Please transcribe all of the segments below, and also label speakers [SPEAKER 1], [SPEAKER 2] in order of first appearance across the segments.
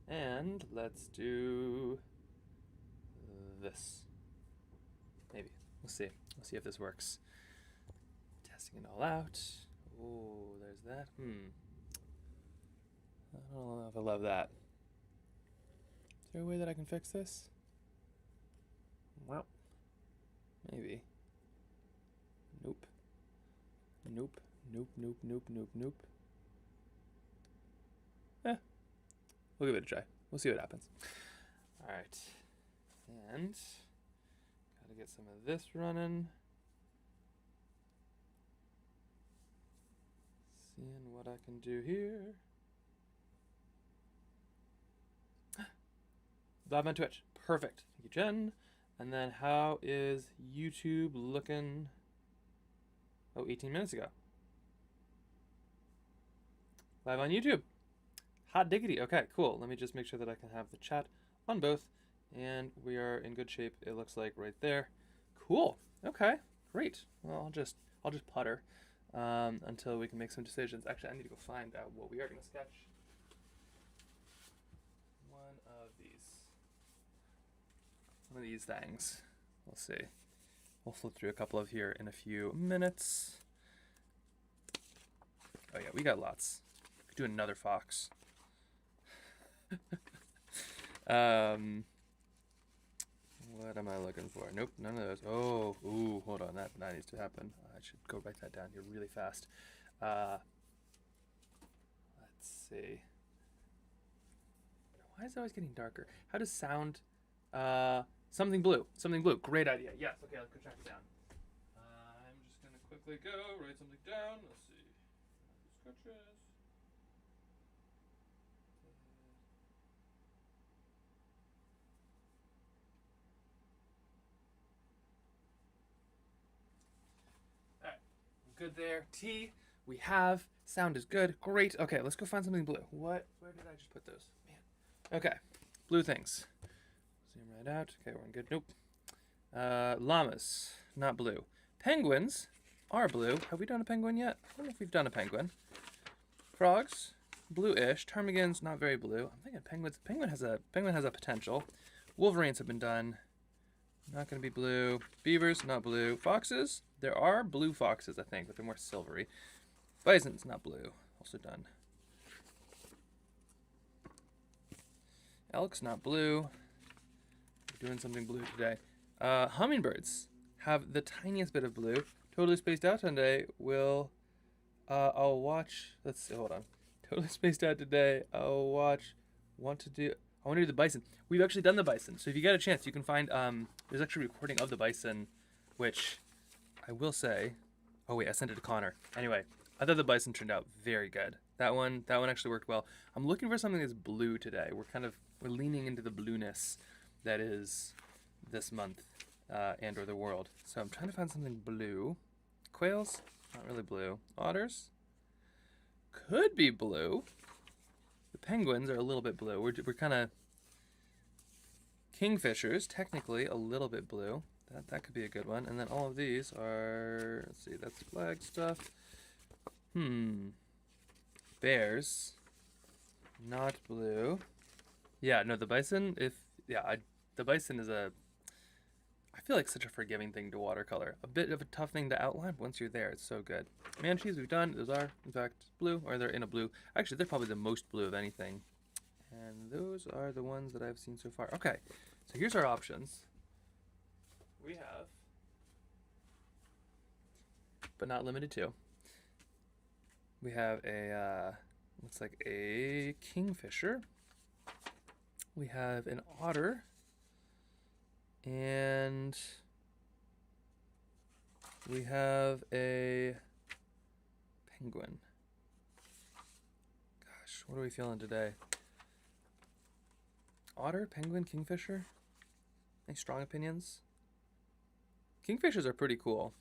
[SPEAKER 1] And let's do this. Maybe. We'll see. We'll see if this works. Testing it all out. Oh, there's that. I don't know if I love that. Is there a way that I can fix this? Well, maybe. Nope. Nope. Nope, nope, nope, nope, nope. We'll give it a try. We'll see what happens. All right. And gotta get some of this running. Seeing what I can do here. Live on Twitch. Perfect. Thank you, Jen. And then how is YouTube looking? Oh, 18 minutes ago. Live on YouTube. Hot diggity. Okay, cool. Let me just make sure that I can have the chat on both. And we are in good shape, it looks like, right there. Cool. Okay, great. Well, I'll just putter until we can make some decisions. Actually, I need to go find out what we are going to sketch. One of these things. We'll see. We'll flip through a couple of here in a few minutes. Oh yeah, we got lots. Could do another fox. What am I looking for? Nope, none of those. Oh, ooh, hold on, that needs to happen. I should go write that down here really fast. Let's see. Why is it always getting darker? How does sound? Something blue. Something blue. Great idea. Yes. Okay, let's go track it down. I'm just gonna quickly go write something down. Let's see. Sketches. Good there. T, we have. Sound is good. Great. Okay, let's go find something blue. Where did I just put those? Man. Okay, blue things. Zoom right out. Okay, we're in good. Nope. Llamas, not blue. Penguins are blue. Have we done a penguin yet? I don't know if we've done a penguin. Frogs, bluish. Ptarmigans, not very blue. I'm thinking penguins. Penguin has a potential. Wolverines have been done. Not going to be blue. Beavers, not blue. Foxes, there are blue foxes, I think, but they're more silvery. Bison's not blue. Also done. Elk's not blue. We're doing something blue today. Hummingbirds have the tiniest bit of blue. Totally spaced out today. I'll watch. Let's see. Hold on. Totally spaced out today. I want to do the bison. We've actually done the bison. So if you get a chance, you can find. There's actually a recording of the bison, which I will say. Oh wait, I sent it to Connor. Anyway, I thought the bison turned out very good. That one actually worked well. I'm looking for something that's blue today. We're leaning into the blueness that is this month and or the world. So I'm trying to find something blue. Quails, not really blue. Otters could be blue. The penguins are a little bit blue. We're kind of kingfishers, technically a little bit blue. That could be a good one. And then all of these are, let's see, that's flag stuff. Bears, not blue. Yeah, no, the bison, the bison is I feel like such a forgiving thing to watercolor. A bit of a tough thing to outline, but once you're there, it's so good. Manchies we've done, those are, in fact, blue, or they're in a blue. Actually, they're probably the most blue of anything. And those are the ones that I've seen so far. Okay, so here's our options. We have, but not limited to, we have a, looks like a kingfisher. We have an otter. And we have a penguin. Gosh, what are we feeling today? Otter, penguin, kingfisher? Any strong opinions? Kingfishers are pretty cool.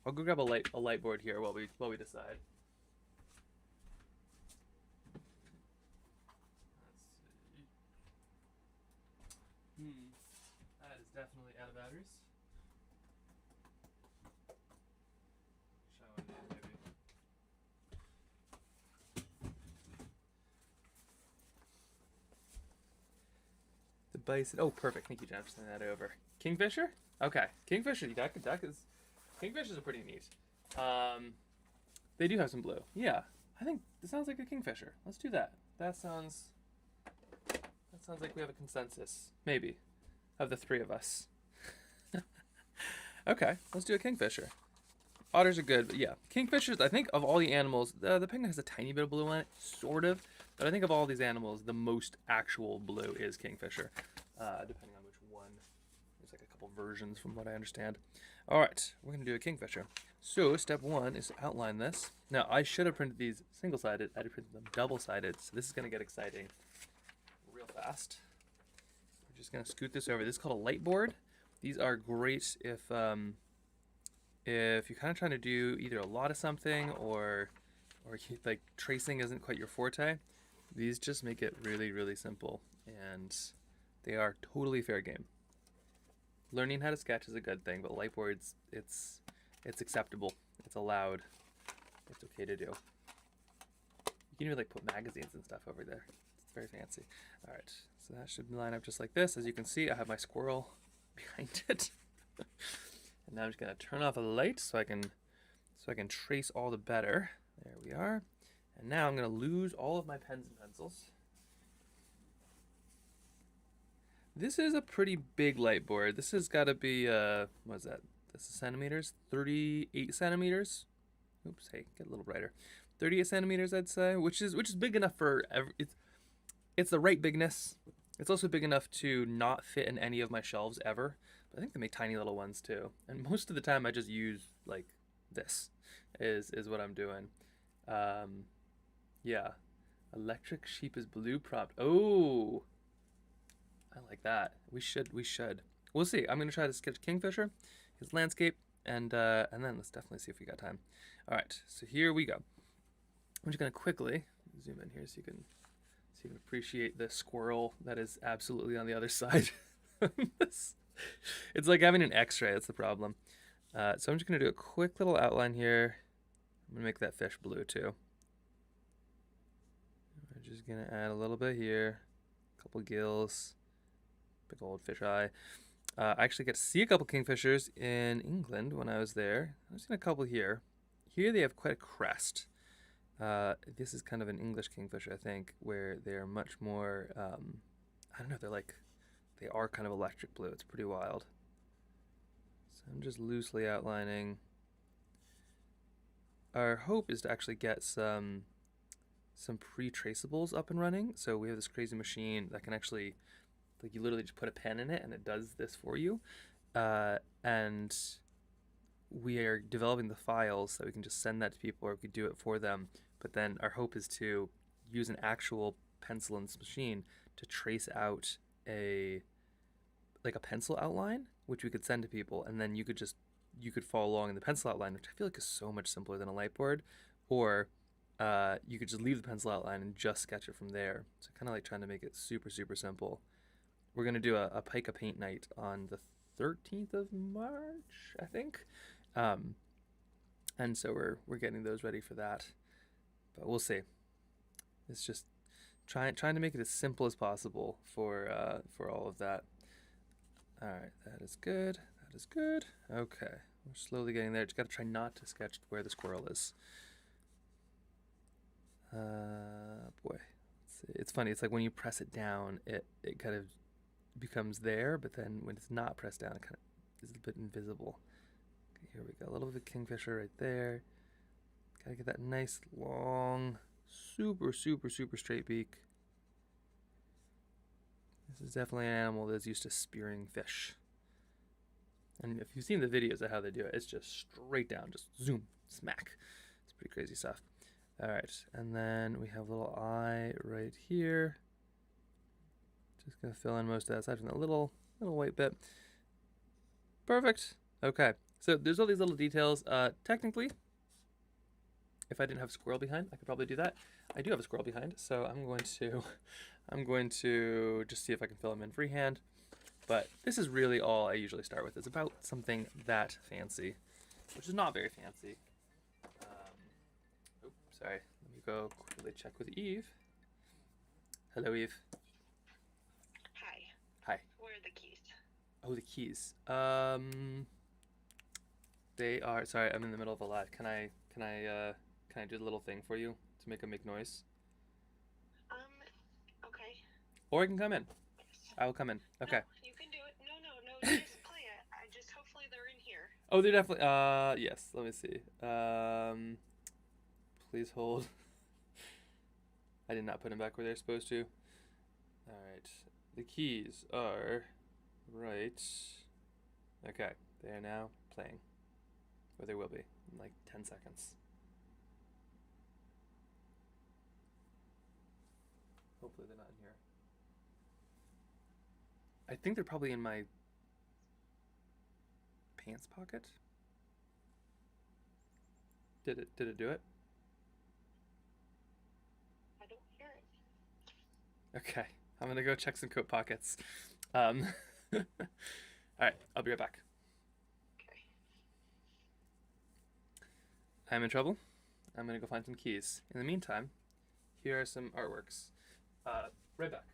[SPEAKER 1] I'll go grab a light board here while we decide. That is definitely out of batteries. Maybe. bison. Oh, perfect. Thank you, Jen, for sending that over. Kingfisher? Okay. Kingfisher. Kingfishers are pretty neat. They do have some blue. Yeah. I think this sounds like a kingfisher. Let's do that. That sounds like we have a consensus. Maybe. Of the three of us. Okay. Let's do a kingfisher. Otters are good, but yeah. Kingfishers, I think of all the animals, the penguin has a tiny bit of blue on it, sort of. But I think of all these animals, the most actual blue is kingfisher, depending on which one. There's like a couple versions from what I understand. All right, we're going to do a kingfisher. So step one is to outline this. Now, I should have printed these single-sided. I printed them double-sided, so this is going to get exciting real fast. We're just going to scoot this over. This is called a light board. These are great if you're kind of trying to do either a lot of something or like tracing isn't quite your forte. These just make it really, really simple, and they are totally fair game. Learning how to sketch is a good thing, but light boards, it's acceptable. It's allowed. It's okay to do. You can even like put magazines and stuff over there. It's very fancy. All right, so that should line up just like this. As you can see, I have my squirrel behind it. And now I'm just gonna turn off the light so I can trace all the better. There we are. And now I'm gonna lose all of my pens and pencils. This is a pretty big light board. This has got to be what is that? This is centimeters. 38 centimeters. Oops, hey, get a little brighter. 38 centimeters, I'd say, which is big enough for it's the right bigness. It's also big enough to not fit in any of my shelves ever. But I think they make tiny little ones too. And most of the time I just use like this is what I'm doing. Yeah. Electric sheep is blue prompt. Oh, I like that. We should. We'll see. I'm gonna try to sketch Kingfisher, his landscape, and then let's definitely see if we got time. All right, so here we go. I'm just gonna quickly zoom in here so you can appreciate the squirrel that is absolutely on the other side. It's like having an X-ray. That's the problem. So I'm just gonna do a quick little outline here. I'm gonna make that fish blue too. We're just gonna add a little bit here, a couple gills, big old fish eye. I actually get to see a couple kingfishers in England when I was there. I've seen a couple here. Here they have quite a crest. This is kind of an English kingfisher, I think, where they're much more, I don't know, they are kind of electric blue. It's pretty wild. So I'm just loosely outlining. Our hope is to actually get some pre-traceables up and running. So we have this crazy machine that can actually, like, you literally just put a pen in it and it does this for you. And we are developing the files so we can just send that to people or we could do it for them. But then our hope is to use an actual pencil and machine to trace out a pencil outline, which we could send to people, and then you could follow along in the pencil outline, which I feel like is so much simpler than a light board, or you could just leave the pencil outline and just sketch it from there. So kind of like trying to make it super, super simple. We're gonna do a pica paint night on the 13th of March, I think, and so we're getting those ready for that. But we'll see. It's just trying to make it as simple as possible for all of that. All right, that is good. That is good. Okay, we're slowly getting there. Just got to try not to sketch where the squirrel is. Boy, it's funny. It's like when you press it down, it kind of becomes there, but then when it's not pressed down, it kind of is a bit invisible. Okay, here we go. A little bit of kingfisher right there. Gotta get that nice long, super, super, super straight beak. This is definitely an animal that's used to spearing fish. And if you've seen the videos of how they do it, it's just straight down, just zoom, smack. It's pretty crazy stuff. All right, and then we have a little eye right here. Just gonna fill in most of that aside from that little white bit. Perfect. Okay, so there's all these little details. Technically, if I didn't have a squirrel behind, I could probably do that. I do have a squirrel behind, so I'm going to just see if I can fill them in freehand. But this is really all I usually start with. It's about something that fancy, which is not very fancy. Oops, sorry. Let me go quickly check with Eve. Hello, Eve.
[SPEAKER 2] Hi.
[SPEAKER 1] Hi. Oh, the keys. They are. Sorry, I'm in the middle of a lot. Can I do a little thing for you to make them make noise?
[SPEAKER 2] Okay.
[SPEAKER 1] Or I can come in.
[SPEAKER 2] Yes.
[SPEAKER 1] I will come in.
[SPEAKER 2] No,
[SPEAKER 1] Okay.
[SPEAKER 2] you can do it. No, no, no, just play it. I just hopefully they're in here.
[SPEAKER 1] Oh, they're definitely. Yes. Let me see. Please hold. I did not put them back where they're supposed to. All right. The keys are right. Okay. They are now playing. Or they will be in like 10 seconds. Hopefully they're not in here. I think they're probably in my pants pocket. Did it do it?
[SPEAKER 2] I don't hear it.
[SPEAKER 1] Okay. I'm gonna go check some coat pockets. Um Alright, I'll be right back.
[SPEAKER 2] Okay.
[SPEAKER 1] I'm in trouble. I'm gonna go find some keys. In the meantime, here are some artworks. Right back.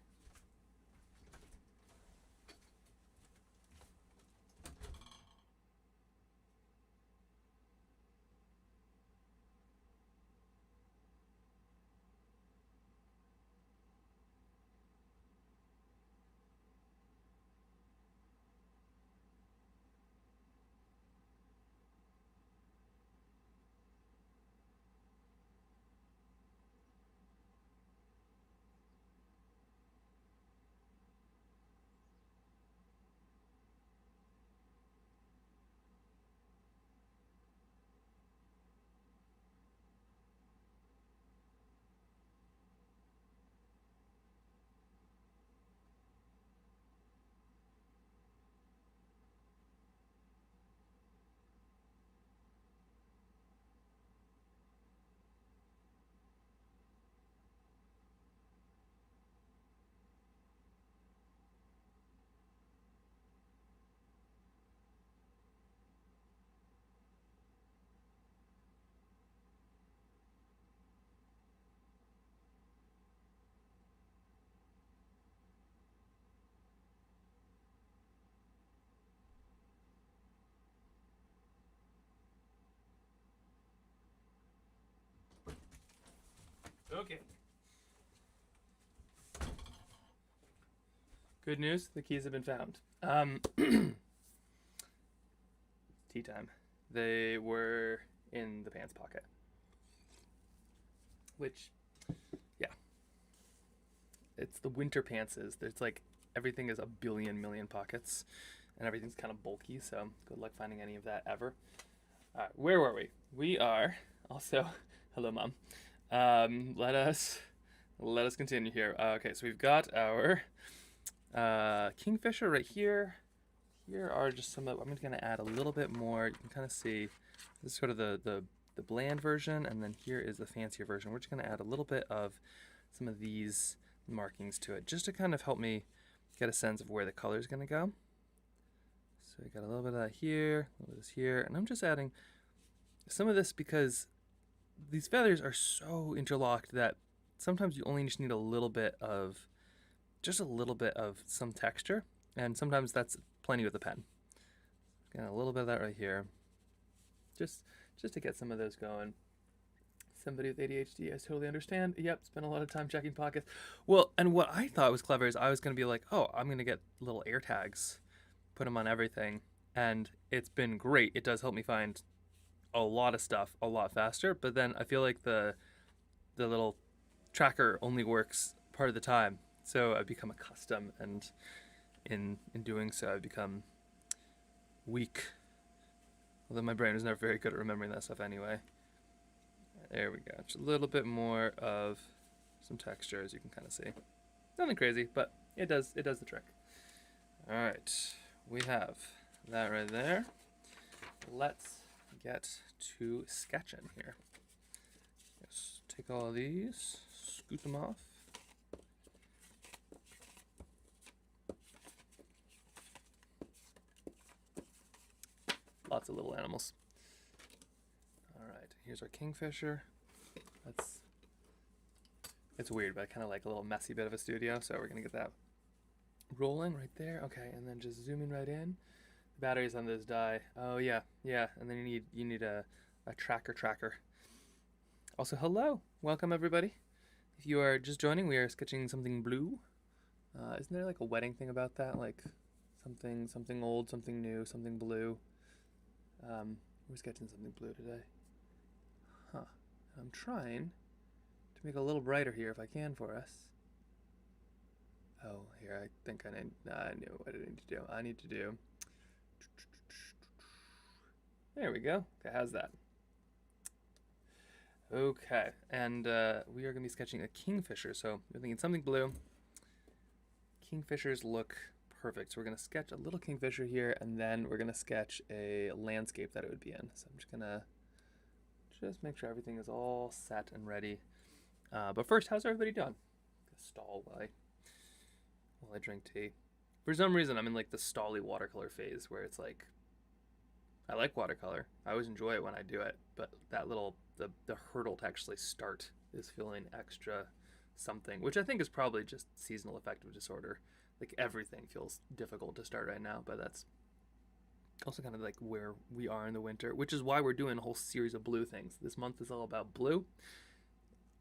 [SPEAKER 1] Okay. Good news, the keys have been found. Tea time. They were in the pants pocket. Which, yeah, it's the winter pantses. There's like everything is a billion million pockets, and everything's kind of bulky. So good luck finding any of that ever. Where were we? We are also. Hello, mom. Let us continue here. Okay, so we've got our Kingfisher right here. Here are just some of. I'm just gonna add a little bit more. You can kind of see this is sort of the bland version, and then here is the fancier version. We're just gonna add a little bit of some of these markings to it, just to kind of help me get a sense of where the color is gonna go. So we got a little bit of that here, a little bit of this here, and I'm just adding some of this because these feathers are so interlocked that sometimes you only just need a little bit of, just a little bit of some texture, and sometimes that's plenty with a pen. Got a little bit of that right here, just to get some of those going. Somebody with ADHD, I totally understand. Yep, spent a lot of time checking pockets. Well, and what I thought was clever is I was gonna be like, oh, I'm gonna get little air tags, put them on everything, and it's been great. It does help me find a lot of stuff a lot faster. But then I feel like the little tracker only works part of the time, so I've become accustomed, and in doing so, I've become weak. Although my brain was never very good at remembering that stuff anyway. There we go. Just a little bit more of some texture, as you can kind of see. Nothing crazy, but it does the trick. All right, we have that right there. Let's get to sketching here. Just take all of these, scoot them off. Lots of little animals. All right, here's our Kingfisher. It's weird, but I kind of like a little messy bit of a studio, so we're gonna get that rolling right there. Okay, and then just zooming right in. The batteries on those die. Oh yeah, yeah. And then you need a tracker. Also, hello, welcome everybody. If you are just joining, we are sketching something blue. Isn't there like a wedding thing about that? Like something old, something new, something blue. We're sketching something blue today. Huh. I'm trying to make it a little brighter here if I can for us. Oh, here, I think I knew what I need to do. I need to do. There we go. Okay, how's that? Okay, and we are going to be sketching a kingfisher. So you're thinking something blue. Kingfishers look perfect. So we're going to sketch a little kingfisher here, and then we're going to sketch a landscape that it would be in. So I'm just going to make sure everything is all set and ready. But first, how's everybody doing? Stall while I drink tea. For some reason, I'm in like the stally watercolor phase where it's like, I like watercolor. I always enjoy it when I do it, but that little the hurdle to actually start is feeling extra something, which I think is probably just seasonal affective disorder. Like everything feels difficult to start right now, but that's also kind of like where we are in the winter, which is why we're doing a whole series of blue things. This month is all about blue.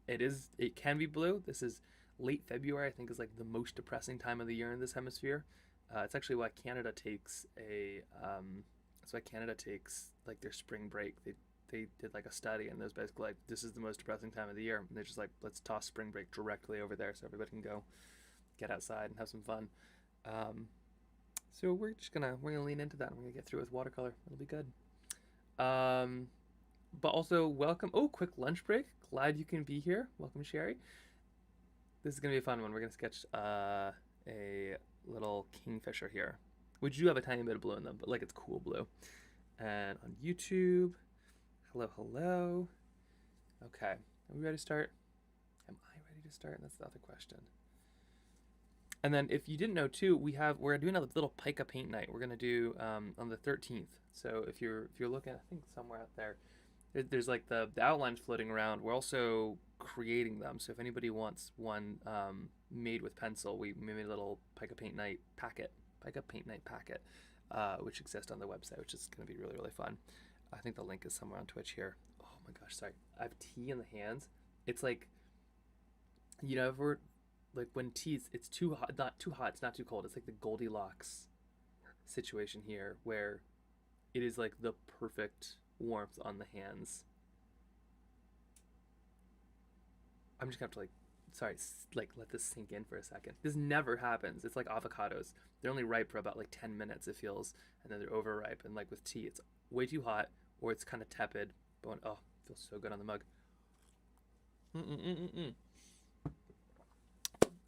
[SPEAKER 1] It can be blue. This is late February, I think, is like the most depressing time of the year in this hemisphere. It's actually why Canada takes like their spring break. They did like a study, and it was basically like, this is the most depressing time of the year. And they're just like, let's toss spring break directly over there so everybody can go get outside and have some fun. So we're gonna lean into that. And we're gonna get through it with watercolor. It'll be good. But also welcome. Oh, quick lunch break. Glad you can be here. Welcome, Sherry. This is gonna be a fun one. We're gonna sketch a little kingfisher here, which do have a tiny bit of blue in them, but like it's cool blue. And on YouTube, hello. Okay, are we ready to start? Am I ready to start? That's the other question. And then if you didn't know too, we're doing a little pica paint night. We're gonna do on the 13th. So if you're looking, I think somewhere out there's like the outlines floating around. We're also creating them. So if anybody wants one made with pencil, we made a little pica paint night packet, which exists on the website, which is going to be really, really fun. I think the link is somewhere on Twitch here. Oh my gosh, sorry. I have tea in the hands. It's like, you know, if we're like when tea's, it's too hot, not too hot, it's not too cold. It's like the Goldilocks situation here where it is like the perfect warmth on the hands. I'm just gonna have to let this sink in for a second. This never happens. It's like avocados. They're only ripe for about like 10 minutes, it feels, and then they're overripe. And like with tea, it's way too hot or it's kind of tepid. But oh, it feels so good on the mug.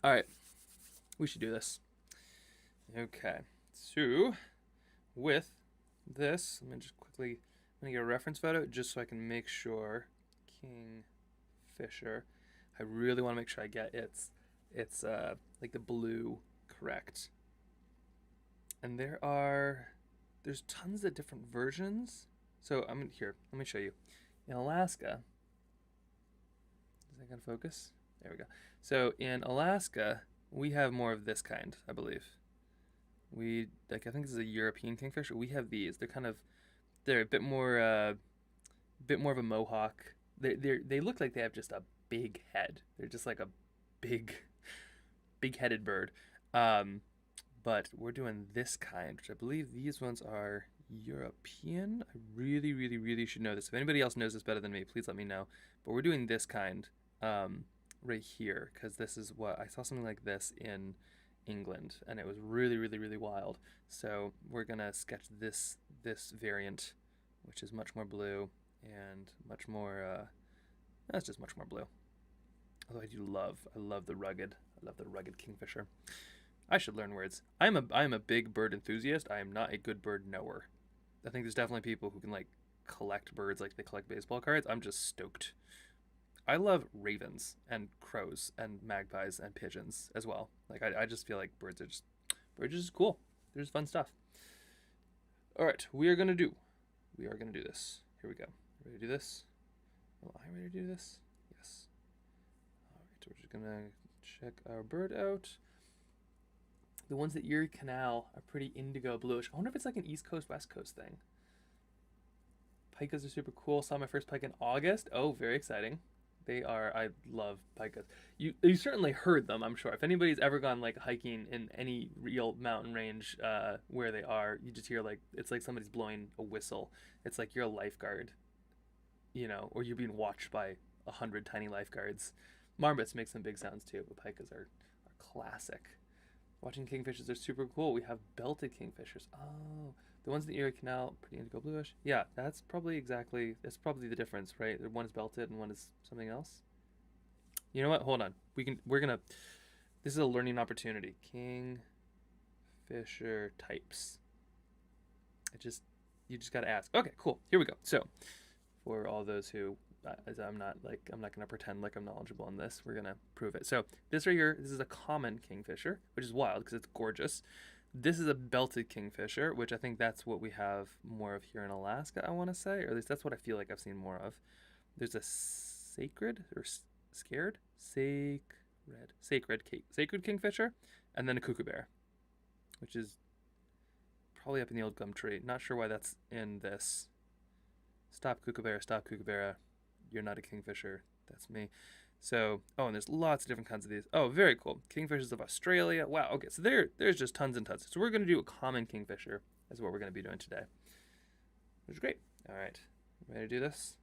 [SPEAKER 1] All right, we should do this. Okay, so with this, let me just quickly, I'm gonna get a reference photo just so I can make sure. Kingfisher. I really want to make sure I get it's like the blue correct. And there's tons of different versions. So here, let me show you. In Alaska, is that gonna focus? There we go. So in Alaska, we have more of this kind, I believe. I think this is a European kingfisher. We have these. They're a bit more of a mohawk. They look like they have just a big head. They're just like a big-headed bird. But we're doing this kind, which I believe these ones are European. I really, really, really should know this. If anybody else knows this better than me, please let me know. But we're doing this kind right here, because this is what I saw something like this in England, and it was really, really, really wild. So we're gonna sketch this variant, which is much more blue and much more. That's just much more blue. Although I love the rugged kingfisher. I should learn words. I'm a big bird enthusiast. I am not a good bird knower. I think there's definitely people who can like collect birds like they collect baseball cards. I'm just stoked. I love ravens and crows and magpies and pigeons as well. Like I just feel like birds are just cool. They're just fun stuff. All right, we are gonna do this. Here we go. Ready to do this? Am I ready to do this? Yes. All right, we're just gonna check our bird out. The ones at Erie Canal are pretty indigo bluish. I wonder if it's like an East Coast, West Coast thing. Pikas are super cool. Saw my first pike in August. Oh, very exciting. They are. I love pikas. You certainly heard them, I'm sure. If anybody's ever gone like hiking in any real mountain range where they are, you just hear like it's like somebody's blowing a whistle. It's like you're a lifeguard, you know, or you're being watched by 100 tiny lifeguards. Marmots make some big sounds too, but pikas are classic. Watching kingfishers are super cool. We have belted kingfishers. Oh, the ones in the Erie Canal, pretty indigo bluish. Yeah, that's probably the difference, right? One is belted and one is something else. You know what? Hold on. This is a learning opportunity. Kingfisher types. You just gotta ask. Okay, cool. Here we go. So, for all those who, as I'm not gonna pretend like I'm knowledgeable on this. We're gonna prove it. So this right here, this is a common kingfisher, which is wild because it's gorgeous. This is a belted kingfisher, which I think that's what we have more of here in Alaska, I want to say, or at least that's what I feel like I've seen more of. There's a sacred kingfisher, and then a kookaburra, which is probably up in the old gum tree. Not sure why that's in this. Stop kookaburra. You're not a kingfisher. That's me. So, and there's lots of different kinds of these. Oh, very cool. Kingfishers of Australia. Wow, okay, so there's just tons and tons. So we're going to do a common kingfisher. That's what we're going to be doing today, which is great. All right, ready to do this?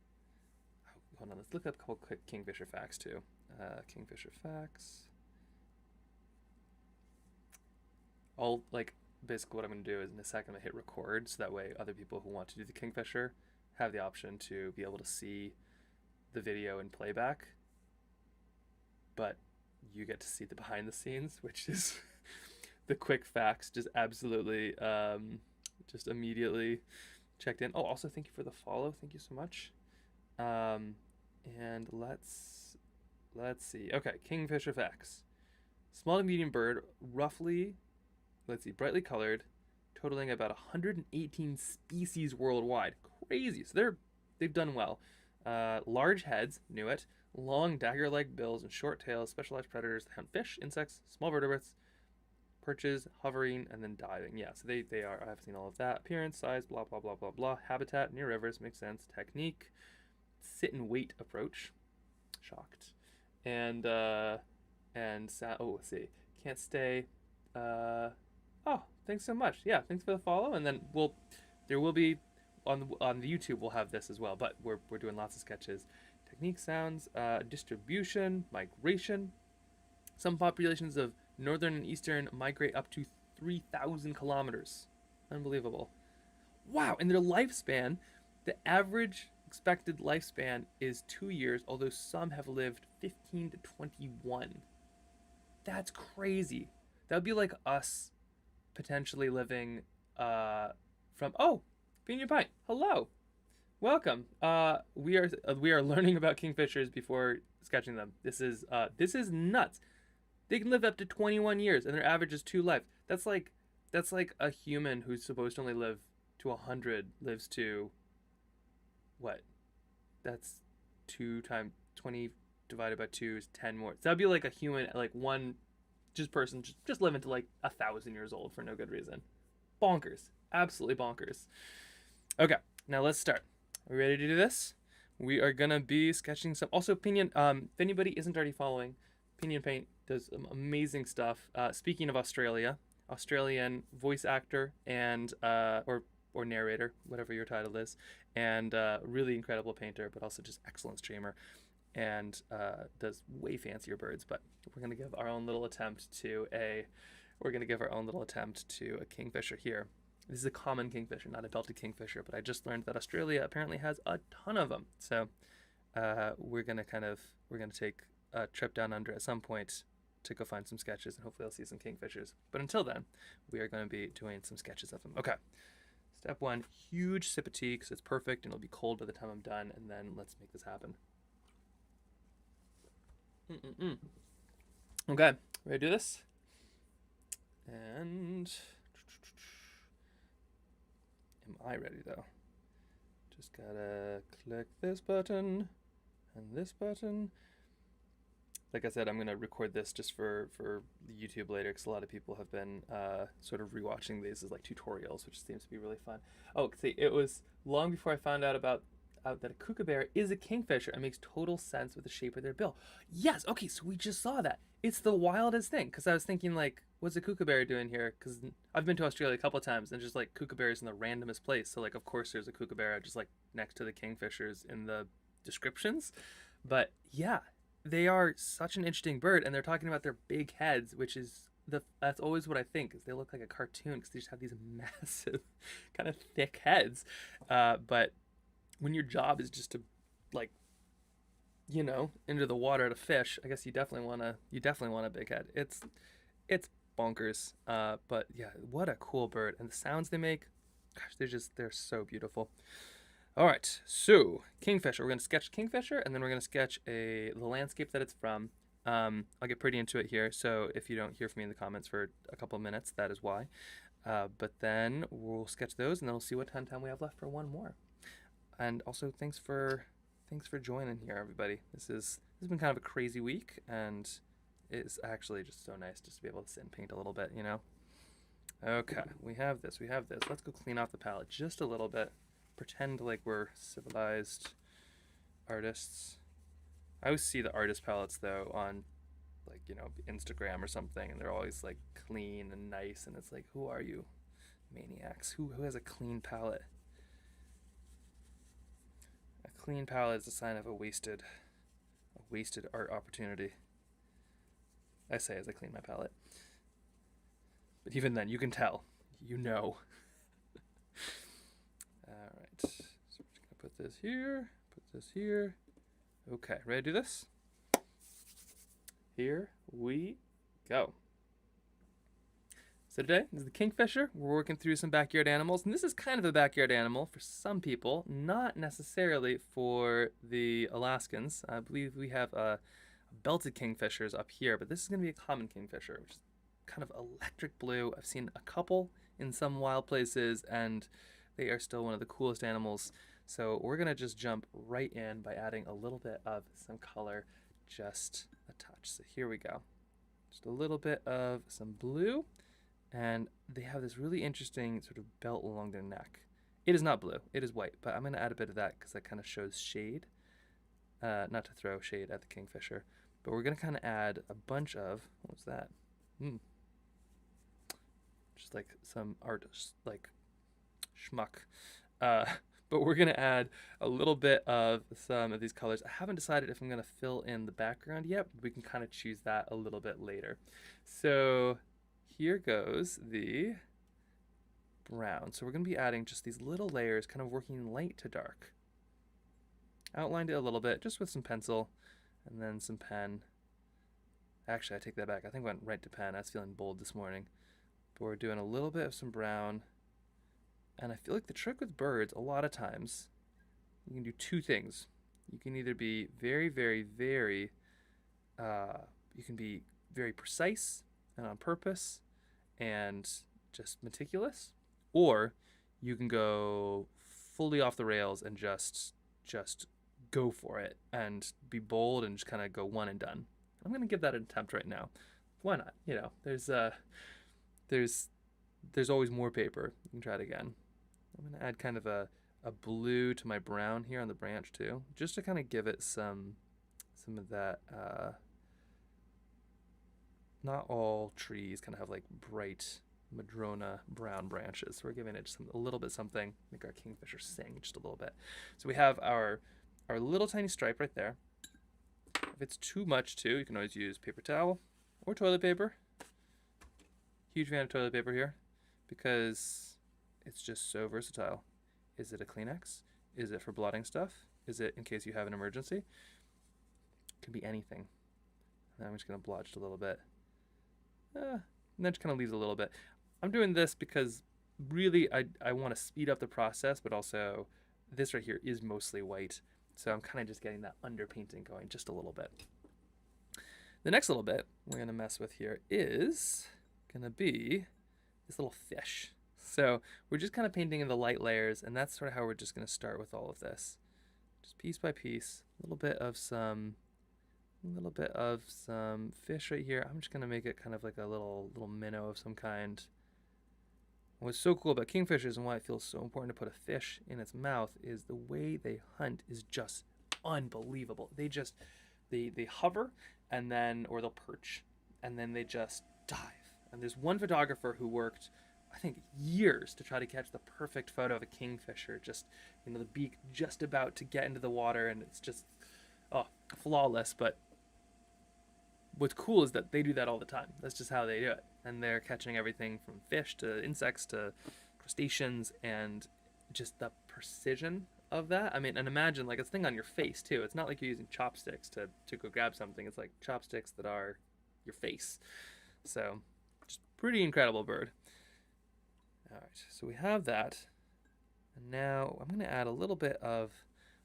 [SPEAKER 1] Oh, hold on, let's look up a couple quick kingfisher facts, too. Kingfisher facts. Basically what I'm going to do is in a second I'm going to hit record, so that way other people who want to do the kingfisher have the option to be able to see the video in playback, but you get to see the behind the scenes, which is the quick facts. Just absolutely, just immediately checked in. Oh, also thank you for the follow. Thank you so much. And let's see. Okay, kingfisher facts. Small to medium bird, roughly, brightly colored, totaling about 118 species worldwide. Crazy. So they've done well. Large heads, knew it. Long dagger-like bills and short tails, specialized predators that hunt fish, insects, small vertebrates, perches, hovering, and then diving. Yeah, so they are. I've seen all of that. Appearance, size, blah blah blah blah blah. Habitat near rivers, makes sense. Technique, sit and wait approach. Shocked. And let's see. Can't stay. Thanks so much. Yeah, thanks for the follow. And then there will be on the YouTube we'll have this as well. But we're doing lots of sketches. Technique, sounds, distribution, migration. Some populations of northern and eastern migrate up to 3,000 kilometers. Unbelievable. Wow, and their lifespan, the average expected lifespan is 2 years, although some have lived 15 to 21. That's crazy. That would be like us potentially living Pina Pint. Hello. Welcome. We are learning about kingfishers before sketching them. This is nuts. They can live up to 21 years, and their average is 2 lives. That's like a human who's supposed to only live to 100 lives to what? That's 2 times 20 divided by 2 is 10 more. So that'd be like a human, like one person just living to like 1,000 years old for no good reason. Bonkers. Absolutely bonkers. Okay, now let's start. Are we ready to do this? We are gonna be sketching some. Also, Pinion. If anybody isn't already following, Pinion Paint does amazing stuff. Speaking of Australia, Australian voice actor and or narrator, whatever your title is, and really incredible painter, but also just excellent streamer, and does way fancier birds. But we're gonna give our own little attempt to a kingfisher here. This is a common kingfisher, not a belted kingfisher, but I just learned that Australia apparently has a ton of them. So we're gonna take a trip down under at some point to go find some sketches, and hopefully I'll see some kingfishers. But until then, we are going to be doing some sketches of them. Okay. Step 1, huge sip of tea because it's perfect and it'll be cold by the time I'm done, and then let's make this happen. Okay, ready to do this? And am I ready though? Just gotta click this button and this button. like I said, I'm gonna record this just for the YouTube later because a lot of people have been sort of rewatching these as like tutorials, which seems to be really fun. Oh, see, it was long before I found out that a kookaburra is a kingfisher. It makes total sense with the shape of their bill. Yes, okay, so we just saw that. It's the wildest thing because I was thinking like, what's a kookaburra doing here? Because I've been to Australia a couple of times and just like kookaburras in the randomest place. So like, of course, there's a kookaburra just like next to the kingfishers in the descriptions. But yeah, they are such an interesting bird, and they're talking about their big heads, which is that's always what I think is they look like a cartoon because they just have these massive, kind of thick heads. But when your job is just to like into the water to fish, I guess you definitely want a big head. It's bonkers. But yeah, what a cool bird, and the sounds they make, gosh, they're so beautiful. All right, so Kingfisher. We're gonna sketch Kingfisher, and then we're gonna sketch the landscape that it's from. I'll get pretty into it here, so if you don't hear from me in the comments for a couple of minutes, that is why. But then we'll sketch those, and then we'll see what time we have left for one more. And also, thanks for joining here, everybody. This has been kind of a crazy week, and it's actually just so nice just to be able to sit and paint a little bit, you know. Okay, we have this. Let's go clean off the palette just a little bit. Pretend like we're civilized artists. I always see the artist palettes though on like Instagram or something, and they're always like clean and nice, and it's like, who are you, maniacs? Who has a clean palette? A clean palette is a sign of a wasted art opportunity. I say as I clean my palette, but even then, you can tell, All right, so we're just gonna put this here. Okay, ready to do this? Here we go. So today is the Kingfisher. We're working through some backyard animals, and this is kind of a backyard animal for some people, not necessarily for the Alaskans. I believe we have belted kingfishers up here, but this is going to be a common kingfisher, which is kind of electric blue. I've seen a couple in some wild places, and they are still one of the coolest animals. So we're going to just jump right in by adding a little bit of some color, just a touch. So here we go. Just a little bit of some blue, and they have this really interesting sort of belt along their neck. It is not blue, it is white, but I'm going to add a bit of that because that kind of shows shade. Not to throw shade at the kingfisher, but we're going to kind of add a bunch of, what was that? Just like some art, like schmuck. But we're going to add a little bit of some of these colors. I haven't decided if I'm going to fill in the background yet, but we can kind of choose that a little bit later. So here goes the brown. So we're going to be adding just these little layers, kind of working light to dark. Outlined it a little bit, just with some pencil and then some pen. Actually, I take that back. I think I went right to pen. I was feeling bold this morning. But we're doing a little bit of some brown. And I feel like the trick with birds, a lot of times, you can do two things. You can either be very, very, very, you can be very precise and on purpose and just meticulous, or you can go fully off the rails and just go for it and be bold and just kind of go one and done. I'm going to give that an attempt right now. Why not? There's always more paper. You can try it again. I'm going to add kind of a blue to my brown here on the branch too, just to kind of give it some of that. Not all trees kind of have like bright madrona brown branches. So we're giving it just a little bit something, make our kingfisher sing just a little bit. So we have our little tiny stripe right there. If it's too much too, you can always use paper towel or toilet paper. Huge fan of toilet paper here because it's just so versatile. Is it a Kleenex? Is it for blotting stuff? Is it in case you have an emergency? It could be anything. And I'm just going to blot just a little bit. And that just kind of leaves a little bit. I'm doing this because really I want to speed up the process, but also this right here is mostly white. So I'm kind of just getting that underpainting going just a little bit. The next little bit we're going to mess with here is going to be this little fish. So we're just kind of painting in the light layers, and that's sort of how we're just going to start with all of this. Just piece by piece, a little bit of some A little bit of some fish right here. I'm just gonna make it kind of like a little minnow of some kind. What's so cool about kingfishers and why it feels so important to put a fish in its mouth is the way they hunt is just unbelievable. They hover and then, or they'll perch, and then they just dive. And there's one photographer who worked, I think, years to try to catch the perfect photo of a kingfisher. Just, the beak just about to get into the water, and it's just, flawless. But what's cool is that they do that all the time. That's just how they do it. And they're catching everything from fish to insects to crustaceans, and just the precision of that. I mean, and imagine like a thing on your face too. It's not like you're using chopsticks to go grab something. It's like chopsticks that are your face. So just pretty incredible bird. All right, so we have that. And now I'm gonna add a little bit of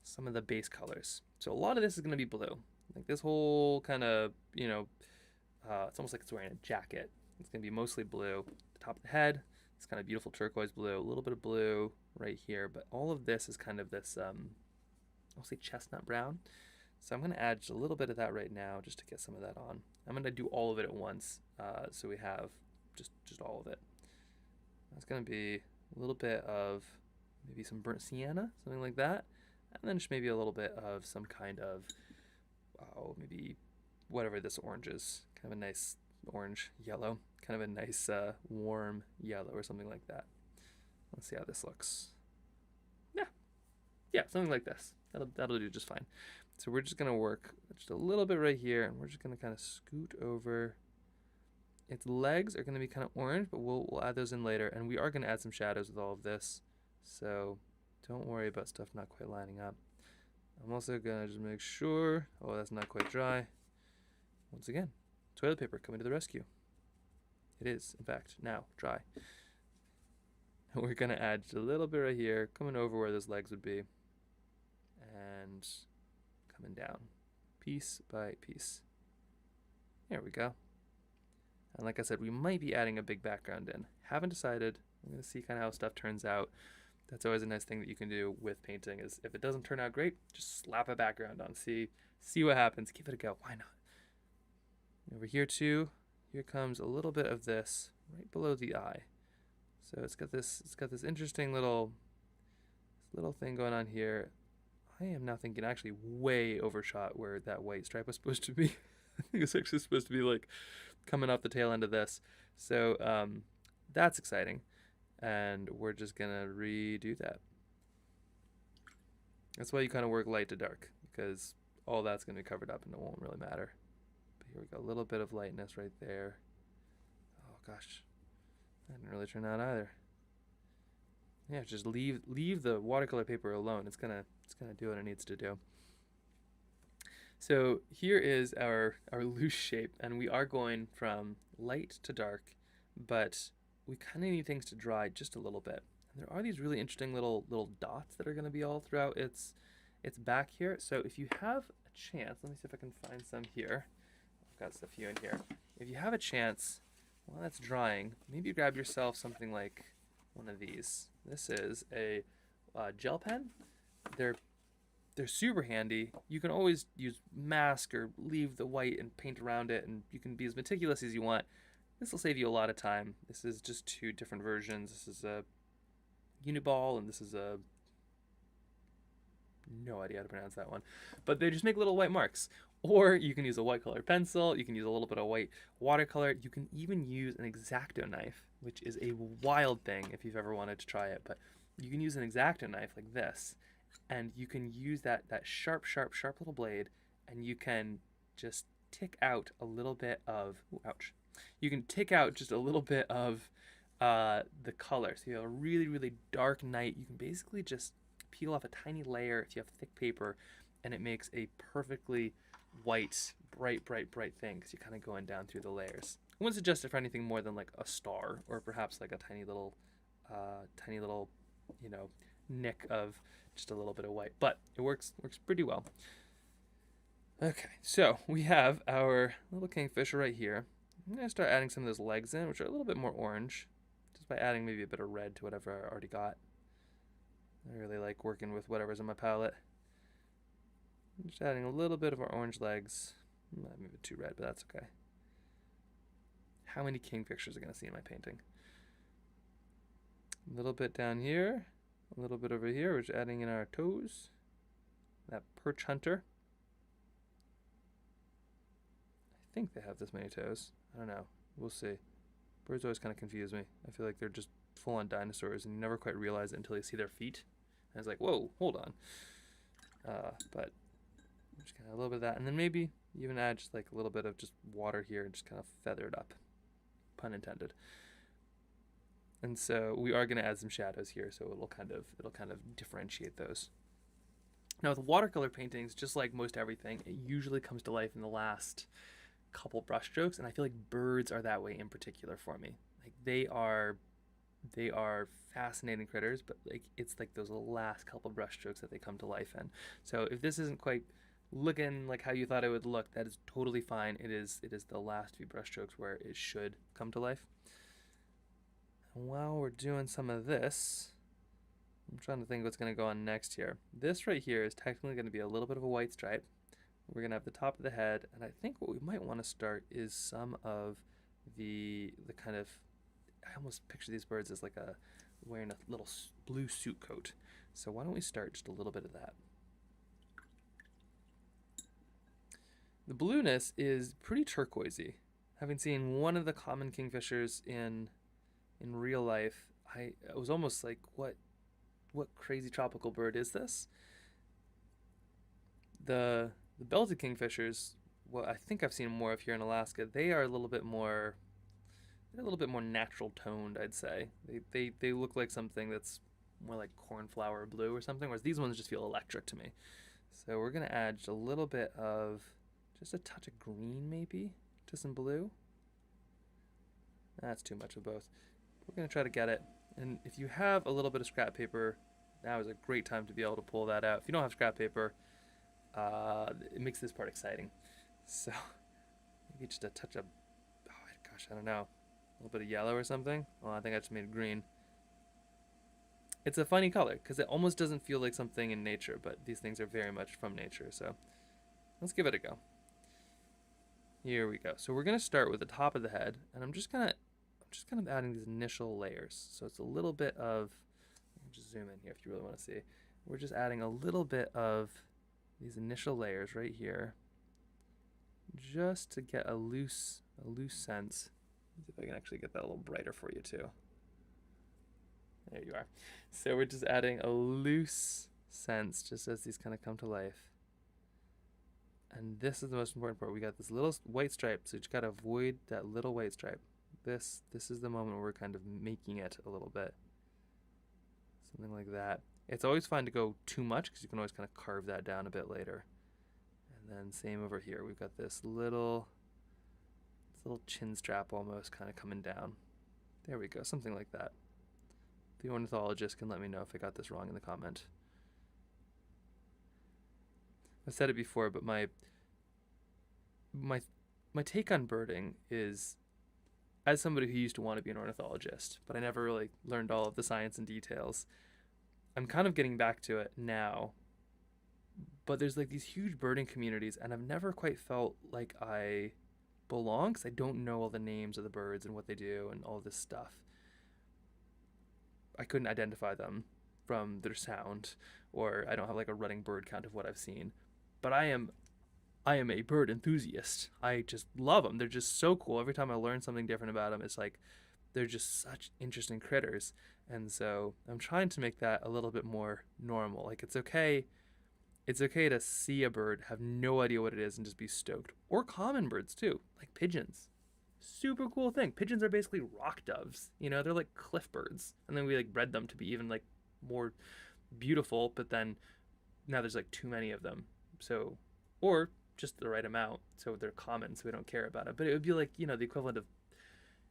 [SPEAKER 1] some of the base colors. So a lot of this is gonna be blue. Like this whole kind of, it's almost like it's wearing a jacket. It's gonna be mostly blue. The top of the head, it's kind of beautiful turquoise blue, a little bit of blue right here, but all of this is kind of this, I'll say chestnut brown. So I'm gonna add just a little bit of that right now just to get some of that on. I'm gonna do all of it at once, so we have just all of it. That's gonna be a little bit of maybe some burnt sienna, something like that, and then just maybe a little bit of some kind of, maybe whatever this orange is, kind of a nice orange yellow, kind of a nice warm yellow or something like that. Let's see how this looks. Yeah, something like this. That'll do just fine. So we're just gonna work just a little bit right here, and we're just gonna kind of scoot over. Its legs are gonna be kind of orange, but we'll add those in later, and we are gonna add some shadows with all of this. So don't worry about stuff not quite lining up. I'm also gonna just make sure, that's not quite dry. Once again, toilet paper coming to the rescue. It is, in fact, now dry. And we're gonna add just a little bit right here, coming over where those legs would be, and coming down, piece by piece. There we go. And like I said, we might be adding a big background in. Haven't decided. I'm gonna see kind of how stuff turns out. That's always a nice thing that you can do with painting is if it doesn't turn out great, just slap a background on. See what happens. Give it a go. Why not? Over here too, here comes a little bit of this right below the eye. So it's got this interesting little thing going on here. I am now thinking actually way overshot where that white stripe was supposed to be. I think it's actually supposed to be like coming off the tail end of this. So that's exciting. And we're just gonna redo that. That's why you kind of work light to dark, because all that's gonna be covered up and it won't really matter. But here we go, a little bit of lightness right there. Oh gosh, that didn't really turn out either. Yeah, just leave the watercolor paper alone. It's gonna do what it needs to do. So here is our loose shape, and we are going from light to dark, but we kind of need things to dry just a little bit. And there are these really interesting little dots that are going to be all throughout its back here. So if you have a chance, let me see if I can find some here. I've got a few in here. If you have a chance, while that's drying, maybe grab yourself something like one of these. This is a gel pen. They're super handy. You can always use mask or leave the white and paint around it, and you can be as meticulous as you want. This will save you a lot of time. This is just two different versions. This is a Uniball, and this is a... no idea how to pronounce that one. But they just make little white marks. Or you can use a white colored pencil. You can use a little bit of white watercolor. You can even use an X-Acto knife, which is a wild thing if you've ever wanted to try it. But you can use an X-Acto knife like this, and you can use that sharp little blade, and you can just tick out a little bit of... ooh, ouch. You can tick out just a little bit of the color. So you have a really dark night. You can basically just peel off a tiny layer if you have thick paper, and it makes a perfectly white, bright thing because you're kind of going down through the layers. I wouldn't suggest it for anything more than like a star or perhaps like a tiny little, nick of just a little bit of white. But it works pretty well. Okay, so we have our little kingfisher right here. I'm going to start adding some of those legs in, which are a little bit more orange, just by adding maybe a bit of red to whatever I already got. I really like working with whatever's in my palette. I'm just adding a little bit of our orange legs. Might move it too red, but that's okay. How many kingfishers are going to see in my painting? A little bit down here, a little bit over here. We're just adding in our toes. That perch hunter. I think they have this many toes. I don't know. We'll see. Birds always kind of confuse me. I feel like they're just full-on dinosaurs, and you never quite realize it until you see their feet. And it's like, whoa, hold on. But just kind of a little bit of that, and then maybe even add just like a little bit of just water here and just kind of feather it up. Pun intended. And so we are going to add some shadows here, so it'll kind of differentiate those. Now with watercolor paintings, just like most everything, it usually comes to life in the last couple brush strokes, and I feel like birds are that way in particular for me. Like they are fascinating critters, but like it's like those last couple brush strokes that they come to life in. So if this isn't quite looking like how you thought it would look, that is totally fine. It is the last few brush strokes where it should come to life. And while we're doing some of this, I'm trying to think what's going to go on next here. This right here is technically going to be a little bit of a white stripe. We're going to have the top of the head, and I think what we might want to start is some of the kind of, I almost picture these birds as like wearing a little blue suit coat. So why don't we start just a little bit of that. The blueness is pretty turquoisey. Having seen one of the common kingfishers in real life, I was almost like, what crazy tropical bird is this? The belted kingfishers, what I think I've seen more of here in Alaska, they are a little bit more, they're a little bit more natural toned, I'd say. They look like something that's more like cornflower blue or something, whereas these ones just feel electric to me. So we're gonna add just a little bit of, just a touch of green maybe, to some blue. That's too much of both. We're gonna try to get it. And if you have a little bit of scrap paper, now is a great time to be able to pull that out. If you don't have scrap paper, it makes this part exciting. So maybe just a touch of, oh gosh, I don't know, a little bit of yellow or something. Well, I think I just made it green. It's a funny color because it almost doesn't feel like something in nature, but these things are very much from nature. So let's give it a go. Here we go. So we're gonna start with the top of the head, and I'm just kind of adding these initial layers. So it's a little bit of, just zoom in here if you really want to see. We're just adding a little bit of these initial layers right here, just to get a loose sense. Let's see if I can actually get that a little brighter for you too. There you are. So we're just adding a loose sense just as these kind of come to life. And this is the most important part. We got this little white stripe, so you just got to avoid that little white stripe. This is the moment where we're kind of making it a little bit. Something like that. It's always fine to go too much because you can always kind of carve that down a bit later. And then same over here. We've got this little chin strap almost kind of coming down. There we go. Something like that. The ornithologist can let me know if I got this wrong in the comment. I've said it before, but my take on birding is, as somebody who used to want to be an ornithologist, but I never really learned all of the science and details, I'm kind of getting back to it now. But there's like these huge birding communities, and I've never quite felt like I belong because I don't know all the names of the birds and what they do and all this stuff. I couldn't identify them from their sound, or I don't have like a running bird count of what I've seen. But I am a bird enthusiast. I just love them. They're just so cool. Every time I learn something different about them, it's like they're just such interesting critters. And so I'm trying to make that a little bit more normal. Like it's okay to see a bird, have no idea what it is, and just be stoked. Or common birds too, like pigeons. Super cool thing. Pigeons are basically rock doves. You know, they're like cliff birds. And then we like bred them to be even like more beautiful, but then now there's like too many of them. So, or just the right amount, so they're common, so we don't care about it. But it would be like, you know, the equivalent of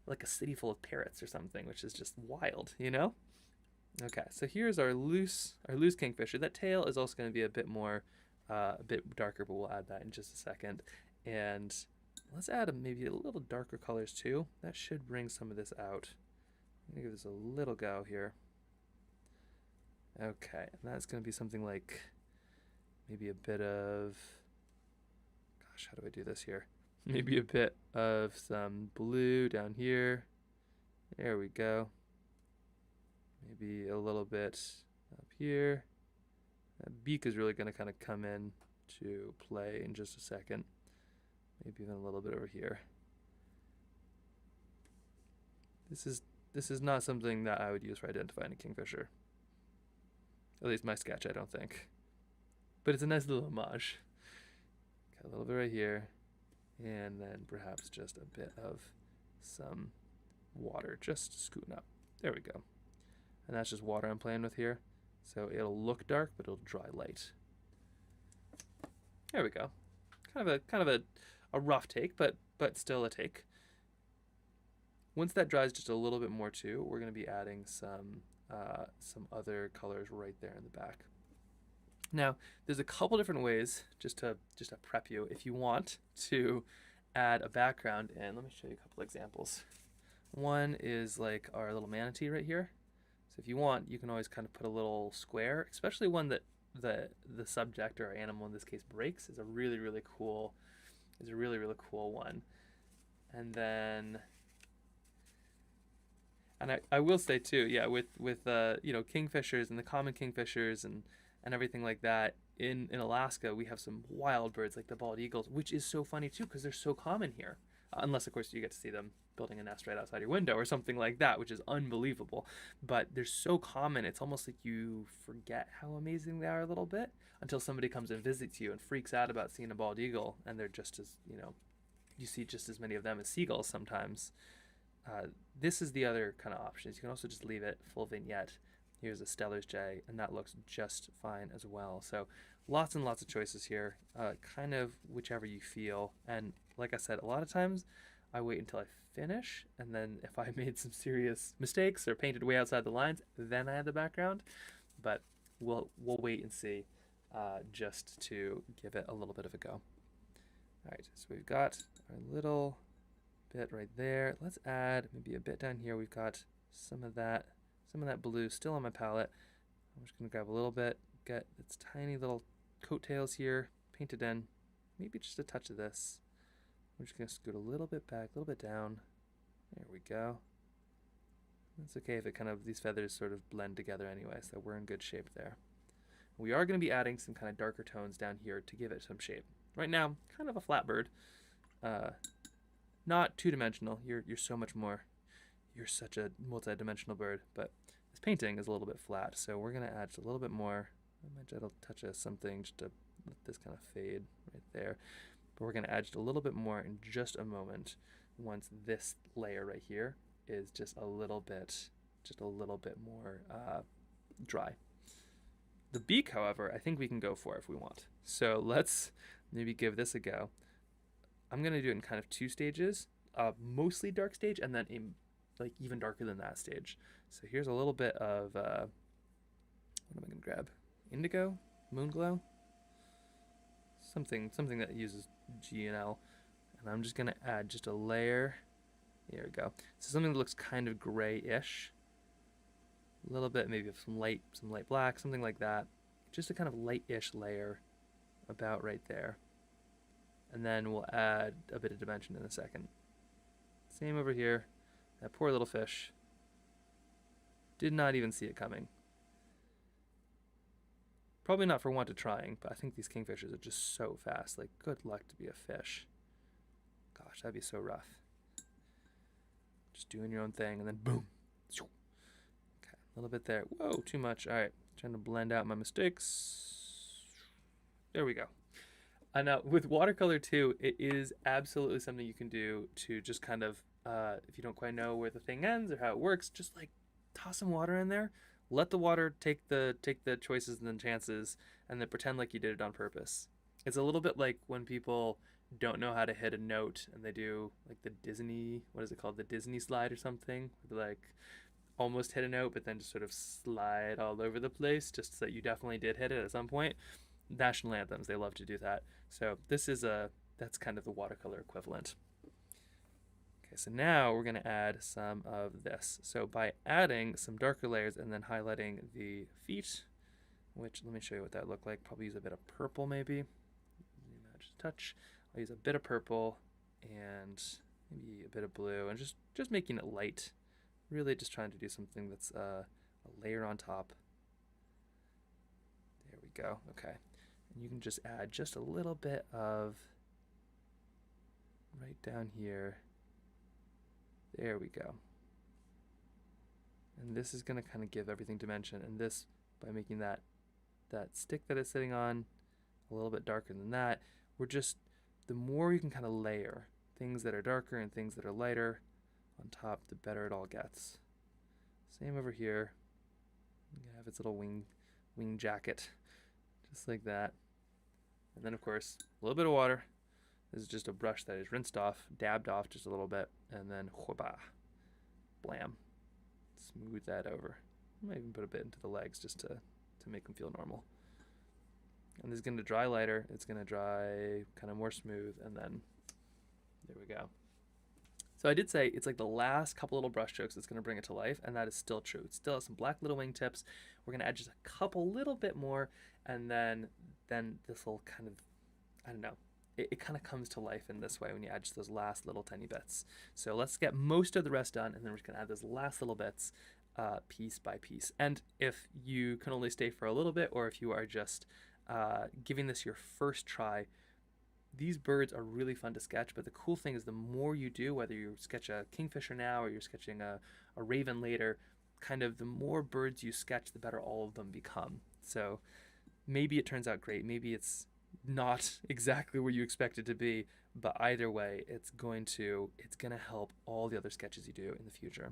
[SPEAKER 1] like a city full of parrots or something, which is just wild, you know? Okay, so here's our loose kingfisher. That tail is also going to be a bit more, a bit darker, but we'll add that in just a second. And let's add maybe a little darker colors too. That should bring some of this out. I'm gonna give this a little go here. Okay, and that's going to be something like maybe a bit of, Gosh, how do I do this here? Maybe a bit of some blue down here. There we go. Maybe a little bit up here. That beak is really going to kind of come in to play in just a second. Maybe even a little bit over here. This is not something that I would use for identifying a kingfisher. At least my sketch, I don't think. But it's a nice little homage. Got a little bit right here. And then perhaps just a bit of some water just scooting up. There we go. And that's just water I'm playing with here. So it'll look dark, but it'll dry light. There we go. Kind of a rough take, but still a take. Once that dries just a little bit more too, we're going to be adding some other colors right there in the back. Now, there's a couple different ways, just to prep you, if you want to add a background in. Let me show you a couple examples. One is like our little manatee right here. So if you want, you can always kind of put a little square, especially one that the subject or animal in this case breaks is a really cool one. And then I will say too, yeah, with you know, kingfishers and the common kingfishers and everything like that, in Alaska we have some wild birds like the bald eagles, which is so funny too because they're so common here, unless of course you get to see them building a nest right outside your window or something like that, which is unbelievable. But they're so common, it's almost like you forget how amazing they are a little bit until somebody comes and visits you and freaks out about seeing a bald eagle, and they're just as, you know, you see just as many of them as seagulls sometimes. This is the other kind of options. You can also just leave it full vignette. Here's a Steller's jay, and that looks just fine as well. So lots and lots of choices here, kind of whichever you feel. And like I said, a lot of times I wait until I finish, and then if I made some serious mistakes or painted way outside the lines, then I add the background. But we'll wait and see, just to give it a little bit of a go. All right, so we've got our little bit right there. Let's add maybe a bit down here. We've got some of that blue still on my palette. I'm just gonna grab a little bit, get its tiny little coattails here, paint it in, maybe just a touch of this. I'm just gonna scoot a little bit back, a little bit down. There we go. It's okay if it kind of, these feathers sort of blend together anyway, so we're in good shape there. We are gonna be adding some kind of darker tones down here to give it some shape. Right now, kind of a flat bird. Not two-dimensional. You're so much more. You're such a multi-dimensional bird, but this painting is a little bit flat, so we're gonna add just a little bit more. I might add a touch of something just to let this kind of fade right there. But we're gonna add just a little bit more in just a moment once this layer right here is just a little bit more dry. The beak, however, I think we can go for if we want. So let's maybe give this a go. I'm gonna do it in kind of two stages, mostly dark stage, and then a like even darker than that stage. So here's a little bit of what am I gonna grab? Indigo, Moonglow, something that uses G and L, and I'm just gonna add just a layer. There we go. So something that looks kind of grayish, a little bit maybe of some light black, something like that. Just a kind of light-ish layer about right there. And then we'll add a bit of dimension in a second. Same over here. That poor little fish. Did not even see it coming. Probably not for want of trying, but I think these kingfishers are just so fast. Like, good luck to be a fish. Gosh, that'd be so rough. Just doing your own thing, and then boom. Okay, a little bit there. Whoa, too much. All right, trying to blend out my mistakes. There we go. And with watercolor too, it is absolutely something you can do to just kind of, if you don't quite know where the thing ends or how it works, just like toss some water in there, let the water take the choices and the chances, and then pretend like you did it on purpose. It's a little bit like when people don't know how to hit a note and they do like the Disney, what is it called, the Disney slide or something, like almost hit a note but then just sort of slide all over the place just so that you definitely did hit it at some point. National anthems, they love to do that. So this is that's kind of the watercolor equivalent. Okay, so now we're going to add some of this. So by adding some darker layers and then highlighting the feet, which let me show you what that looked like. Probably use a bit of purple maybe. Just a touch. I'll use a bit of purple and maybe a bit of blue, and just making it light. Really just trying to do something that's a layer on top. There we go. Okay. And you can just add just a little bit of right down here. There we go. And this is going to kind of give everything dimension. And this, by making that stick that it's sitting on a little bit darker than that, the more you can kind of layer things that are darker and things that are lighter on top, the better it all gets. Same over here. You have its little wing jacket, just like that. And then of course, a little bit of water. This is just a brush that is rinsed off, dabbed off just a little bit, and then whoop-ah, blam. Smooth that over. I might even put a bit into the legs just to make them feel normal. And this is going to dry lighter. It's going to dry kind of more smooth, and then there we go. So I did say it's like the last couple little brush strokes that's going to bring it to life, and that is still true. It still has some black little wingtips. We're going to add just a couple little bit more, and then this will kind of, I don't know, it kind of comes to life in this way when you add just those last little tiny bits. So let's get most of the rest done, and then we're just going to add those last little bits piece by piece. And if you can only stay for a little bit, or if you are just giving this your first try, these birds are really fun to sketch, but the cool thing is the more you do, whether you sketch a kingfisher now or you're sketching a raven later, kind of the more birds you sketch, the better all of them become. So maybe it turns out great, maybe it's not exactly where you expect it to be, but either way, it's gonna help all the other sketches you do in the future.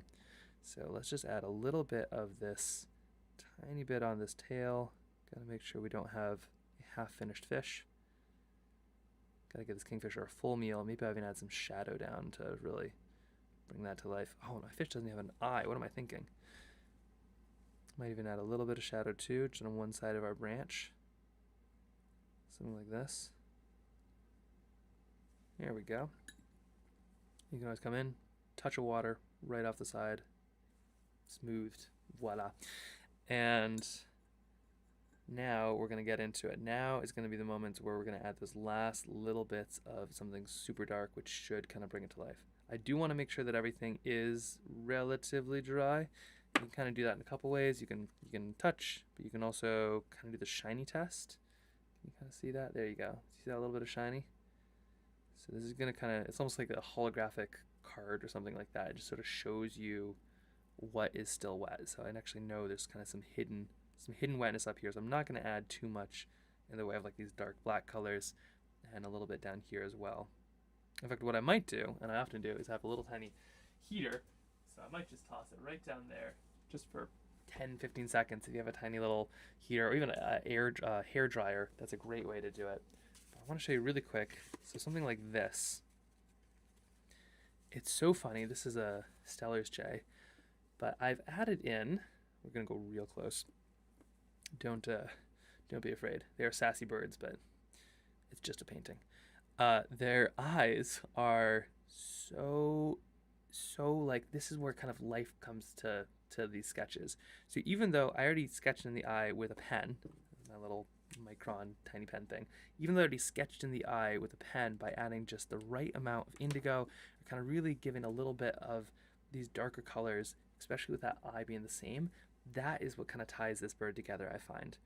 [SPEAKER 1] So let's just add a little bit of this tiny bit on this tail. Gotta make sure we don't have a half-finished fish. Gotta give this kingfisher a full meal. Maybe I even add some shadow down to really bring that to life. Oh, my fish doesn't have an eye. What am I thinking? Might even add a little bit of shadow too, just on one side of our branch. Something like this. There we go. You can always come in, touch of water right off the side, smoothed, voila. And now we're going to get into it. Now is going to be the moments where we're going to add those last little bits of something super dark, which should kind of bring it to life. I do want to make sure that everything is relatively dry. You can kind of do that in a couple ways. You can touch, but you can also kind of do the shiny test. Can you kind of see that? There you go. See that little bit of shiny? So this is going to kind of, it's almost like a holographic card or something like that. It just sort of shows you what is still wet. So I actually know there's kind of some hidden wetness up here, so I'm not going to add too much in the way of like these dark black colors, and a little bit down here as well. In fact, what I might do, and I often do, is have a little tiny heater, so I might just toss it right down there just for 10-15 seconds. If you have a tiny little heater or even a hair dryer, that's a great way to do it. But I want to show you really quick. So something like this, it's so funny. This is a Steller's jay, but I've added in, we're going to go real close. Don't be afraid. They are sassy birds, but it's just a painting. Their eyes are so like, this is where kind of life comes to these sketches. So even though I already sketched in the eye with a pen, my little micron tiny pen thing, even though I already sketched in the eye with a pen by adding just the right amount of indigo, kind of really giving a little bit of these darker colors, especially with that eye being the same, that is what kind of ties this bird together, I find.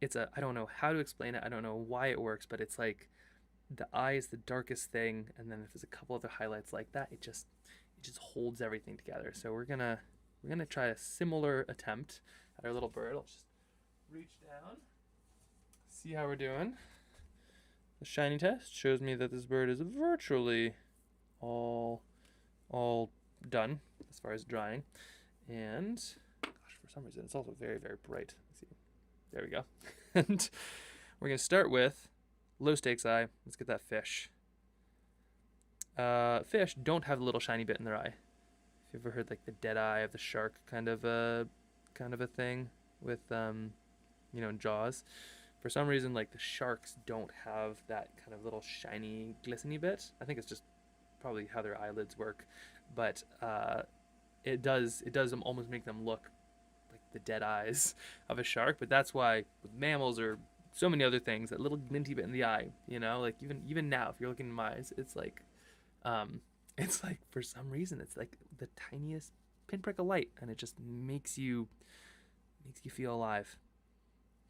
[SPEAKER 1] I don't know how to explain it, I don't know why it works, but it's like the eye is the darkest thing, and then if there's a couple other highlights like that, it just holds everything together. So we're gonna try a similar attempt at our little bird. I'll just reach down, see how we're doing. The shiny test shows me that this bird is virtually all done as far as drying, and for some reason, it's also very, very bright. Let's see. There we go. And we're going to start with low stakes eye. Let's get that fish. Fish don't have a little shiny bit in their eye. If you've ever heard like the dead eye of the shark kind of a thing with Jaws. For some reason, like the sharks don't have that kind of little shiny, glistening bit. I think it's just probably how their eyelids work, but it does almost make them look the dead eyes of a shark. But that's why with mammals or so many other things, that little glinty bit in the eye, you know, like even now, if you're looking in my eyes, um, it's like for some reason, it's like the tiniest pinprick of light, and it just makes you feel alive.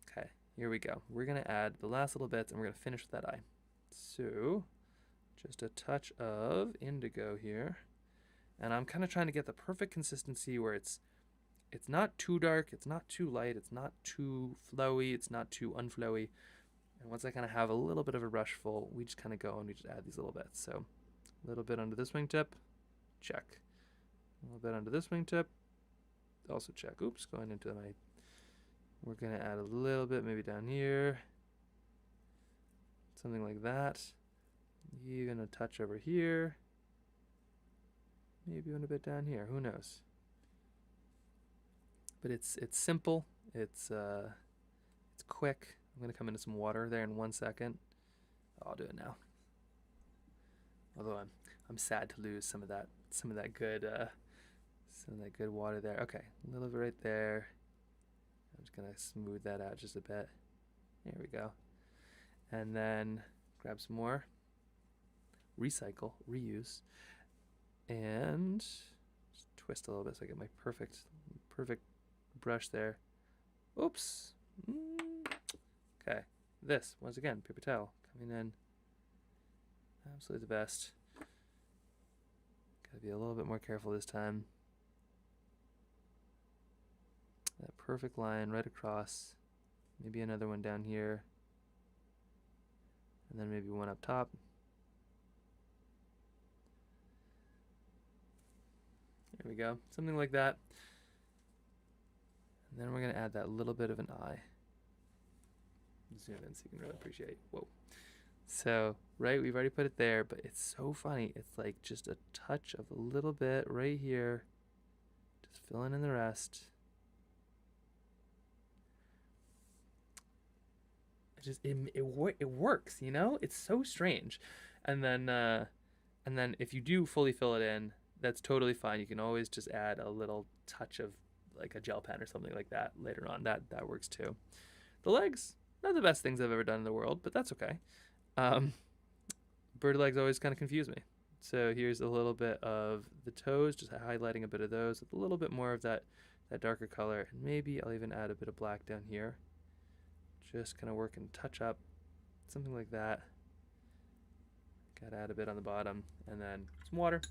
[SPEAKER 1] Okay, here we go. We're gonna add the last little bits, and we're gonna finish with that eye. So, just a touch of indigo here, and I'm kind of trying to get the perfect consistency where it's not too dark, it's not too light, it's not too flowy, it's not too unflowy. And once I kind of have a little bit of a brush full, we just kind of go and we just add these little bits. So a little bit under this wingtip, check. A little bit under this wingtip, also check. Oops, going into my, we're going to add a little bit maybe down here, something like that. Even a touch over here, maybe even a bit down here, who knows. But it's simple, it's quick. I'm gonna come into some water there in 1 second. I'll do it now. Although I'm sad to lose some of that good water there. Okay, a little bit right there. I'm just gonna smooth that out just a bit. There we go. And then grab some more. Recycle, reuse, and just twist a little bit so I get my perfect brush there. Oops. Okay. This, once again, paper towel coming in. Absolutely the best. Gotta be a little bit more careful this time. That perfect line right across. Maybe another one down here. And then maybe one up top. There we go. Something like that. And then we're going to add that little bit of an eye. Zoom in so you can really appreciate. Whoa. So, right, we've already put it there, but it's so funny. It's like just a touch of a little bit right here. Just filling in the rest. It works, you know? It's so strange. And then if you do fully fill it in, that's totally fine. You can always just add a little touch of like a gel pen or something like that later on. That works too. The legs, not the best things I've ever done in the world, but that's okay. Bird legs always kind of confuse me. So here's a little bit of the toes, just highlighting a bit of those with a little bit more of that darker color. And maybe I'll even add a bit of black down here. Just kind of work and touch up, something like that. Gotta add a bit on the bottom, and then some water.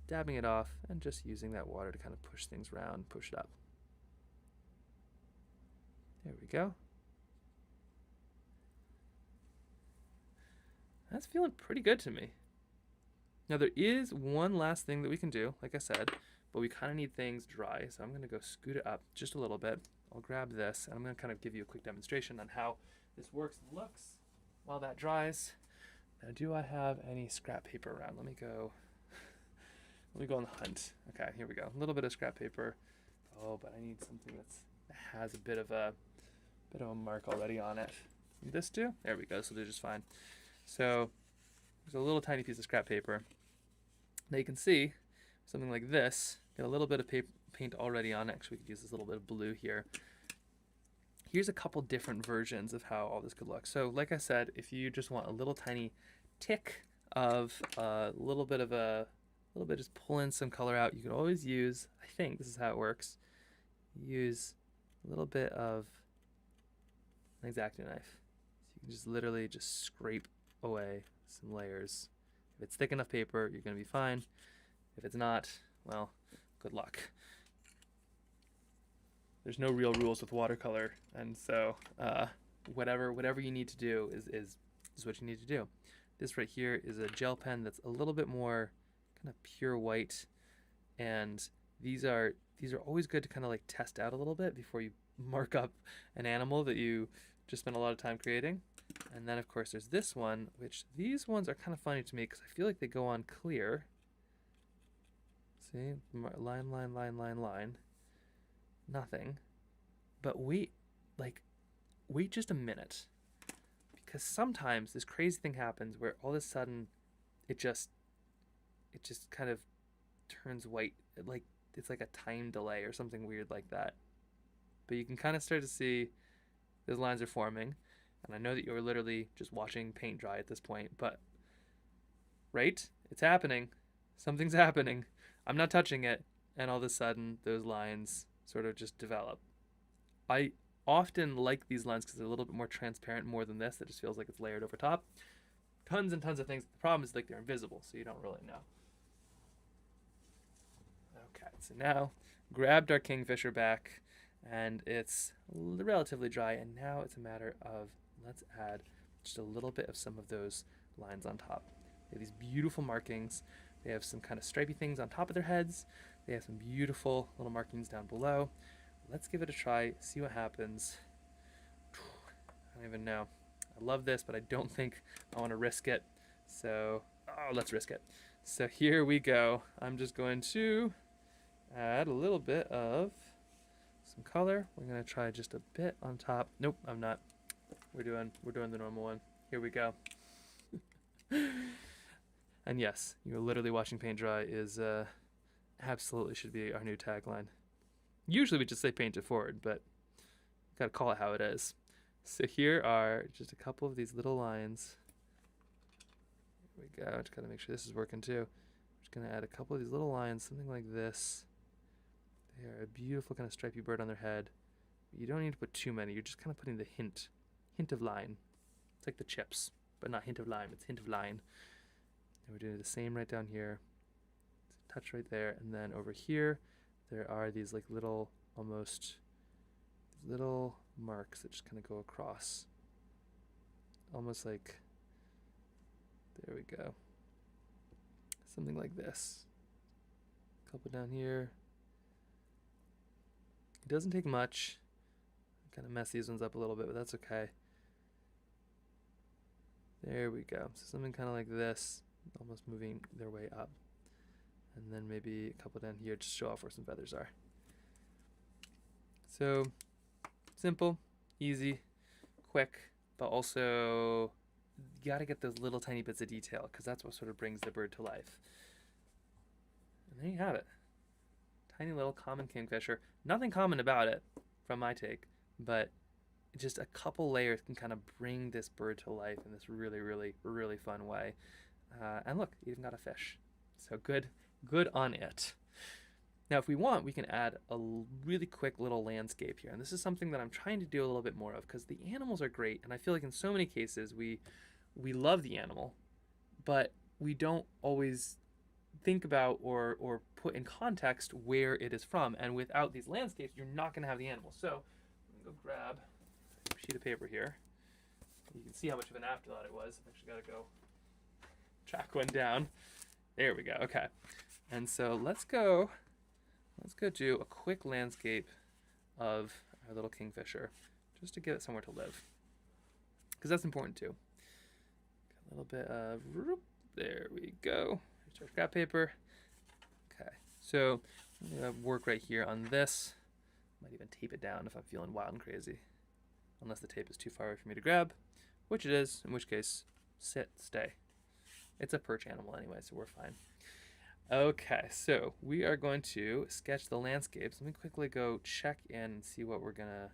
[SPEAKER 1] Dabbing it off and just using that water to kind of push things around, push it up. There we go. That's feeling pretty good to me. Now there is one last thing that we can do, like I said, but we kind of need things dry, so I'm going to go scoot it up just a little bit. I'll grab this, and I'm going to kind of give you a quick demonstration on how this works and looks while that dries. Now, do I have any scrap paper around? Let me go on the hunt. Okay, here we go. A little bit of scrap paper. Oh, but I need something that has a bit of a mark already on it. This too? There we go. So they're just fine. So there's a little tiny piece of scrap paper. Now you can see something like this. Got a little bit of paint already on it. Actually, we could use this little bit of blue here. Here's a couple different versions of how all this could look. So like I said, if you just want a little tiny tick of a little bit, just pull in some color out, you can always use, I think this is how it works, use a little bit of an X-Acto knife. So you can just literally just scrape away some layers. If it's thick enough paper, you're going to be fine. If it's not, well, good luck. There's no real rules with watercolor, and so whatever you need to do is what you need to do. This right here is a gel pen that's a little bit more kind of pure white, and these are always good to kind of like test out a little bit before you mark up an animal that you just spent a lot of time creating. And then of course there's this one, which these ones are kind of funny to me because I feel like they go on clear. See, line, line, line, line, line. Nothing. But wait just a minute, because sometimes this crazy thing happens where all of a sudden it just kind of turns white. Like it's like a time delay or something weird like that. But you can kind of start to see those lines are forming. And I know that you're literally just watching paint dry at this point, but right? It's happening. Something's happening. I'm not touching it, and all of a sudden those lines sort of just develop. I often like these lines because they're a little bit more transparent more than this. It just feels like it's layered over top. Tons and tons of things. The problem is like they're invisible, so you don't really know. Okay, so now grabbed our Kingfisher back, and it's relatively dry, and now it's a matter of let's add just a little bit of some of those lines on top. They have these beautiful markings. They have some kind of stripy things on top of their heads. They have some beautiful little markings down below. Let's give it a try, see what happens. I don't even know. I love this, but I don't think I want to risk it. So, let's risk it. So here we go. I'm just going to add a little bit of some color. We're going to try just a bit on top. Nope, I'm not. We're doing the normal one. Here we go. And yes, you're literally watching paint dry is absolutely should be our new tagline. Usually we just say paint it forward, but gotta call it how it is. So here are just a couple of these little lines. Here we go. Just gotta make sure this is working too. I'm just gonna add a couple of these little lines, something like this. They are a beautiful kind of stripy bird on their head. You don't need to put too many. You're just kind of putting the hint of line. It's like the chips, but not hint of lime. It's hint of line. And we're doing the same right down here. Touch right there, and then over here there are these like little almost little marks that just kind of go across, almost like, there we go, something like this. A couple down here. It doesn't take much. Kind of mess these ones up a little bit, but that's okay. There we go. So something kind of like this, almost moving their way up. And then maybe a couple down here to show off where some feathers are. So simple, easy, quick, but also you got to get those little tiny bits of detail because that's what sort of brings the bird to life. And there you have it. Tiny little common kingfisher. Nothing common about it from my take, but just a couple layers can kind of bring this bird to life in this really, really, really fun way. And look, even got a fish. So good on it. Now, if we want, we can add a really quick little landscape here. And this is something that I'm trying to do a little bit more of because the animals are great. And I feel like in so many cases, we love the animal, but we don't always think about or put in context where it is from. And without these landscapes, you're not going to have the animal. So I'm going to go grab a sheet of paper here. You can see how much of an afterthought it was. I've actually got to go track one down. There we go. Okay. And so let's go do a quick landscape of our little kingfisher just to give it somewhere to live. Because that's important too. Got a little bit of, there we go. Here's our scrap paper. Okay. So I'm going to work right here on this. Might even tape it down if I'm feeling wild and crazy. Unless the tape is too far away for me to grab, which it is, in which case, sit, stay. It's a perch animal anyway, so we're fine. Okay, so we are going to sketch the landscapes. Let me quickly go check in and see what we're gonna,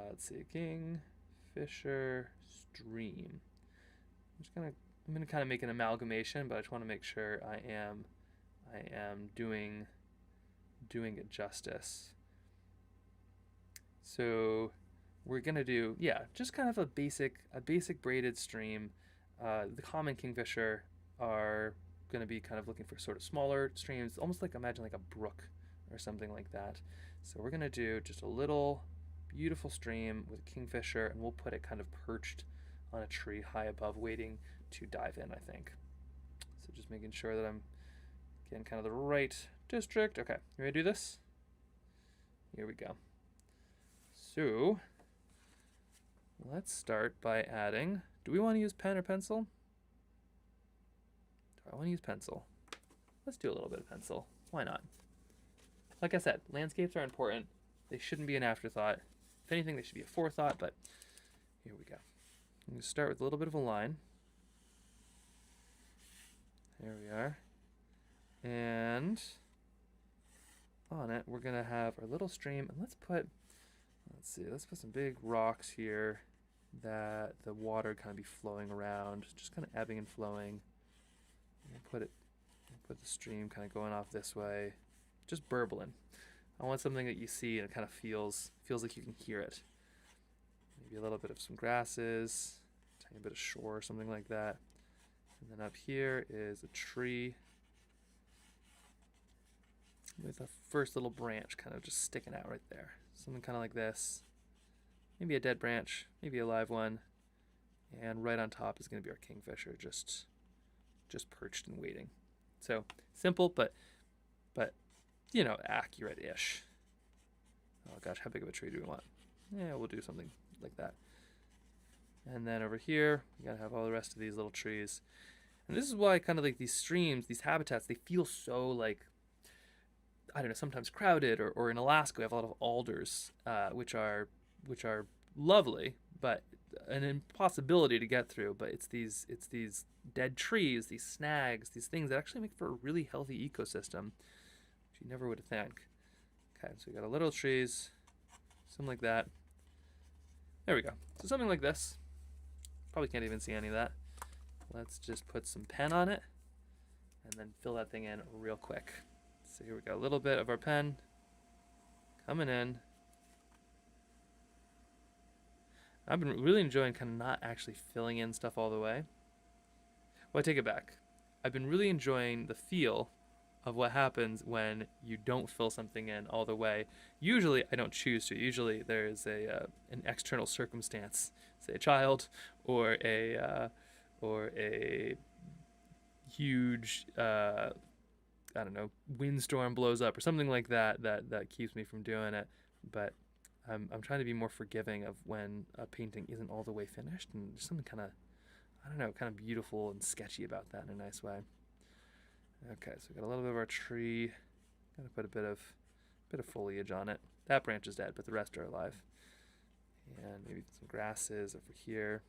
[SPEAKER 1] let's see, Kingfisher stream. I'm gonna kind of make an amalgamation, but I just want to make sure I am doing it justice. So we're gonna do, yeah, just kind of a basic braided stream. The common kingfisher are going to be kind of looking for sort of smaller streams, almost like, imagine like a brook or something like that. So we're going to do just a little beautiful stream with a kingfisher, and we'll put it kind of perched on a tree high above, waiting to dive in, I think. So just making sure that I'm getting kind of the right district. Okay, you ready to do this? Here we go. So let's start by adding, do we want to use pen or pencil? Do I want to use pencil? Let's do a little bit of pencil. Why not? Like I said, landscapes are important. They shouldn't be an afterthought. If anything, they should be a forethought, but here we go. I'm going to start with a little bit of a line. There we are. And on it, we're going to have our little stream, and let's Let's see, let's put some big rocks here that the water kind of be flowing around, just kind of ebbing and flowing. We'll put the stream kind of going off this way, just burbling. I want something that you see and it kind of feels like you can hear it. Maybe a little bit of some grasses, tiny bit of shore, something like that. And then up here is a tree with a first little branch kind of just sticking out right there. Something kind of like this. Maybe a dead branch, maybe a live one. And right on top is going to be our kingfisher, just perched and waiting. So simple, but you know, accurate-ish. Oh gosh, how big of a tree do we want? Yeah, we'll do something like that. And then over here, we gotta have all the rest of these little trees. And this is why kind of like these streams, these habitats, they feel so like, I don't know, sometimes crowded, or in Alaska we have a lot of alders, which are lovely, but an impossibility to get through. But it's these dead trees, these snags, these things that actually make for a really healthy ecosystem, which you never would think. Okay, so we got a little trees, something like that. There we go. So something like this. Probably can't even see any of that. Let's just put some pen on it and then fill that thing in real quick. So here we go, a little bit of our pen coming in. I've been really enjoying kind of not actually filling in stuff all the way. Well, I take it back. I've been really enjoying the feel of what happens when you don't fill something in all the way. Usually I don't choose to. Usually there is an external circumstance, say a child or a huge I don't know, windstorm blows up or something like that keeps me from doing it. But I'm trying to be more forgiving of when a painting isn't all the way finished, and there's something kind of, I don't know, kind of beautiful and sketchy about that in a nice way. Okay, so we got a little bit of our tree. Gotta put a bit of foliage on it. That branch is dead, but the rest are alive. And maybe some grasses over here.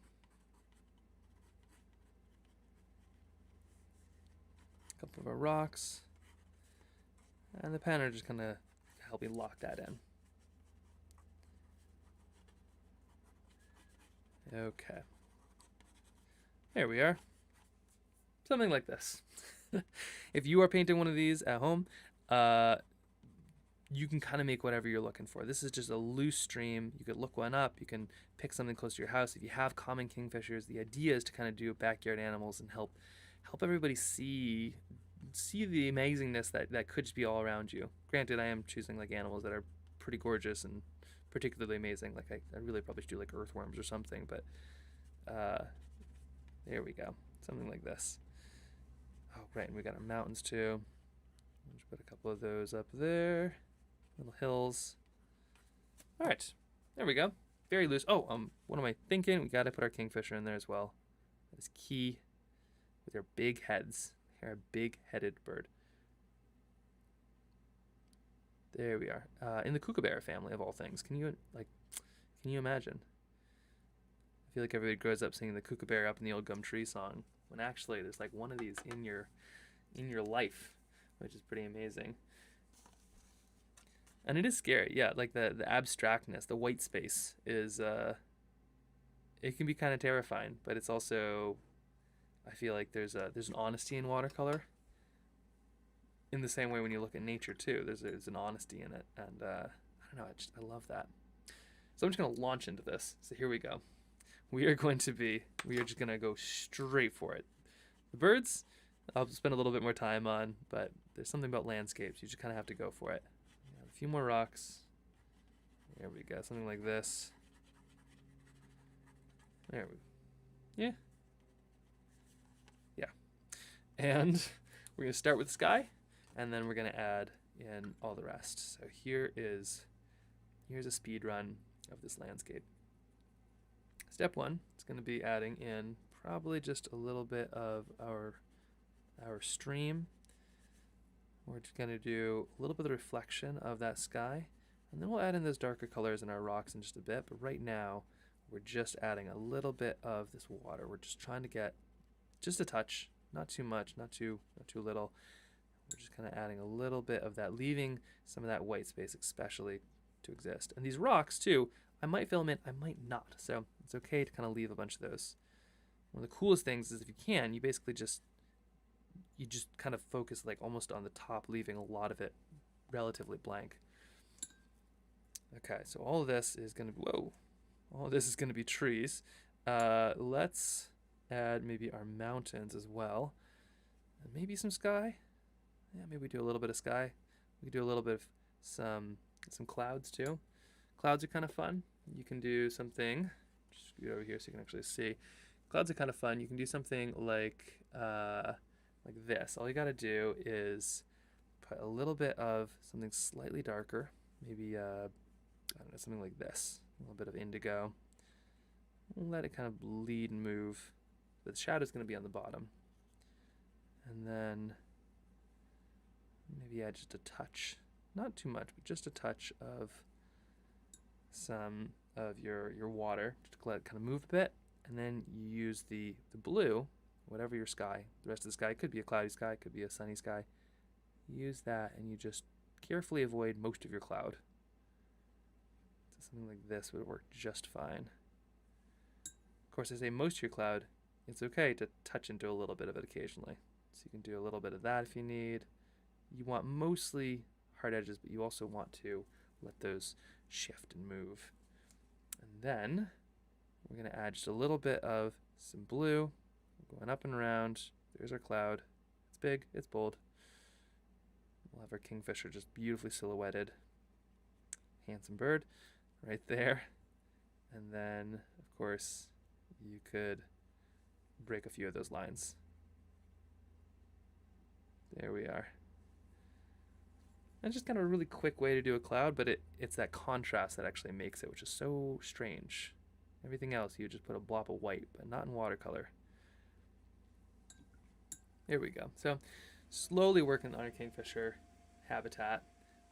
[SPEAKER 1] A couple of our rocks. And the pen are just gonna help me lock that in. Okay. There we are. Something like this. If you are painting one of these at home, you can kind of make whatever you're looking for. This is just a loose stream. You could look one up. You can pick something close to your house. If you have common kingfishers, the idea is to kind of do backyard animals and help everybody see the amazingness that could just be all around you. Granted, I am choosing like animals that are pretty gorgeous and particularly amazing. Like I really probably should do like earthworms or something, but there we go. Something like this. Oh, right, and we got our mountains too. I'll just put a couple of those up there. Little hills. All right, there we go. Very loose. Oh, what am I thinking? We got to put our kingfisher in there as well. That is key. With their big heads. They're a big-headed bird. There we are. In the kookaburra family of all things. Can you imagine? I feel like everybody grows up singing the kookaburra up in the old gum tree song, when actually there's like one of these in your life, which is pretty amazing. And it is scary, yeah. Like the abstractness, the white space is it can be kind of terrifying, but it's also, I feel like there's an honesty in watercolor. In the same way when you look at nature too, there's an honesty in it, and I don't know, I love that. So I'm just gonna launch into this. So here we go. We are just gonna go straight for it. The birds, I'll spend a little bit more time on, but there's something about landscapes. You just kind of have to go for it. A few more rocks. There we go. Something like this. There we go. Yeah. And we're gonna start with the sky, and then we're gonna add in all the rest. So here's a speed run of this landscape. Step one is going to be adding in probably just a little bit of our stream. We're just going to do a little bit of reflection of that sky, and then we'll add in those darker colors in our rocks in just a bit. But right now, we're just adding a little bit of this water. We're just trying to get just a touch, not too much, not too little. We're just kind of adding a little bit of that, leaving some of that white space especially to exist. And these rocks too, I might fill them in, I might not. So it's okay to kind of leave a bunch of those. One of the coolest things is if you can, you basically just kind of focus like almost on the top, leaving a lot of it relatively blank. Okay, so all of this is going to be, whoa, all of this is going to be trees. Let's add maybe our mountains as well. And maybe some sky. Yeah, maybe we do a little bit of sky. We could do a little bit of some clouds too. Clouds are kind of fun. You can do something, just go over here so you can actually see. Clouds are kind of fun. You can do something like this. All you got to do is put a little bit of something slightly darker, maybe I don't know, something like this, a little bit of indigo. Let it kind of bleed and move. The shadow's going to be on the bottom. And then maybe add just a touch, not too much, but just a touch of some of your water, just to let it kind of move a bit. And then you use the blue, whatever your sky, the rest of the sky, could be a cloudy sky, could be a sunny sky. Use that and you just carefully avoid most of your cloud. So something like this would work just fine. Of course, I say most of your cloud, it's okay to touch into a little bit of it occasionally. So you can do a little bit of that if you need. You want mostly hard edges, but you also want to let those shift and move. And then we're going to add just a little bit of some blue, going up and around. There's our cloud. It's big, it's bold. We'll have our kingfisher just beautifully silhouetted. Handsome bird right there. And then, of course, you could break a few of those lines. There we are. And just kind of a really quick way to do a cloud, but it's that contrast that actually makes it, which is so strange. Everything else, you just put a blob of white, but not in watercolor. There we go. So slowly working on our kingfisher habitat.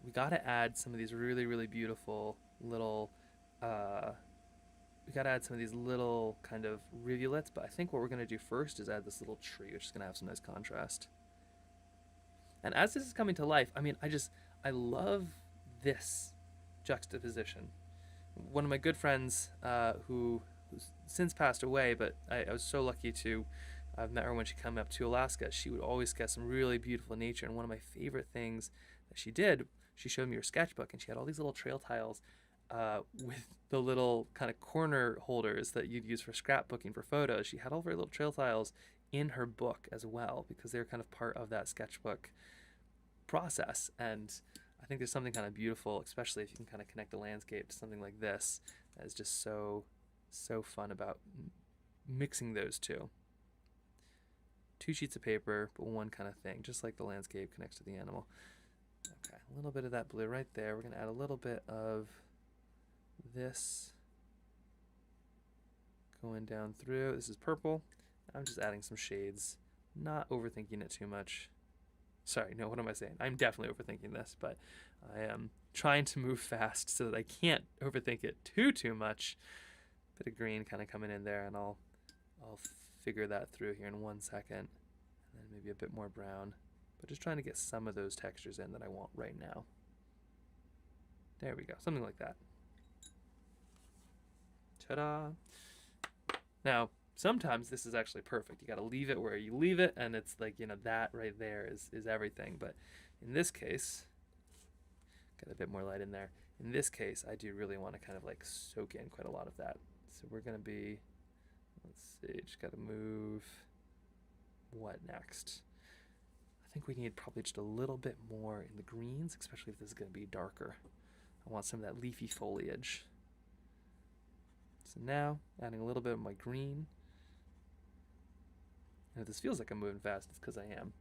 [SPEAKER 1] We got to add some of these really, really beautiful little, we got to add some of these little kind of rivulets, but I think what we're going to do first is add this little tree, which is going to have some nice contrast. And as this is coming to life, I mean, I love this juxtaposition. One of my good friends who's since passed away, but I was so lucky to I've met her when she came up to Alaska. She would always sketch some really beautiful nature, and one of my favorite things that she did, she showed me her sketchbook, and she had all these little trail tiles with the little kind of corner holders that you'd use for scrapbooking for photos. She had all of her little trail tiles in her book as well, because they're kind of part of that sketchbook process. And I think there's something kind of beautiful, especially if you can kind of connect the landscape to something like this, that is just so fun about mixing those two. Two sheets of paper, but one kind of thing, just like the landscape connects to the animal. Okay, a little bit of that blue right there. We're going to add a little bit of this going down through. This is purple. I'm just adding some shades, not overthinking it too much. Sorry, no, what am I saying? I'm definitely overthinking this, but I am trying to move fast so that I can't overthink it too much. Bit of green kind of coming in there, and I'll figure that through here in 1 second. And then maybe a bit more brown, but just trying to get some of those textures in that I want right now. There we go, something like that. Ta-da! Now, sometimes this is actually perfect. You got to leave it where you leave it, and it's like, you know, that right there is everything. But in this case, got a bit more light in there. In this case, I do really want to kind of like soak in quite a lot of that. So we're going to be, let's see, just got to move. What next? I think we need probably just a little bit more in the greens, especially if this is going to be darker. I want some of that leafy foliage. So now, adding a little bit of my green. And if this feels like I'm moving fast, it's because I am.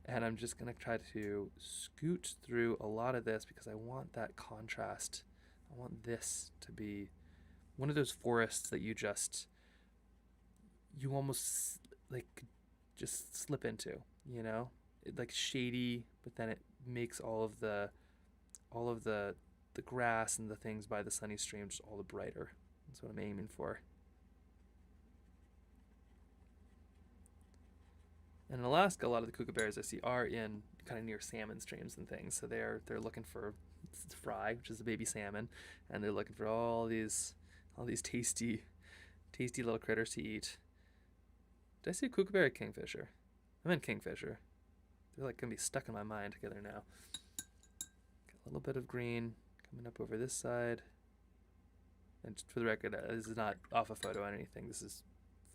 [SPEAKER 1] And I'm just going to try to scoot through a lot of this because I want that contrast. I want this to be one of those forests that you almost like just slip into, you know? Like shady, but then it makes all of the grass and the things by the sunny stream just all the brighter. That's what I'm aiming for. in Alaska, a lot of the kookaburras I see are in kind of near salmon streams and things. So they're looking for fry, which is a baby salmon, and they're looking for all these tasty little critters to eat. Did I see a kookaburra kingfisher? I meant kingfisher. They're like gonna be stuck in my mind together now. Got a little bit of green coming up over this side. And just for the record, this is not off a photo or anything. This is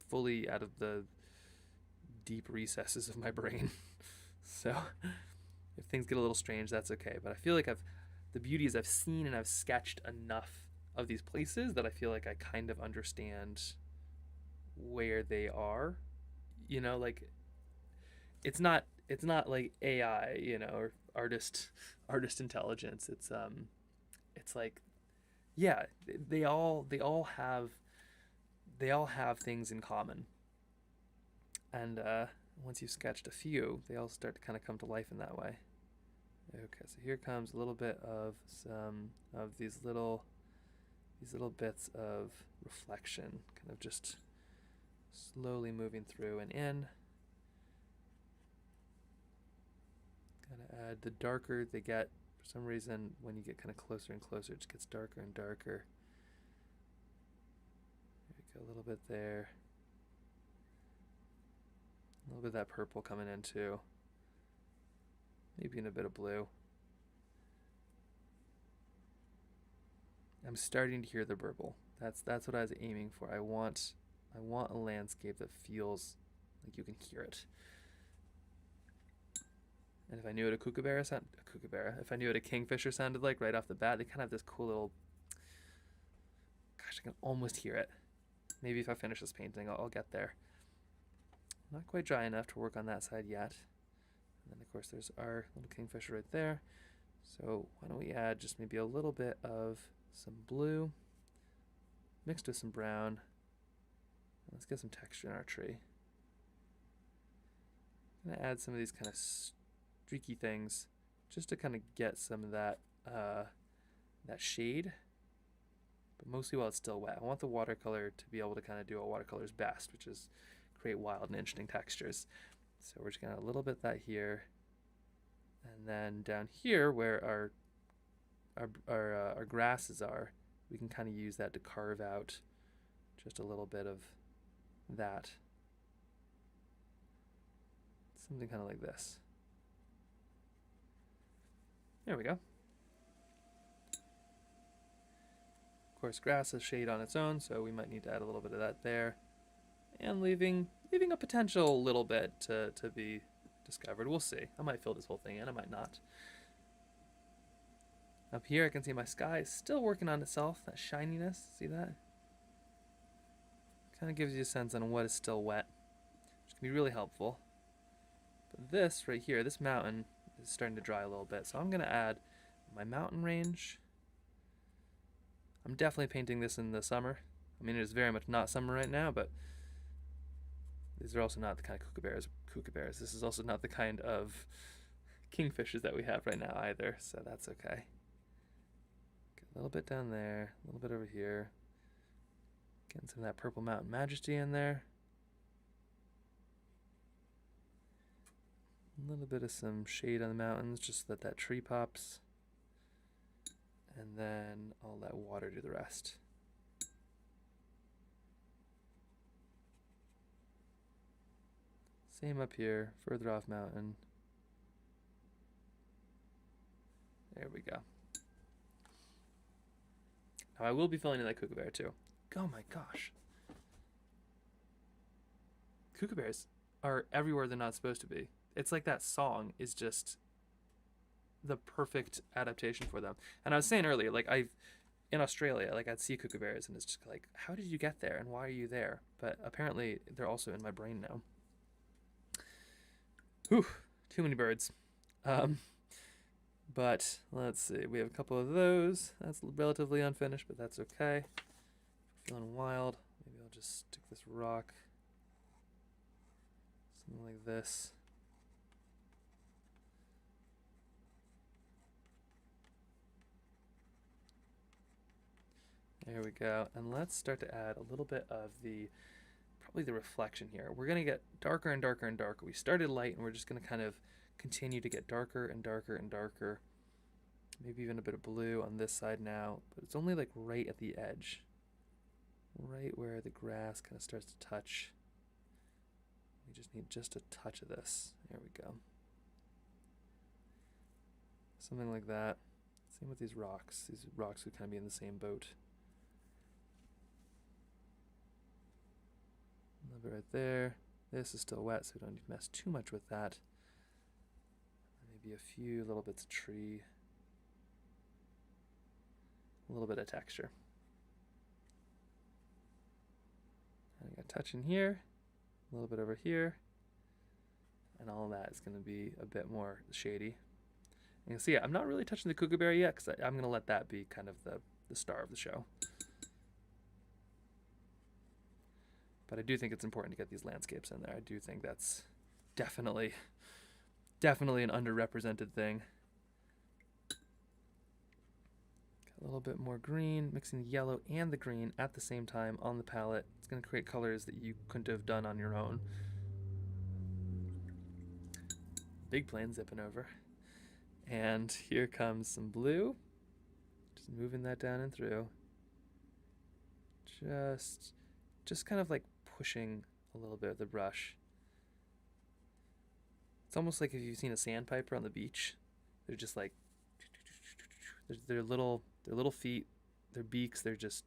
[SPEAKER 1] fully out of the deep recesses of my brain. So if things get a little strange, that's okay. But I feel like the beauty is I've seen and I've sketched enough of these places that I feel like I kind of understand where they are. You know, like it's not like AI, you know, or artist intelligence. It's like, yeah, they all have things in common, and once you've sketched a few, they all start to kind of come to life in that way. Okay, so here comes a little bit of some of these little bits of reflection, kind of just slowly moving through and in. Gotta add, the darker they get, for some reason, when you get kind of closer and closer, it just gets darker and darker. There we go, a little bit there. A little bit of that purple coming in too. Maybe in a bit of blue. I'm starting to hear the burble. That's what I was aiming for. I want a landscape that feels like you can hear it. And if I knew what if I knew what a kingfisher sounded like right off the bat, they kind of have this cool little, gosh, I can almost hear it. Maybe if I finish this painting, I'll get there. Not quite dry enough to work on that side yet. And then of course there's our little kingfisher right there. So why don't we add just maybe a little bit of some blue mixed with some brown. Let's get some texture in our tree. I'm gonna add some of these kind of streaky things just to kind of get some of that shade, but mostly while it's still wet. I want the watercolor to be able to kind of do what watercolor's best, which is create wild and interesting textures. So we're just gonna a little bit that here, and then down here where our grasses are, we can kind of use that to carve out just a little bit of that. Something kind of like this. There we go. Of course, grass has shade on its own, so we might need to add a little bit of that there. And leaving a potential little bit to be discovered. We'll see. I might fill this whole thing in, I might not. Up here I can see my sky is still working on itself, that shininess, see that? Kind of gives you a sense on what is still wet, which can be really helpful. But this right here, this mountain is starting to dry a little bit, so I'm going to add my mountain range. I'm definitely painting this in the summer. I mean, it is very much not summer right now, but these are also not the kind of kookaburras. This is also not the kind of kingfishers that we have right now either, so that's okay. Get a little bit down there, a little bit over here. Getting some of that purple mountain majesty in there. A little bit of some shade on the mountains, just so that tree pops. And then I'll let water do the rest. Same up here, further off mountain. There we go. Now I will be filling in that kookaburra too. Oh my gosh. Kookaburras are everywhere they're not supposed to be. It's like that song is just the perfect adaptation for them. And I was saying earlier, like in Australia, like I'd see kookaburras and it's just like, how did you get there and why are you there? But apparently they're also in my brain now. Whew, too many birds. But let's see, we have a couple of those. That's relatively unfinished, but that's okay. Feeling wild. Maybe I'll just stick this rock. Something like this. There we go. And let's start to add a little bit of the probably the reflection here. We're going to get darker and darker and darker. We started light, and we're just going to kind of continue to get darker and darker and darker. Maybe even a bit of blue on this side now, but it's only like right at the edge. Right where the grass kind of starts to touch. We just need just a touch of this. There we go. Something like that. Same with these rocks. These rocks would kind of be in the same boat. A little bit right there. This is still wet, so we don't need to mess too much with that. Maybe a few little bits of tree. A little bit of texture. And I got a touch in here, a little bit over here, and all of that is going to be a bit more shady. And you can see I'm not really touching the kookaburra yet, because I'm going to let that be kind of the star of the show. But I do think it's important to get these landscapes in there. I do think that's definitely an underrepresented thing. Got a little bit more green, mixing the yellow and the green at the same time on the palette. It's going to create colors that you couldn't have done on your own. Big plane zipping over. And here comes some blue. Just moving that down and through. Just kind of like pushing a little bit with the brush. It's almost like if you've seen a sandpiper on the beach. They're just like their little feet, their beaks, they're just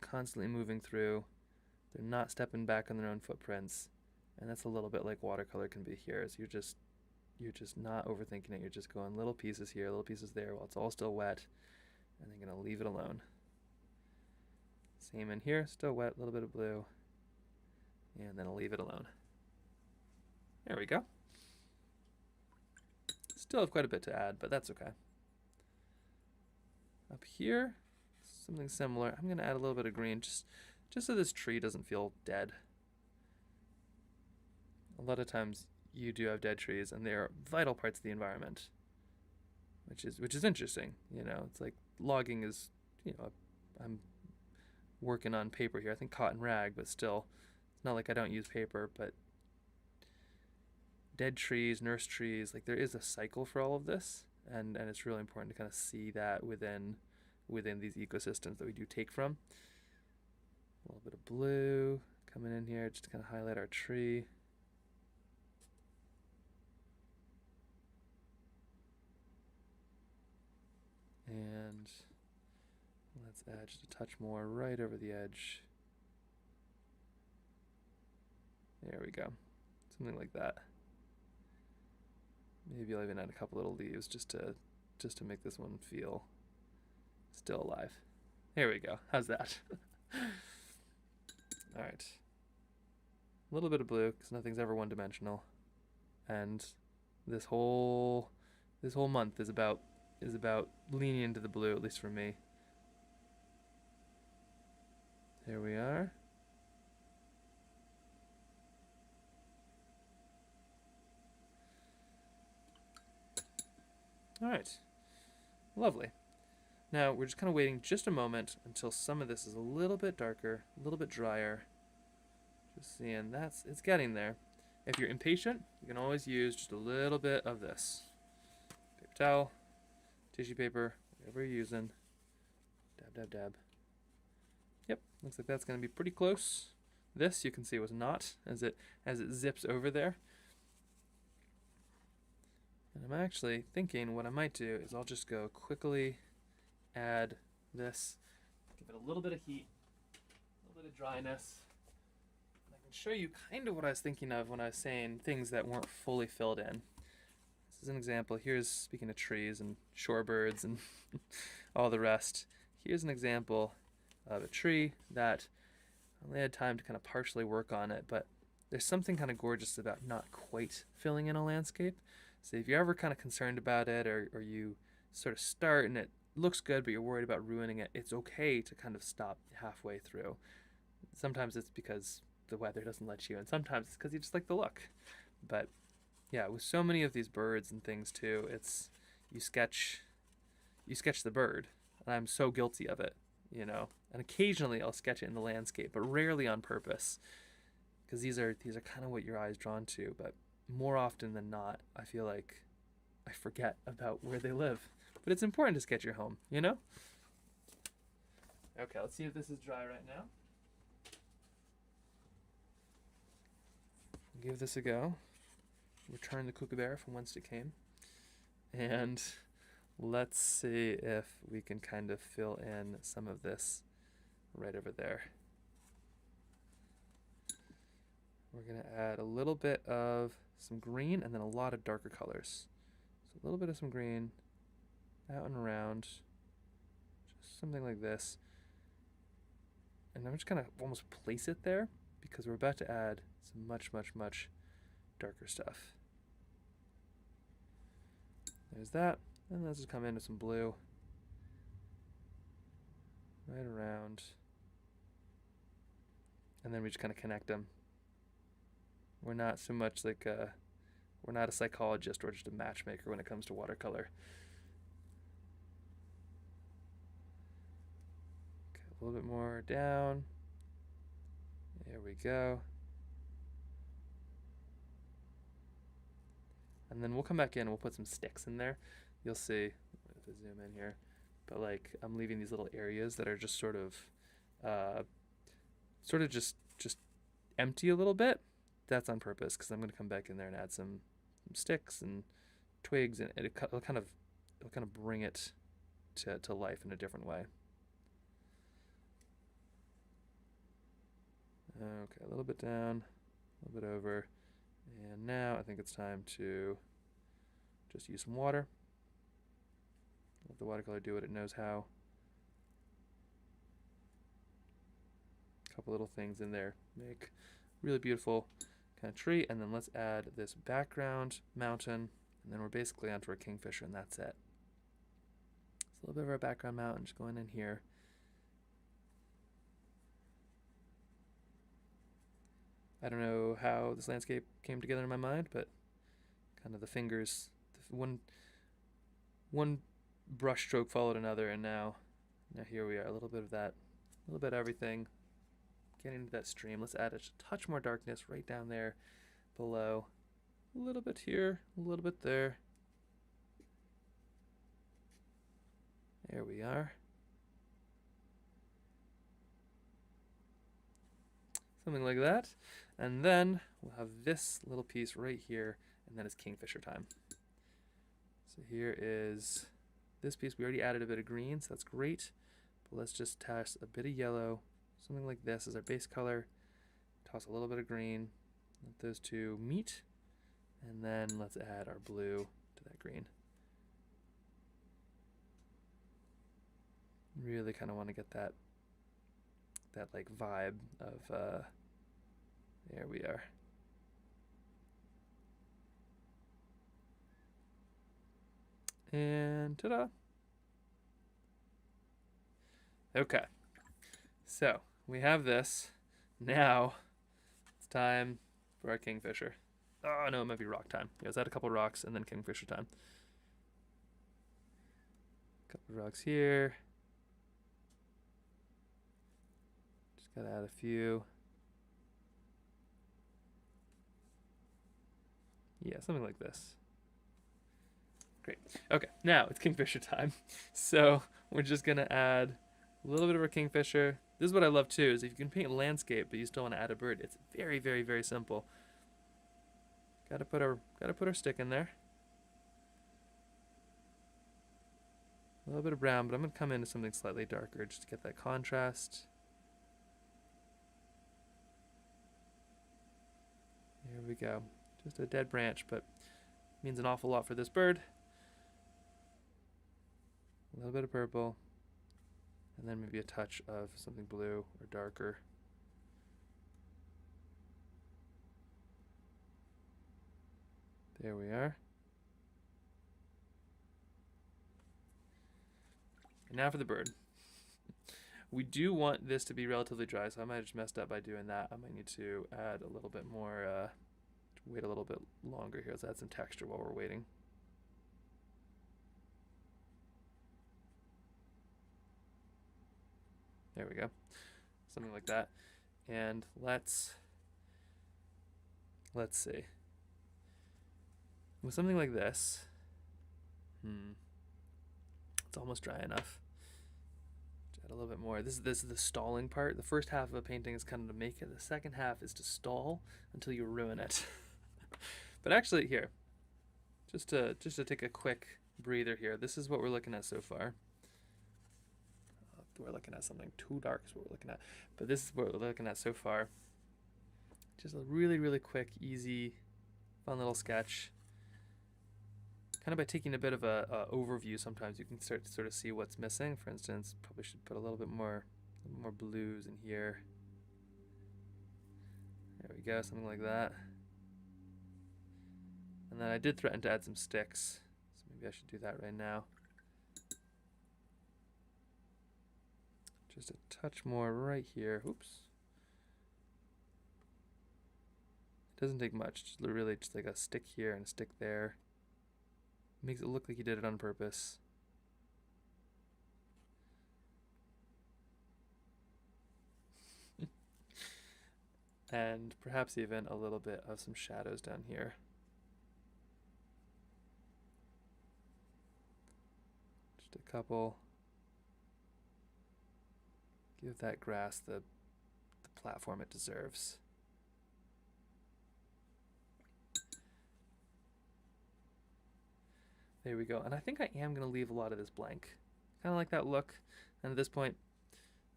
[SPEAKER 1] constantly moving through. They're not stepping back on their own footprints. And that's a little bit like watercolor can be here. So you're just not overthinking it. You're just going little pieces here, little pieces there while it's all still wet. And then you're gonna leave it alone. Same in here, still wet, a little bit of blue. And then I'll leave it alone. There we go. Still have quite a bit to add, but that's okay. Up here, something similar. I'm gonna add a little bit of green just so this tree doesn't feel dead. A lot of times you do have dead trees and they are vital parts of the environment. Which is interesting, you know. It's like logging is, you know, I'm working on paper here. I think cotton rag, but still, it's not like I don't use paper, but dead trees, nurse trees, like there is a cycle for all of this, and it's really important to kind of see that within these ecosystems that we do take from. A little bit of blue coming in here just to kind of highlight our tree. And let's add just a touch more right over the edge. There we go. Something like that. Maybe I'll even add a couple little leaves just to make this one feel still alive. There we go. How's that? All right. A little bit of blue because nothing's ever one-dimensional, and this whole month is about leaning into the blue, at least for me. There we are. All right, lovely. Now we're just kind of waiting just a moment until some of this is a little bit darker, a little bit drier. Just seeing it's getting there. If you're impatient, you can always use just a little bit of this. Paper towel, tissue paper, whatever you're using. Dab, dab, dab. Yep, looks like that's going to be pretty close. This you can see was not, as it zips over there. And I'm actually thinking what I might do is I'll just go quickly add this, give it a little bit of heat, a little bit of dryness. I can show you kind of what I was thinking of when I was saying things that weren't fully filled in. This is an example. Here's, speaking of trees and shorebirds and all the rest, here's an example of a tree that I only had time to kind of partially work on it, but there's something kind of gorgeous about not quite filling in a landscape. So if you're ever kind of concerned about it, or you sort of start and it looks good but you're worried about ruining it, it's okay to kind of stop halfway through. Sometimes it's because the weather doesn't let you, and sometimes it's because you just like the look. But yeah, with so many of these birds and things too, it's you sketch the bird, and I'm so guilty of it, you know. And occasionally I'll sketch it in the landscape, but rarely on purpose, because these are kind of what your eye is drawn to. But more often than not, I feel like I forget about where they live. But it's important to sketch your home, you know? Okay, let's see if this is dry right now. Give this a go. Return the kookaburra from whence it came. And let's see if we can kind of fill in some of this right over there. We're going to add a little bit of some green and then a lot of darker colors. So a little bit of some green out and around, just something like this. And I'm just going to almost place it there because we're about to add some much darker stuff. There's that. And let's just come in with some blue right around. And then we just kind of connect them. We're not so much like we're not a psychologist or just a matchmaker when it comes to watercolor. Okay, a little bit more down. There we go. And then we'll come back in and we'll put some sticks in there. You'll see, if I zoom in here, but like I'm leaving these little areas that are just sort of just empty a little bit. That's on purpose because I'm going to come back in there and add some sticks and twigs, and it'll kind of bring it to life in a different way. Okay, a little bit down, a little bit over, and now I think it's time to just use some water. Let the watercolor do what it knows how. A couple little things in there make really beautiful kind of tree, and then let's add this background mountain, and then we're basically onto our kingfisher, and that's it. It's a little bit of our background mountain just going in here. I don't know how this landscape came together in my mind, but kind of the fingers, one brush stroke followed another, and now here we are, a little bit of that, a little bit of everything, getting into that stream. Let's add a touch more darkness right down there below, a little bit here, a little bit there. There we are. Something like that. And then we'll have this little piece right here, and then it's kingfisher time. So here is this piece. We already added a bit of green, so that's great. But let's just toss a bit of yellow, something like this as our base color. Toss a little bit of green. Let those two meet. And then let's add our blue to that green. Really kind of want to get that like vibe of there we are. And ta-da! Okay, so we have this. Now it's time for our kingfisher. Oh no, it might be rock time. Yeah, let's add a couple rocks and then kingfisher time. Couple rocks here. Just gotta add a few. Yeah, something like this. Great. Okay, now it's kingfisher time. So we're just gonna add a little bit of our kingfisher. This is what I love too, is if you can paint a landscape but you still want to add a bird, it's very simple. Gotta put our stick in there. A little bit of brown, but I'm gonna come into something slightly darker just to get that contrast. There we go. Just a dead branch, but means an awful lot for this bird. A little bit of purple, and then maybe a touch of something blue or darker. There we are. And now for the bird. We do want this to be relatively dry, so I might have just messed up by doing that. I might need to add a little bit more, wait a little bit longer here. Let's add some texture while we're waiting. There we go. Something like that. And let's see. With something like this, it's almost dry enough. Add a little bit more. This is the stalling part. The first half of a painting is kind of to make it. The second half is to stall until you ruin it. But actually, here, just to take a quick breather here. This is what we're looking at so far. We're looking at something too dark is what we're looking at. But this is what we're looking at so far. Just a really, really quick, easy, fun little sketch. Kind of by taking a bit of a overview, sometimes you can start to sort of see what's missing. For instance, probably should put a little bit more blues in here. There we go, something like that. And then I did threaten to add some sticks, so maybe I should do that right now. Just a touch more right here. Oops. It doesn't take much, just really just like a stick here and a stick there. Makes it look like you did it on purpose. And perhaps even a little bit of some shadows down here. Just a couple. Give that grass the platform it deserves. There we go. And I think I am going to leave a lot of this blank. Kind of like that look. And at this point,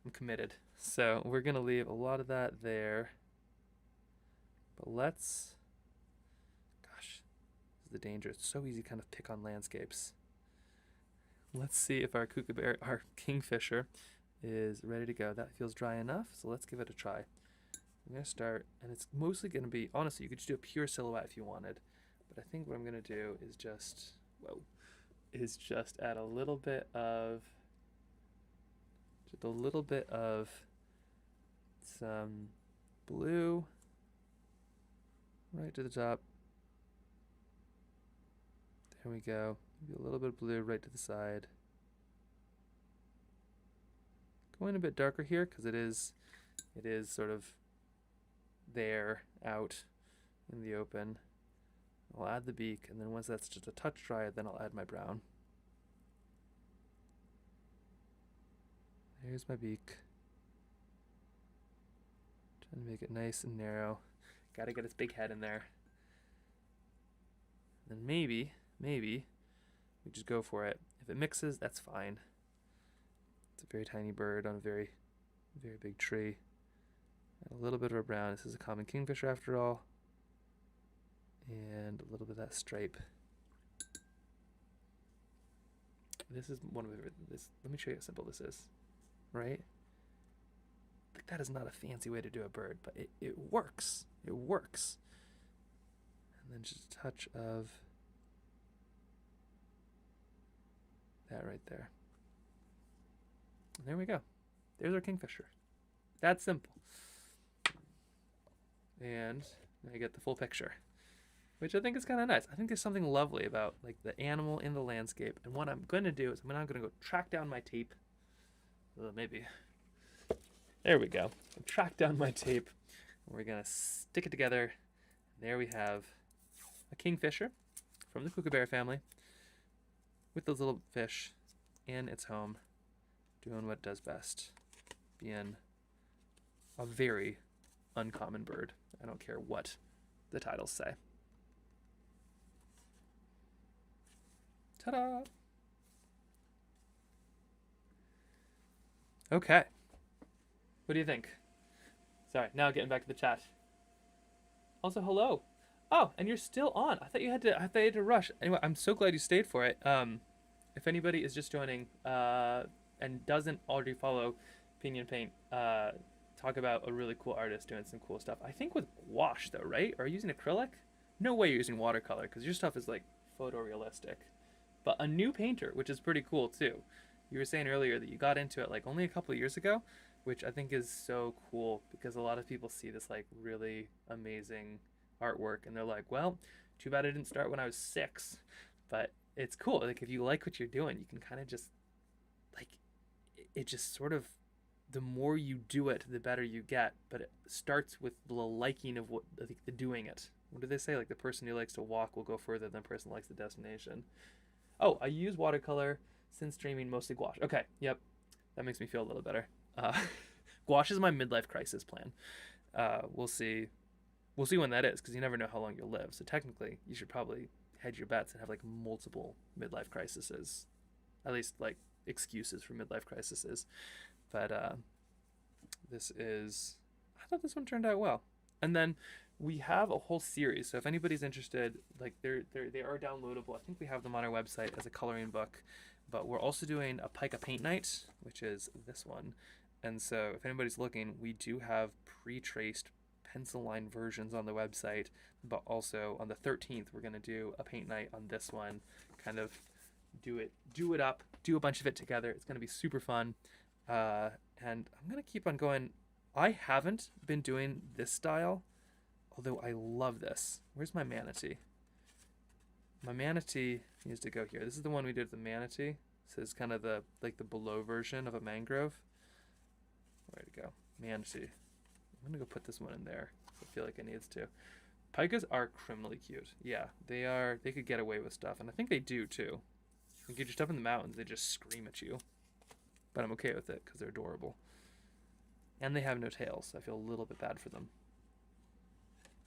[SPEAKER 1] I'm committed. So we're going to leave a lot of that there. But let's... Gosh, this is the danger. It's so easy to kind of pick on landscapes. Let's see if our kookaburra, our kingfisher, is ready to go. That feels dry enough, so let's give it a try. I'm going to start, and it's mostly going to be, honestly, you could just do a pure silhouette if you wanted. But I think what I'm going to do is just... add a little bit of some blue right to the top. There we go. Maybe a little bit of blue right to the side. Going a bit darker here because it is sort of there out in the open. I'll add the beak, and then once that's just a touch dry, then I'll add my brown. There's my beak. Trying to make it nice and narrow. Gotta get its big head in there. And then maybe we just go for it. If it mixes, that's fine. It's a very tiny bird on a very, very big tree. And a little bit of a brown. This is a common kingfisher after all. And a little bit of that stripe. This is one of my favorite. Let me show you how simple this is. Right? Like, that is not a fancy way to do a bird, but it works. It works. And then just a touch of that right there. And there we go. There's our kingfisher. That's simple. And now you get the full picture, which I think is kind of nice. I think there's something lovely about like the animal in the landscape. And what I'm going to do is I'm going to go track down my tape. Maybe. There we go. Track down my tape. We're going to stick it together. There we have a kingfisher from the kookaburra family with those little fish in its home, doing what it does best, being a very uncommon bird. I don't care what the titles say. Ta-da! Okay. What do you think? Sorry, now getting back to the chat. Also, hello. Oh, and you're still on. I thought you had to rush. Anyway, I'm so glad you stayed for it. If anybody is just joining and doesn't already follow Pinion Paint, talk about a really cool artist doing some cool stuff. I think with gouache though, right? Are you using acrylic? No way you're using watercolor because your stuff is like photorealistic. But a new painter, which is pretty cool too. You were saying earlier that you got into it like only a couple of years ago, which I think is so cool because a lot of people see this like really amazing artwork and they're like, well, too bad I didn't start when I was 6. But it's cool. Like if you like what you're doing, you can kind of just like it just sort of the more you do it, the better you get. But it starts with the liking of what I think the doing it. What do they say? Like the person who likes to walk will go further than the person who likes the destination. Oh, I use watercolor since streaming, mostly gouache. Okay, yep, that makes me feel a little better. Uh, gouache is my midlife crisis plan. We'll see. We'll see when that is, because you never know how long you'll live. So technically, you should probably hedge your bets and have like multiple midlife crises, at least like excuses for midlife crises. But this is. I thought this one turned out well. And then we have a whole series. So if anybody's interested, like they are downloadable. I think we have them on our website as a coloring book. But we're also doing a Pica paint night, which is this one. And so if anybody's looking, we do have pre-traced pencil line versions on the website. But also on the 13th, we're gonna do a paint night on this one. Kind of do it up, do a bunch of it together. It's gonna be super fun. And I'm gonna keep on going. I haven't been doing this style, although I love this. Where's my manatee? My manatee needs to go here. This is the one we did with the manatee. This is kind of the like the below version of a mangrove. Where'd it go? Manatee. I'm gonna go put this one in there. I feel like it needs to. Picas are criminally cute. Yeah, they are. They could get away with stuff, and I think they do too. You get your stuff in the mountains, they just scream at you. But I'm okay with it because they're adorable. And they have no tails, so I feel a little bit bad for them.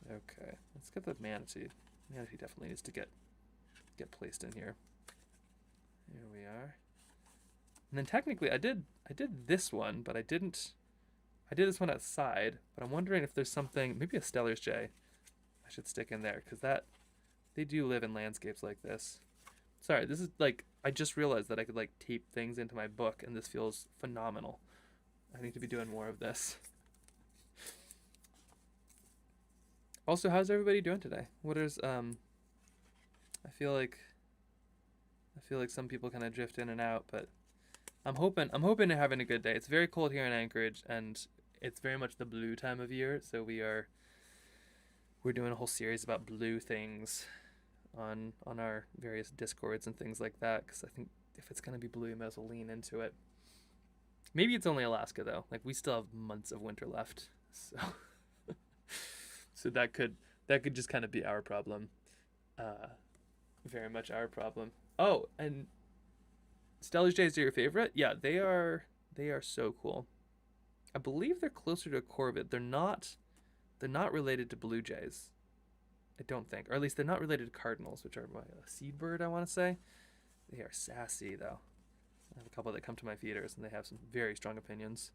[SPEAKER 1] Okay, let's get the manatee. Manatee definitely needs to get placed in here. Here we are. And then technically I did this one, but I did this one outside, but I'm wondering if there's something, maybe a Stellar's Jay I should stick in there, because that they do live in landscapes like this. Sorry, this is like, I just realized that I could like tape things into my book, and this feels phenomenal. I need to be doing more of this. Also, how's everybody doing today? What is I feel like some people kind of drift in and out, but I'm hoping they're having a good day. It's very cold here in Anchorage, and it's very much the blue time of year, so we're doing a whole series about blue things on our various discords and things like that, because I think if it's gonna be blue, you might as well lean into it. Maybe it's only Alaska though. Like we still have months of winter left, so so that could just kind of be our problem. Very much our problem. Oh, and Stellar's Jays are your favorite? Yeah, they are so cool. I believe they're closer to a corvid. They're not related to blue jays. I don't think, or at least they're not related to cardinals, which are a seed bird, I want to say. They are sassy though. I have a couple that come to my feeders, and they have some very strong opinions.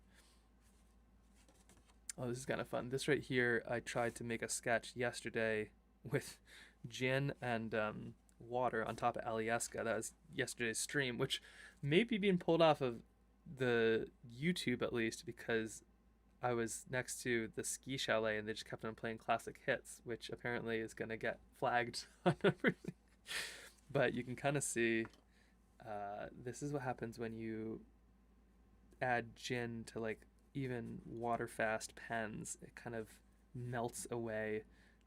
[SPEAKER 1] Oh, this is kind of fun. This right here, I tried to make a sketch yesterday with gin and water on top of Alyeska. That was yesterday's stream, which may be being pulled off of the YouTube at least, because I was next to the ski chalet and they just kept on playing classic hits, which apparently is going to get flagged on everything. But you can kind of see this is what happens when you add gin to like even water fast pens. It kind of melts away.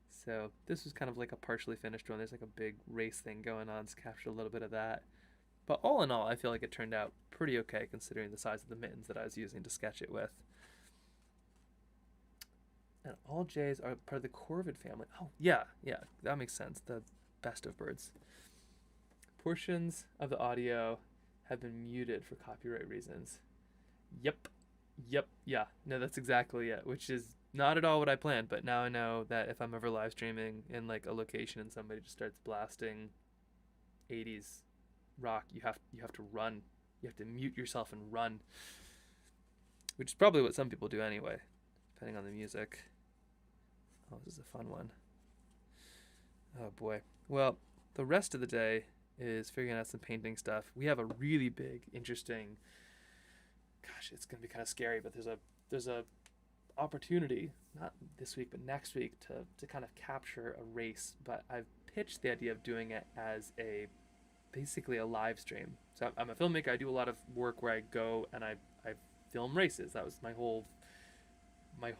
[SPEAKER 1] So this was kind of like a partially finished one. There's like a big race thing going on, so captured a little bit of that. But all in all, I feel like it turned out pretty okay considering the size of the mittens that I was using to sketch it with. And all jays are part of the corvid family. Oh, yeah, that makes sense. The best of birds. Portions of the audio have been muted for copyright reasons. Yep, yeah. No, that's exactly it, which is not at all what I planned, but now I know that if I'm ever live streaming in like a location and somebody just starts blasting 80s rock, you have to run. You have to mute yourself and run, which is probably what some people do anyway, depending on the music. Oh, this is a fun one. Oh boy. Well, the rest of the day is figuring out some painting stuff. We have a really big, interesting, gosh, it's gonna be kind of scary, but there's a opportunity, not this week but next week, to kind of capture a race. But I've pitched the idea of doing it as basically a live stream. So I'm a filmmaker. I do a lot of work where I go and I film races. That was my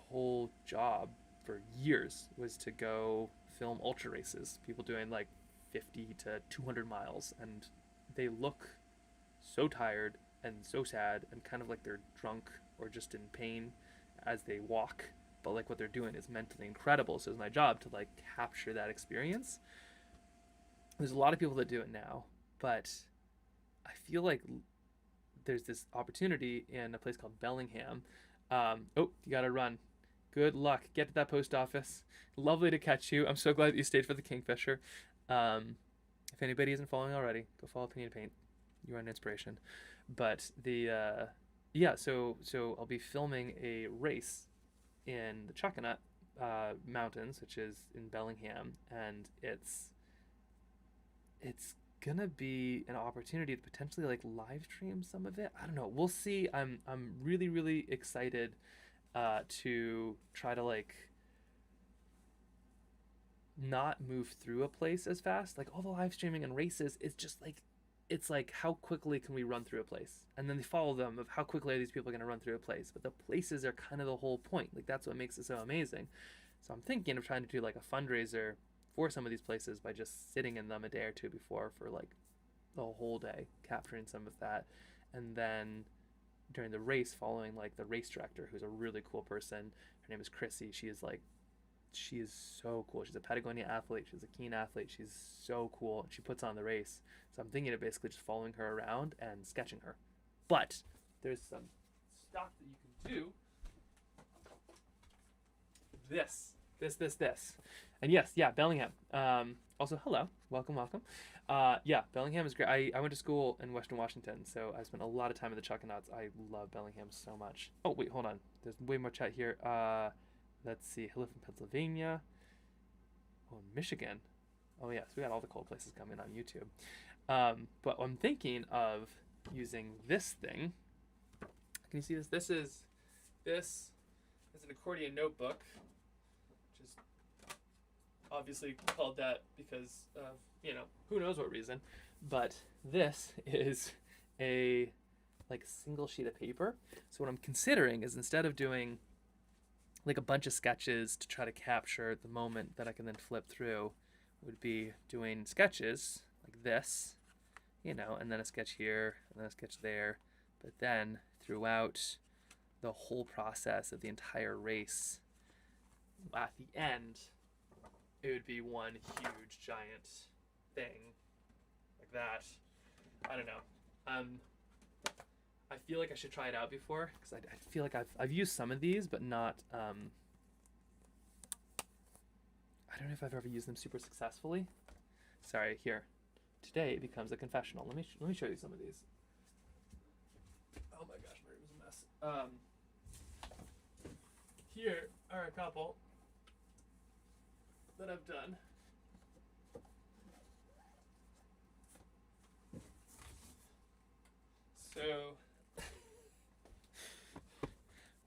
[SPEAKER 1] whole job for years, was to go film ultra races, people doing like 50 to 200 miles, and they look so tired and so sad and kind of like they're drunk or just in pain as they walk, but like what they're doing is mentally incredible. So it's my job to like capture that experience. There's a lot of people that do it now, but I feel like there's this opportunity in a place called Bellingham. Oh, you gotta run. Good luck. Get to that post office. Lovely to catch you. I'm so glad that you stayed for the Kingfisher. If anybody isn't following already, go follow Opinion Paint. You are an inspiration. But the yeah, so I'll be filming a race in the Chuckanut Mountains, which is in Bellingham, and it's gonna be an opportunity to potentially like live stream some of it. I don't know. We'll see. I'm really excited to try to like not move through a place as fast. Like all the live streaming and races, it's like how quickly can we run through a place, and then they follow them of how quickly are these people going to run through a place. But the places are kind of the whole point. Like that's what makes it so amazing. So I'm thinking of trying to do like a fundraiser for some of these places by just sitting in them a day or two before for like the whole day, capturing some of that, and then during the race following like the race director, who's a really cool person. Her name is Chrissy. She is so cool. She's a Patagonia athlete. She's a keen athlete. She's so cool. She puts on the race. So I'm thinking of basically just following her around and sketching her. But there's some stuff that you can do. This. And yes, yeah, Bellingham. Also, hello. Welcome. Yeah, Bellingham is great. I went to school in Western Washington, so I spent a lot of time in the Chuckanauts. I love Bellingham so much. Oh, wait, hold on. There's way more chat here. Let's see. Hello from Pennsylvania. Oh, Michigan. Oh, yes. We got all the cold places coming on YouTube. But I'm thinking of using this thing. Can you see this? This is an accordion notebook, which is obviously called that because of, who knows what reason. But this is a like single sheet of paper. So what I'm considering is instead of doing like a bunch of sketches to try to capture the moment that I can then flip through, would be doing sketches like this, and then a sketch here and then a sketch there. But then throughout the whole process of the entire race, at the end, it would be one huge giant thing like that. I don't know. I feel like I should try it out before because I feel like I've used some of these, but not. I don't know if I've ever used them super successfully. Sorry, here. Today it becomes a confessional. Let me show you some of these. Oh my gosh, my room is a mess. Here are a couple that I've done. So,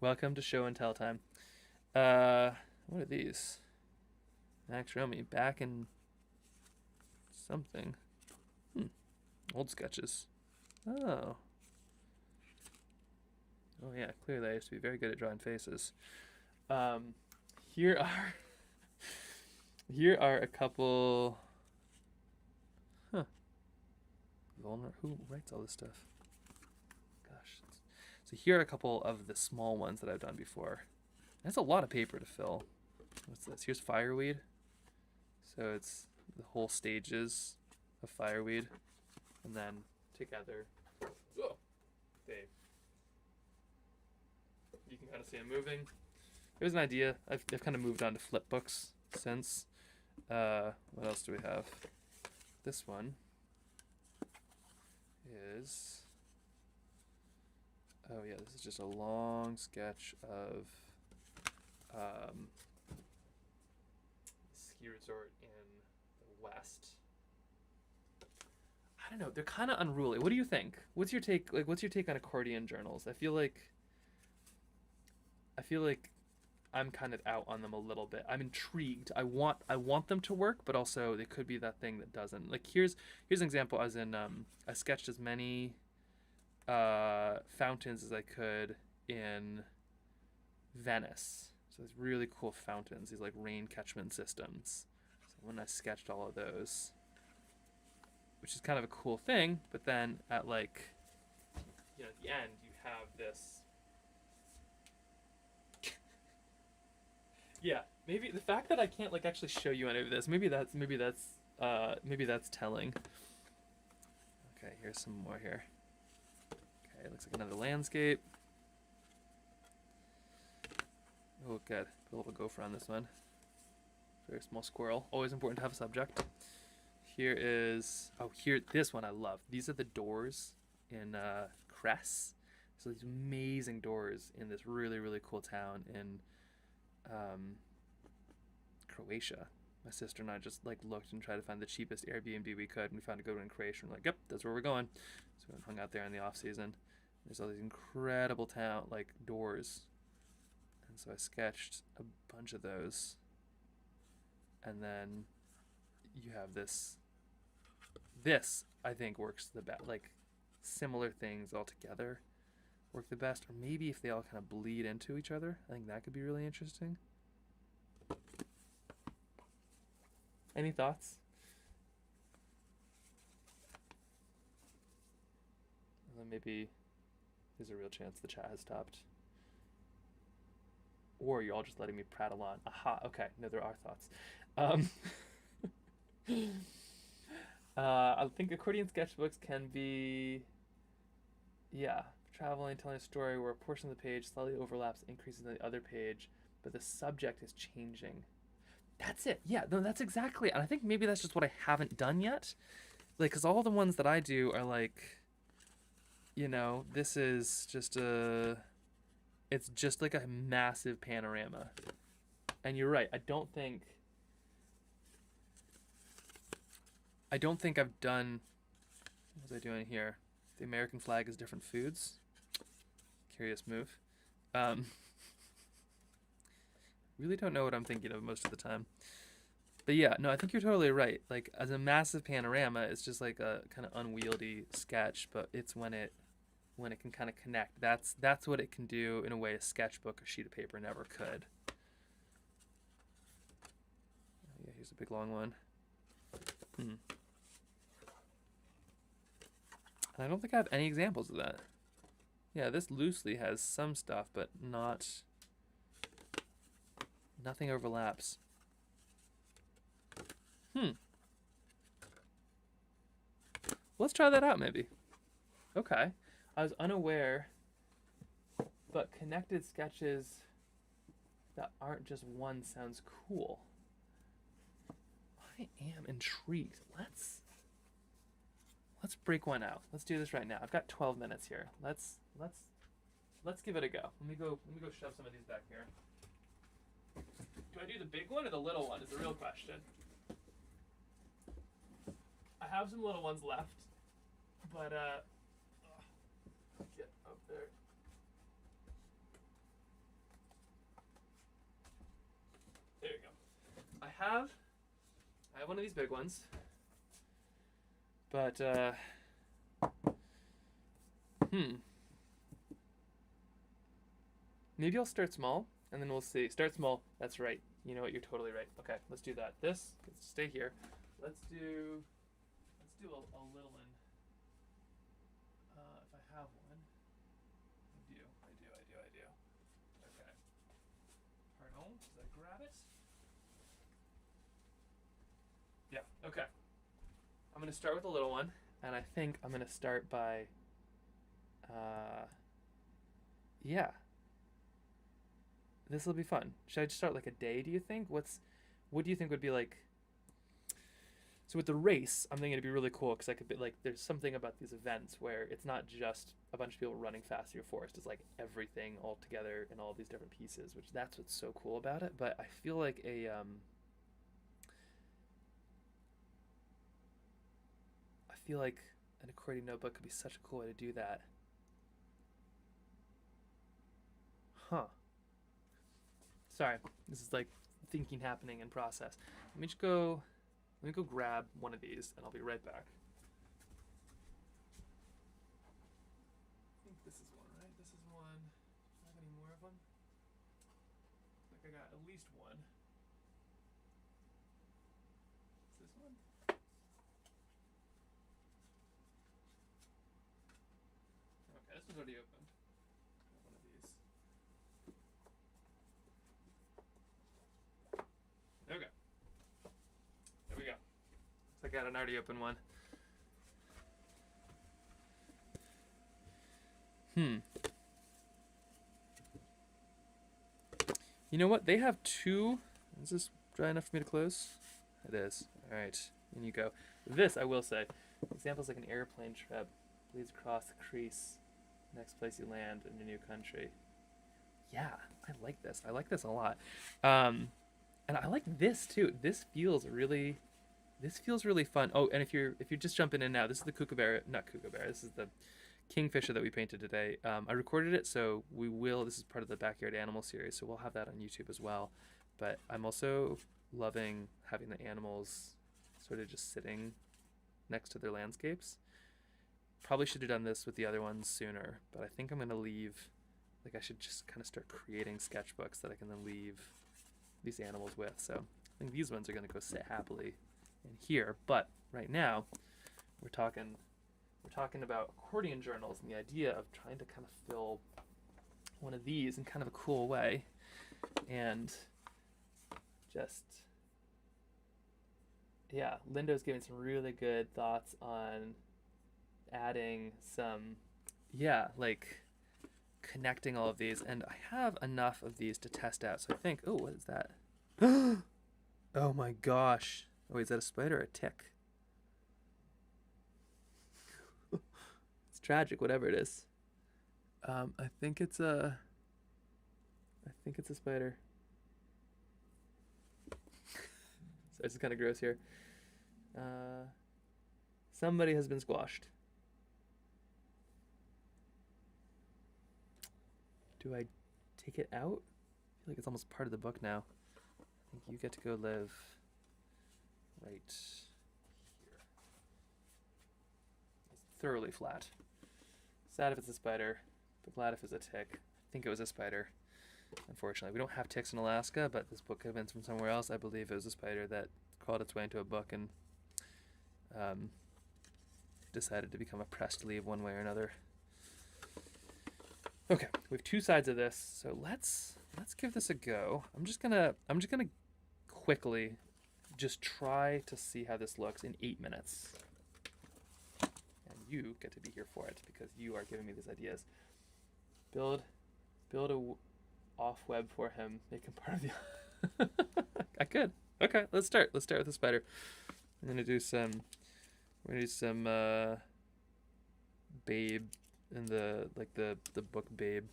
[SPEAKER 1] welcome to show and tell time. What are these? Max Romey back in something. Old sketches. Oh. Oh yeah, clearly I used to be very good at drawing faces. Here are a couple. Huh. Who writes all this stuff? Gosh. So here are a couple of the small ones that I've done before. That's a lot of paper to fill. What's this? Here's fireweed. So it's the whole stages of fireweed, and then together, you can kind of see them moving. There's an idea. I've kind of moved on to flip books since. What else do we have? This one is. Oh yeah, this is just a long sketch of ski resort in the West. I don't know. They're kind of unruly. What do you think? What's your take? Like, what's your take on accordion journals? I feel like I'm kind of out on them a little bit. I'm intrigued. I want them to work, but also they could be that thing that doesn't. Like here's an example. As in, I sketched as many fountains as I could in Venice. So these really cool fountains, these like rain catchment systems. So when I sketched all of those, which is kind of a cool thing, but then at like, at the end you have this Yeah, maybe the fact that I can't like actually show you any of this, maybe that's telling. Okay, here's some more here. Okay, looks like another landscape. Oh, good. Put a little gopher on this one. Very small squirrel. Always important to have a subject. Here is this one I love. These are the doors in Cress. So these amazing doors in this really really cool town in Croatia. My sister and I just like looked and tried to find the cheapest Airbnb we could, and we found a good one in Croatia. And we're like, yep, that's where we're going. So we hung out there in the off season. There's all these incredible town like doors, and so I sketched a bunch of those. And then you have this. This I think works the best. Like similar things all together work the best, or maybe if they all kind of bleed into each other, I think that could be really interesting. Any thoughts? And then maybe there's a real chance the chat has stopped. Or you're all just letting me prattle on. Aha, okay. No, there are thoughts. I think accordion sketchbooks can be, yeah, traveling, telling a story where a portion of the page slightly overlaps, increases on the other page, but the subject is changing. That's it. Yeah, no, that's exactly it. And I think maybe that's just what I haven't done yet. Like, because all the ones that I do are like, you know, this is just it's just like a massive panorama. And you're right. I don't think I've done, what was I doing here? The American flag is different foods. Curious move. Really don't know what I'm thinking of most of the time. But yeah, no, I think you're totally right. Like as a massive panorama, it's just like a kind of unwieldy sketch, but it's when it can kind of connect. That's what it can do in a way a sketchbook or sheet of paper never could. Yeah, here's a big long one. And I don't think I have any examples of that. Yeah, this loosely has some stuff, but nothing overlaps. Let's try that out maybe. Okay. I was unaware, but connected sketches that aren't just one sounds cool. I am intrigued. Let's break one out. Let's do this right now. I've got 12 minutes here. Let's give it a go. Let me go shove some of these back here. Do I do the big one or the little one is the real question. I have some little ones left, but get up there. There you go. I have one of these big ones, but maybe I'll start small and then we'll see. Start small. That's right. You know what? You're totally right. Okay, let's do that. This gets to stay here. Let's do a little one. If I have one. I do. Okay. Pardon? Does that grab it? Yeah. Okay. I'm gonna start with a little one, and I think I'm gonna start by. Yeah. This will be fun. Should I just start like a day? Do you think? What do you think would be like? So with the race, I'm thinking it'd be really cool because I could be like, there's something about these events where it's not just a bunch of people running fast through a forest. It's like everything all together in all these different pieces, which that's what's so cool about it. But I feel like an accordion notebook could be such a cool way to do that. Huh. Sorry, this is like thinking happening in process. Let me go grab one of these and I'll be right back. I think this is one, right? This is one. Do I have any more of them? Like I got at least one. Is this one? Okay, this one's already opened. One of these. I got an already open one. You know what? They have two. Is this dry enough for me to close? It is. All right, in you go. This, I will say, examples like an airplane trip leads across the crease. Next place you land in a new country. Yeah, I like this. I like this a lot. And I like this too. This feels really fun. Oh, and if you're just jumping in now, this is the kookaburra, not kookaburra. This is the Kingfisher that we painted today. I recorded it, so we will. This is part of the Backyard Animal series, so we'll have that on YouTube as well. But I'm also loving having the animals sort of just sitting next to their landscapes. Probably should have done this with the other ones sooner, but I think I'm gonna leave. Like I should just kind of start creating sketchbooks that I can then leave these animals with. So I think these ones are gonna go sit happily in here. But right now, we're talking about accordion journals and the idea of trying to kind of fill one of these in kind of a cool way, and just, yeah, Lindo's giving some really good thoughts on adding some, yeah, like connecting all of these, and I have enough of these to test out, so I think, oh, what is that? Oh my gosh. Oh, wait, is that a spider or a tick? It's tragic, whatever it is. I think it's a spider. So this is kind of gross here. Somebody has been squashed. Do I take it out? I feel like it's almost part of the book now. I think you get to go live right here. It's thoroughly flat. Sad if it's a spider, but glad if it's a tick. I think it was a spider. Unfortunately, we don't have ticks in Alaska, but this book could have been from somewhere else. I believe it was a spider that crawled its way into a book and decided to become a pressed leaf one way or another. Okay, we have two sides of this, so let's give this a go. I'm just gonna quickly just try to see how this looks in 8 minutes. And you get to be here for it because you are giving me these ideas. Build a off web for him, make him part of the I could. Okay, let's start. Let's start with the spider. I'm gonna do some babe in the book Babe.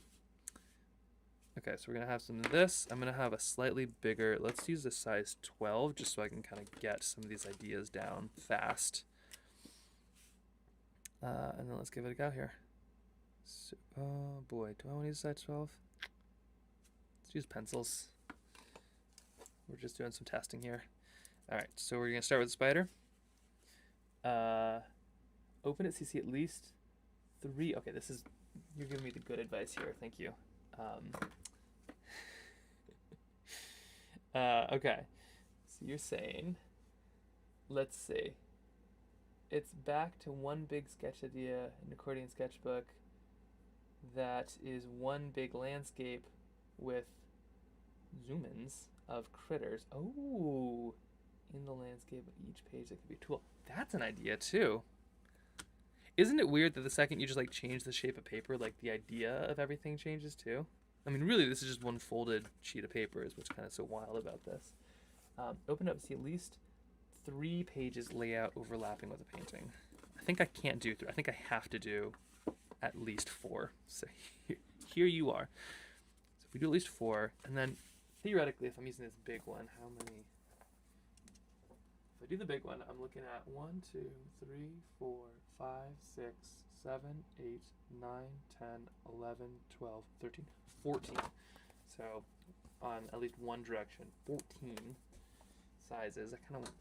[SPEAKER 1] Okay, so we're gonna have some of this. I'm gonna have a slightly bigger, let's use a size 12 just so I can kind of get some of these ideas down fast. And then let's give it a go here. So, oh boy, do I want to use a size 12? Let's use pencils. We're just doing some testing here. All right, so we're gonna start with the spider. Open it so you see at least 3. Okay, this is, you're giving me the good advice here. Thank you. Okay, so you're saying, let's see. It's back to one big sketch idea, an accordion sketchbook that is one big landscape with zoom-ins of critters. Oh, in the landscape of each page that could be a tool. That's an idea too. Isn't it weird that the second you just like change the shape of paper, like the idea of everything changes too? I mean, really, this is just one folded sheet of paper is what's kind of so wild about this. Open up, see at least 3 pages layout overlapping with the painting. I think I can't do 3. I think I have to do at least 4. So here you are. So if we do at least 4, and then theoretically, if I'm using this big one, how many? If I do the big one, I'm looking at 1, 2, 3, 4, 5, 6, 7, 8, 9, 10, 11, 12, 13, 14. So on at least one direction, 14 sizes. I kind of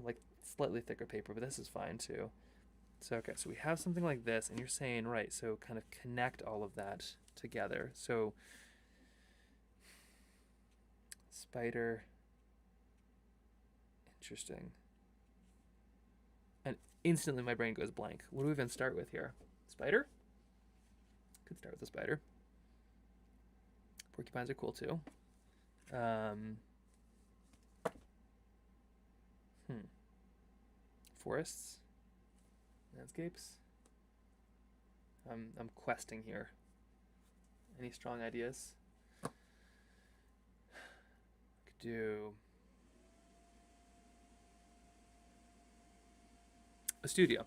[SPEAKER 1] like slightly thicker paper, but this is fine too. So okay, so we have something like this, and you're saying, right, so kind of connect all of that together. So spider, interesting. And instantly my brain goes blank. What do we even start with here? Spider? Could start with a spider. Porcupines are cool too. Forests, landscapes. I'm questing here. Any strong ideas? Could do a studio.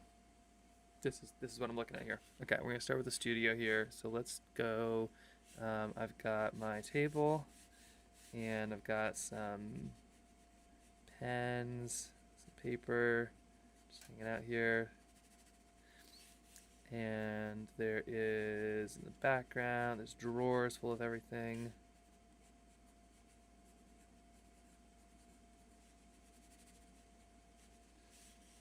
[SPEAKER 1] This is what I'm looking at here. Okay, we're gonna start with the studio here. So let's go. I've got my table, and I've got some pens, some paper, just hanging out here. And there is in the background, there's drawers full of everything.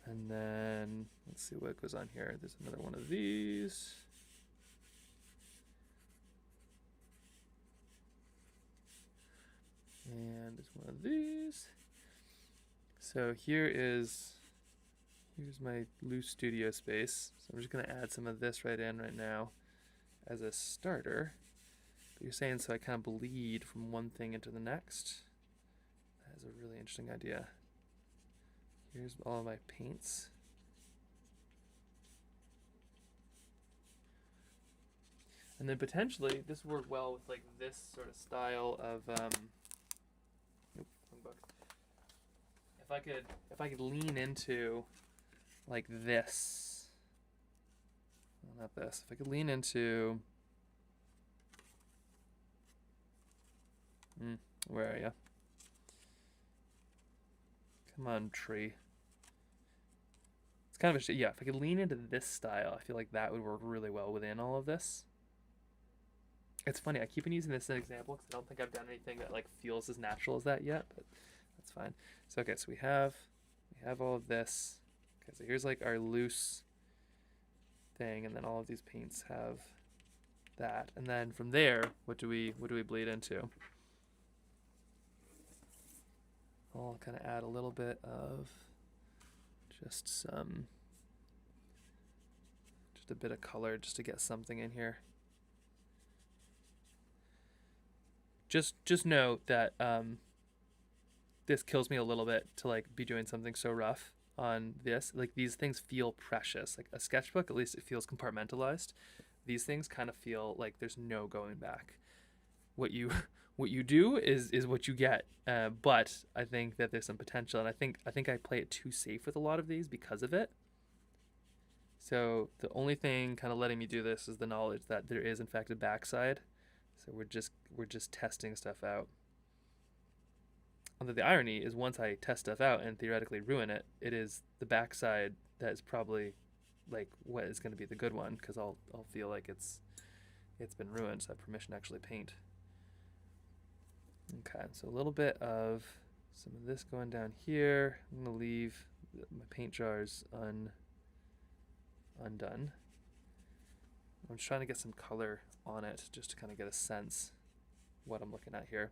[SPEAKER 1] And then let's see what goes on here. There's another one of these. And there's one of these. So here's my loose studio space. So I'm just gonna add some of this right in right now as a starter. But you're saying so I kind of bleed from one thing into the next. That is a really interesting idea. Here's all of my paints. And then potentially this would work well with like this sort of style of nope, wrong book. If I could lean into like this. Well, not this. If I could lean into where are you? Come on, tree. It's kind of a yeah. If I could lean into this style, I feel like that would work really well within all of this. It's funny. I keep on using this as an example because I don't think I've done anything that like feels as natural as that yet, but that's fine. So okay, so we have all of this. Okay, so here's like our loose thing, and then all of these paints have that, and then from there, what do we bleed into? I'll kind of add a little bit of just a bit of color just to get something in here. Just know that this kills me a little bit to like be doing something so rough on this. Like these things feel precious. Like a sketchbook, at least it feels compartmentalized. These things kind of feel like there's no going back. What you do is what you get. But I think that there's some potential, and I think I play it too safe with a lot of these because of it. So the only thing kind of letting me do this is the knowledge that there is in fact a backside. So we're just testing stuff out. Although the irony is once I test stuff out and theoretically ruin it, it is the backside that is probably like what is going to be the good one, because I'll feel like it's been ruined, so I have permission to actually paint. Okay, so a little bit of some of this going down here. I'm going to leave my paint jars undone. I'm just trying to get some color on it just to kind of get a sense what I'm looking at here.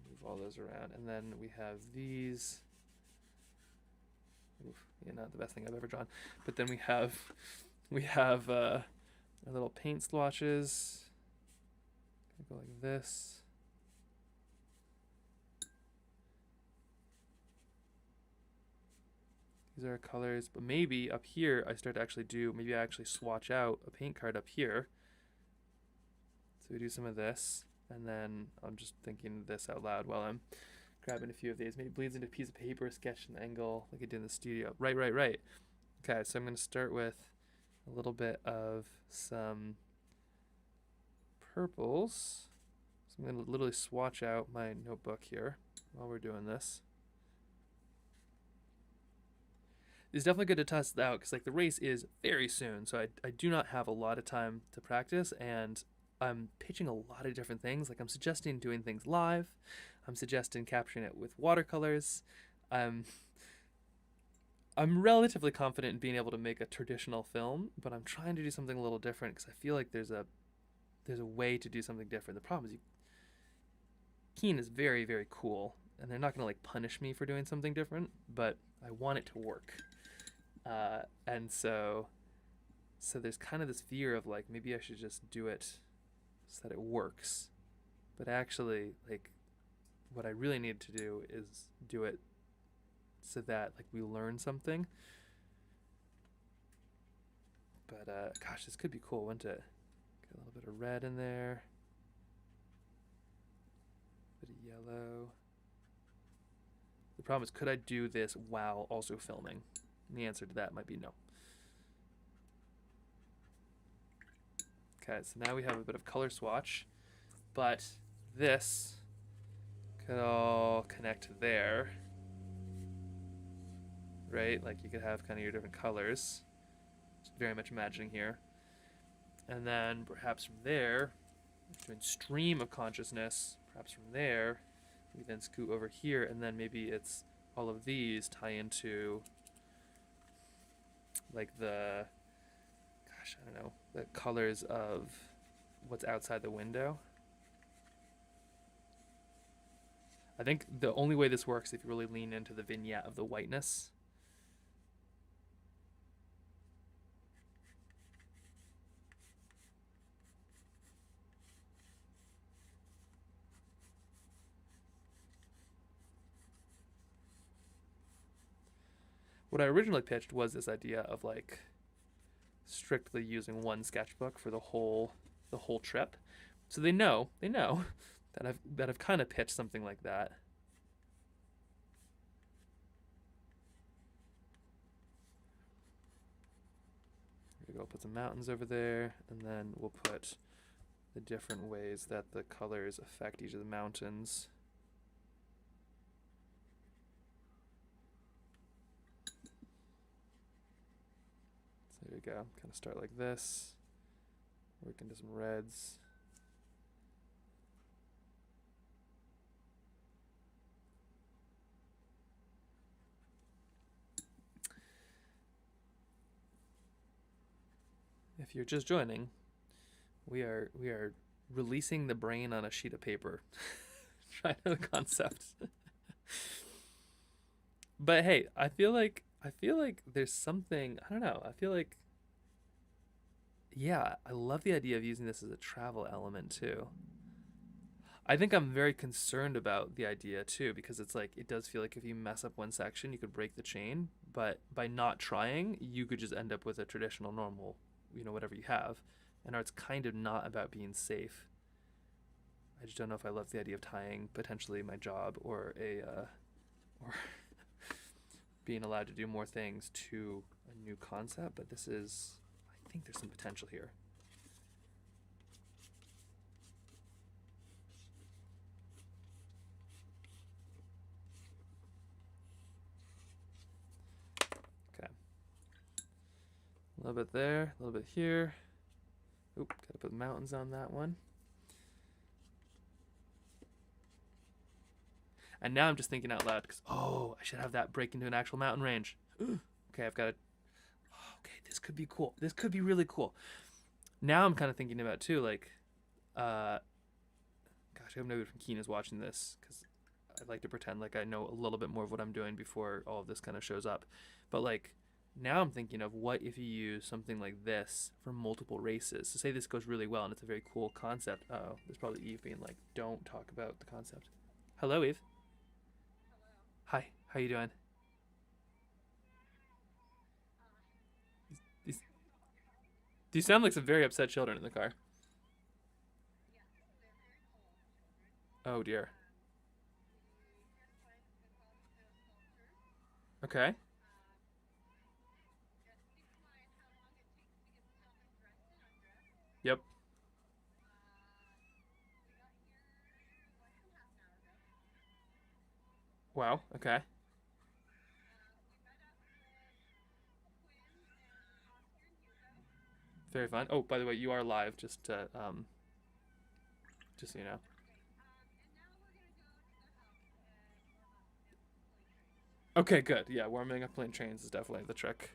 [SPEAKER 1] Move all those around, and then we have these. Oof, yeah, not the best thing I've ever drawn. But then we have our little paint splotches. Go like this. These are our colors, but maybe up here I start to actually maybe I actually swatch out a paint card up here. So we do some of this, and then I'm just thinking this out loud while I'm grabbing a few of these. Maybe bleeds into a piece of paper, sketch an angle like I did in the studio. Right. Okay, so I'm going to start with a little bit of some purples. So I'm going to literally swatch out my notebook here while we're doing this. It's definitely good to test it out because like the race is very soon, so I do not have a lot of time to practice, and I'm pitching a lot of different things. Like I'm suggesting doing things live. I'm suggesting capturing it with watercolors. I'm relatively confident in being able to make a traditional film, but I'm trying to do something a little different because I feel like there's a way to do something different. The problem is Keen is very, very cool, and they're not going to like punish me for doing something different, but I want it to work. And so there's kind of this fear of like maybe I should just do it so that it works, but actually like what I really need to do is do it so that like we learn something. But gosh, this could be cool, wouldn't it? Get a little bit of red in there. Bit of yellow. The problem is, could I do this while also filming? And the answer to that might be no. Okay, so now we have a bit of color swatch, but this could all connect there, right? Like you could have kind of your different colors. Just very much imagining here. And then perhaps from there, doing stream of consciousness, perhaps from there, we then scoot over here, and then maybe it's all of these tie into like the, gosh, I don't know, the colors of what's outside the window. I think the only way this works is if you really lean into the vignette of the whiteness. What I originally pitched was this idea of like strictly using one sketchbook for the whole trip. So they know that I've kind of pitched something like that. Here we go, put some mountains over there, and then we'll put the different ways that the colors affect each of the mountains. So there you go, kind of start like this, work into some reds. If you're just joining, we are releasing the brain on a sheet of paper. Trying the concept. But hey, I feel like there's something, I don't know, I feel like, yeah, I love the idea of using this as a travel element too. I think I'm very concerned about the idea too, because it's like, it does feel like if you mess up one section, you could break the chain, but by not trying, you could just end up with a traditional normal, you know, whatever you have. And art's kind of not about being safe. I just don't know if I love the idea of tying potentially my job or or being allowed to do more things to a new concept, but this is, I think there's some potential here. Okay. A little bit there, a little bit here. Oop, gotta put mountains on that one. And now I'm just thinking out loud because, oh, I should have that break into an actual mountain range. Okay, I've got it. Oh, okay, this could be cool. This could be really cool. Now I'm kind of thinking about too, like, gosh, I hope nobody from Keen is watching this because I'd like to pretend like I know a little bit more of what I'm doing before all of this kind of shows up. But like, now I'm thinking of what if you use something like this for multiple races. So say this goes really well and it's a very cool concept. Oh, there's probably Eve being like, don't talk about the concept. Hello, Eve. Hi, how you doing? These, do you sound like some very upset children in the car? Oh dear. Okay. Yep. Wow. Okay. Very fun. Oh, by the way, you are live. Just so you know. Okay, good. Yeah, warming up plane trains is definitely the trick.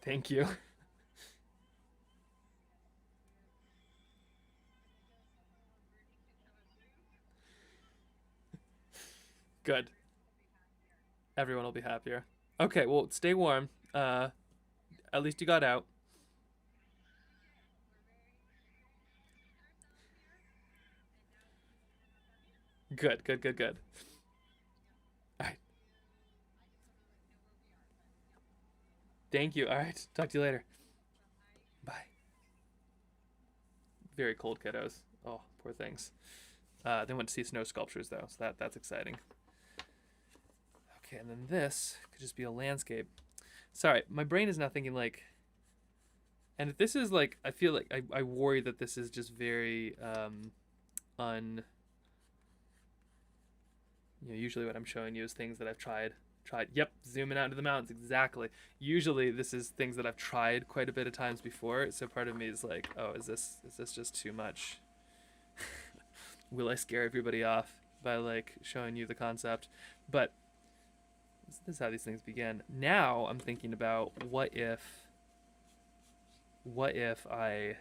[SPEAKER 1] Thank you. Good. Everyone will be happier. Okay, well, stay warm. At least you got out. Good, good, good, good. All right. Thank you. All right. Talk to you later. Bye. Very cold kiddos. Oh, poor things. They went to see snow sculptures though, so that's exciting. Okay, and then this could just be a landscape. Sorry, my brain is now thinking like, and this is like, I feel like I worry that this is just very un. Usually what I'm showing you is things that I've tried. Yep, zooming out into the mountains, exactly. Usually this is things that I've tried quite a bit of times before. So part of me is like, oh, is this just too much? Will I scare everybody off by like showing you the concept? But this is how these things begin. Now I'm thinking about what if I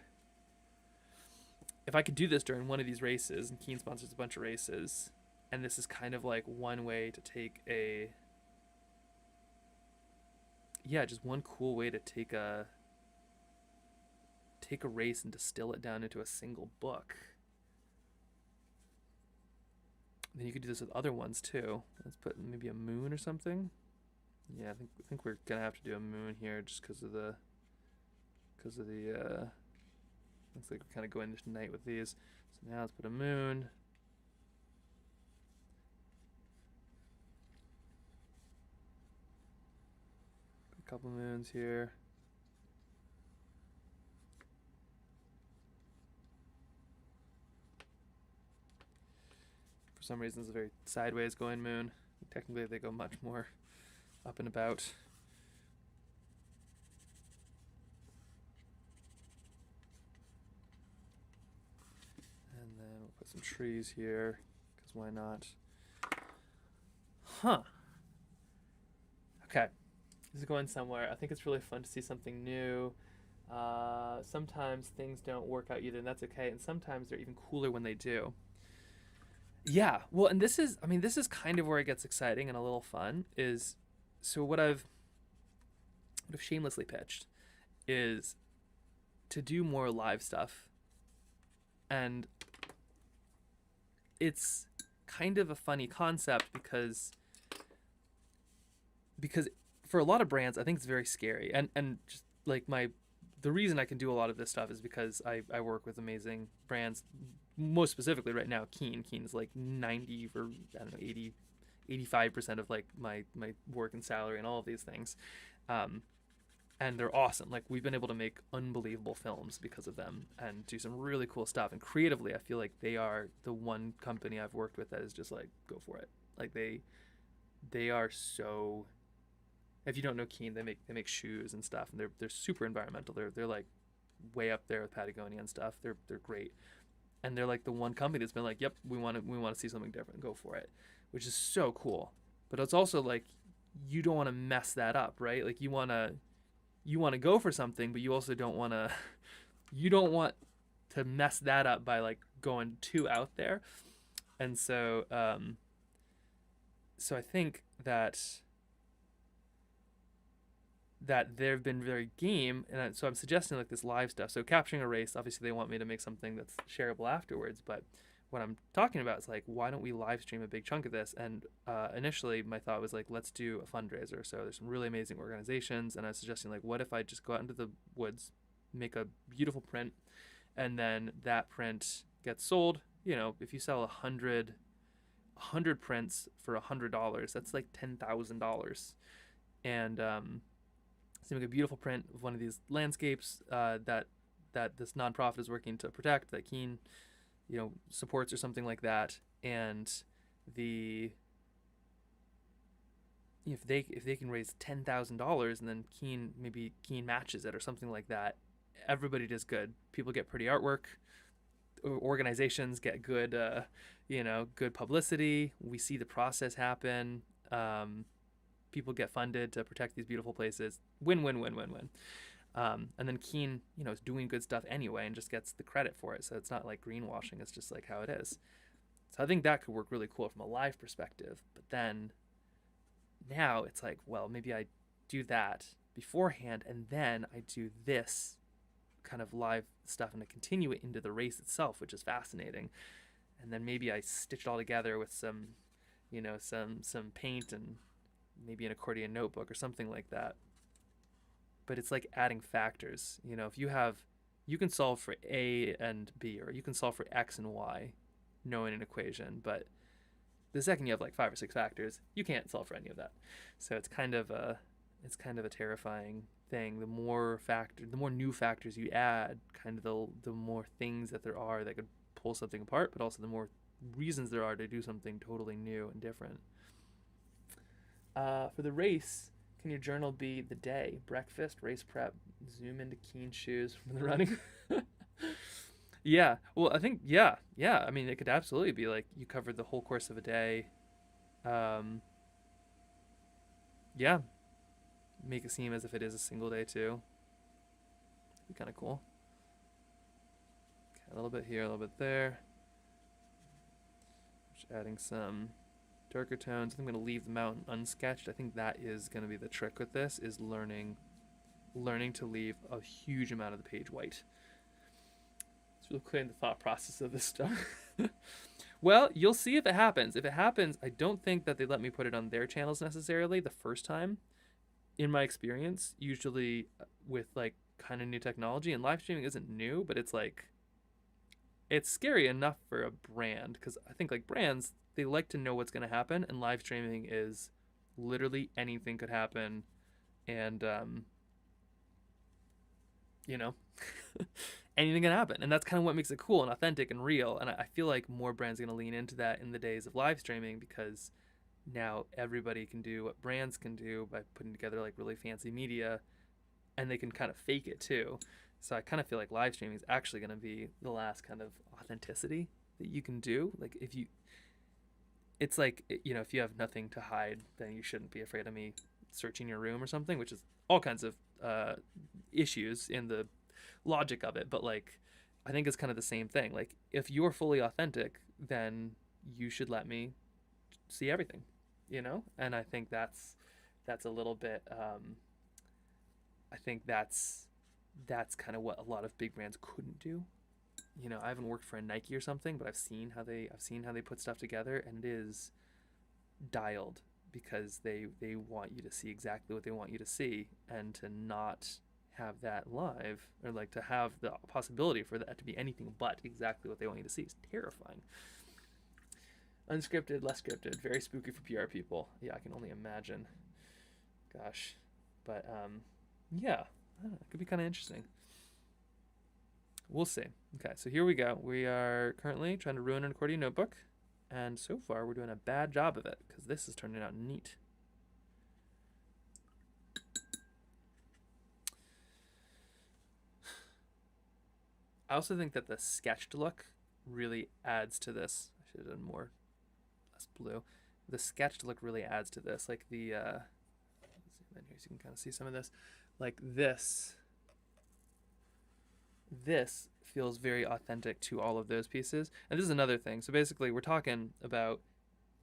[SPEAKER 1] could do this during one of these races, and Keen sponsors a bunch of races, and this is kind of like one way to take just one cool way to take a race and distill it down into a single book. Then you could do this with other ones too. Let's put maybe a moon or something. Yeah, I think we're gonna have to do a moon here just because of the looks like we're kind of going into night with these. So now let's put a moon. Put a couple moons here. For some reason, it's a very sideways going moon. Technically, they go much more up and about. And then we'll put some trees here, because why not? Huh. Okay. This is going somewhere. I think it's really fun to see something new. Sometimes things don't work out either, and that's okay. And sometimes they're even cooler when they do. Yeah, well, and this is kind of where it gets exciting and a little fun. So what I've shamelessly pitched is to do more live stuff, and it's kind of a funny concept because for a lot of brands, I think it's very scary, and just like the reason I can do a lot of this stuff is because I work with amazing brands. Most specifically right now, Keen is like 90 or I don't know 80 85% of like my work and salary and all of these things, and they're awesome. Like we've been able to make unbelievable films because of them and do some really cool stuff. And creatively, I feel like they are the one company I've worked with that is just like go for it. Like they are so. If you don't know Keen, they make shoes and stuff, and they're super environmental. They're like way up there with Patagonia and stuff. They're great. And they're like the one company that's been like, yep, we want to see something different, go for it, which is so cool. But it's also like you don't want to mess that up, right? Like you want to go for something, but you also don't want to mess that up by like going too out there. And so I think that they've been very game, and so I'm suggesting like this live stuff. So capturing a race, obviously they want me to make something that's shareable afterwards, but what I'm talking about is like, why don't we live stream a big chunk of this? And initially my thought was like, let's do a fundraiser. So there's some really amazing organizations, and I was suggesting like, what if I just go out into the woods, make a beautiful print, and then that print gets sold. If you sell 100 prints for $100, that's like $10,000. And so make a beautiful print of one of these landscapes that this nonprofit is working to protect, that Keen, supports or something like that. And if they can raise $10,000 and then Keen matches it or something like that, everybody does good. People get pretty artwork. Organizations get good, good publicity. We see the process happen. People get funded to protect these beautiful places. Win, win, win, win, win. And then Keen, is doing good stuff anyway and just gets the credit for it. So it's not like greenwashing. It's just like how it is. So I think that could work really cool from a live perspective. But then now it's like, well, maybe I do that beforehand and then I do this kind of live stuff and I continue it into the race itself, which is fascinating. and then maybe I stitch it all together with some, some paint and maybe an accordion notebook or something like that. But it's like adding factors. If you can solve for A and B, or you can solve for X and Y, knowing an equation, but the second you have like 5 or 6 factors, you can't solve for any of that. So it's kind of a terrifying thing. The more new factors you add, kind of the more things that there are that could pull something apart, but also the more reasons there are to do something totally new and different. For the race, can your journal be the day? Breakfast, race prep, zoom into Keen shoes from the running? Yeah. Well, I think, yeah. I mean, it could absolutely be like you covered the whole course of a day. Yeah. Make it seem as if it is a single day, too. Be kind of cool. Okay, a little bit here, a little bit there. Just adding some darker tones. I think I'm going to leave the mountain unsketched. I think that is going to be the trick with this, is learning to leave a huge amount of the page white. It's really clear in the thought process of this stuff. Well, you'll see if it happens. If it happens, I don't think that they let me put it on their channels necessarily the first time. In my experience, usually with like kind of new technology, and live streaming isn't new, but it's like, it's scary enough for a brand, because I think like brands, they like to know what's going to happen, and live streaming is literally anything could happen, and anything can happen, and that's kind of what makes it cool and authentic and real. And I feel like more brands are going to lean into that in the days of live streaming, because now everybody can do what brands can do by putting together like really fancy media, and they can kind of fake it too. So I kind of feel like live streaming is actually going to be the last kind of authenticity that you can do. Like it's like, if you have nothing to hide, then you shouldn't be afraid of me searching your room or something, which is all kinds of issues in the logic of it. But like, I think it's kind of the same thing. Like, if you're fully authentic, then you should let me see everything, And I think that's a little bit. I think that's kind of what a lot of big brands couldn't do. I haven't worked for a Nike or something, but I've seen how they put stuff together, and it is dialed, because they want you to see exactly what they want you to see, and to not have that live, or like to have the possibility for that to be anything but exactly what they want you to see, is terrifying. Unscripted, less scripted, very spooky for PR people. Yeah, I can only imagine. Gosh, but yeah, I don't know, it could be kind of interesting. We'll see. Okay, so here we go. We are currently trying to ruin an accordion notebook, and so far we're doing a bad job of it, because this is turning out neat. I also think that the sketched look really adds to this. I should have done more, less blue. The sketched look really adds to this. Like the, zoom in here so you can kind of see some of this. Like this feels very authentic to all of those pieces. And this is another thing. So basically, we're talking about,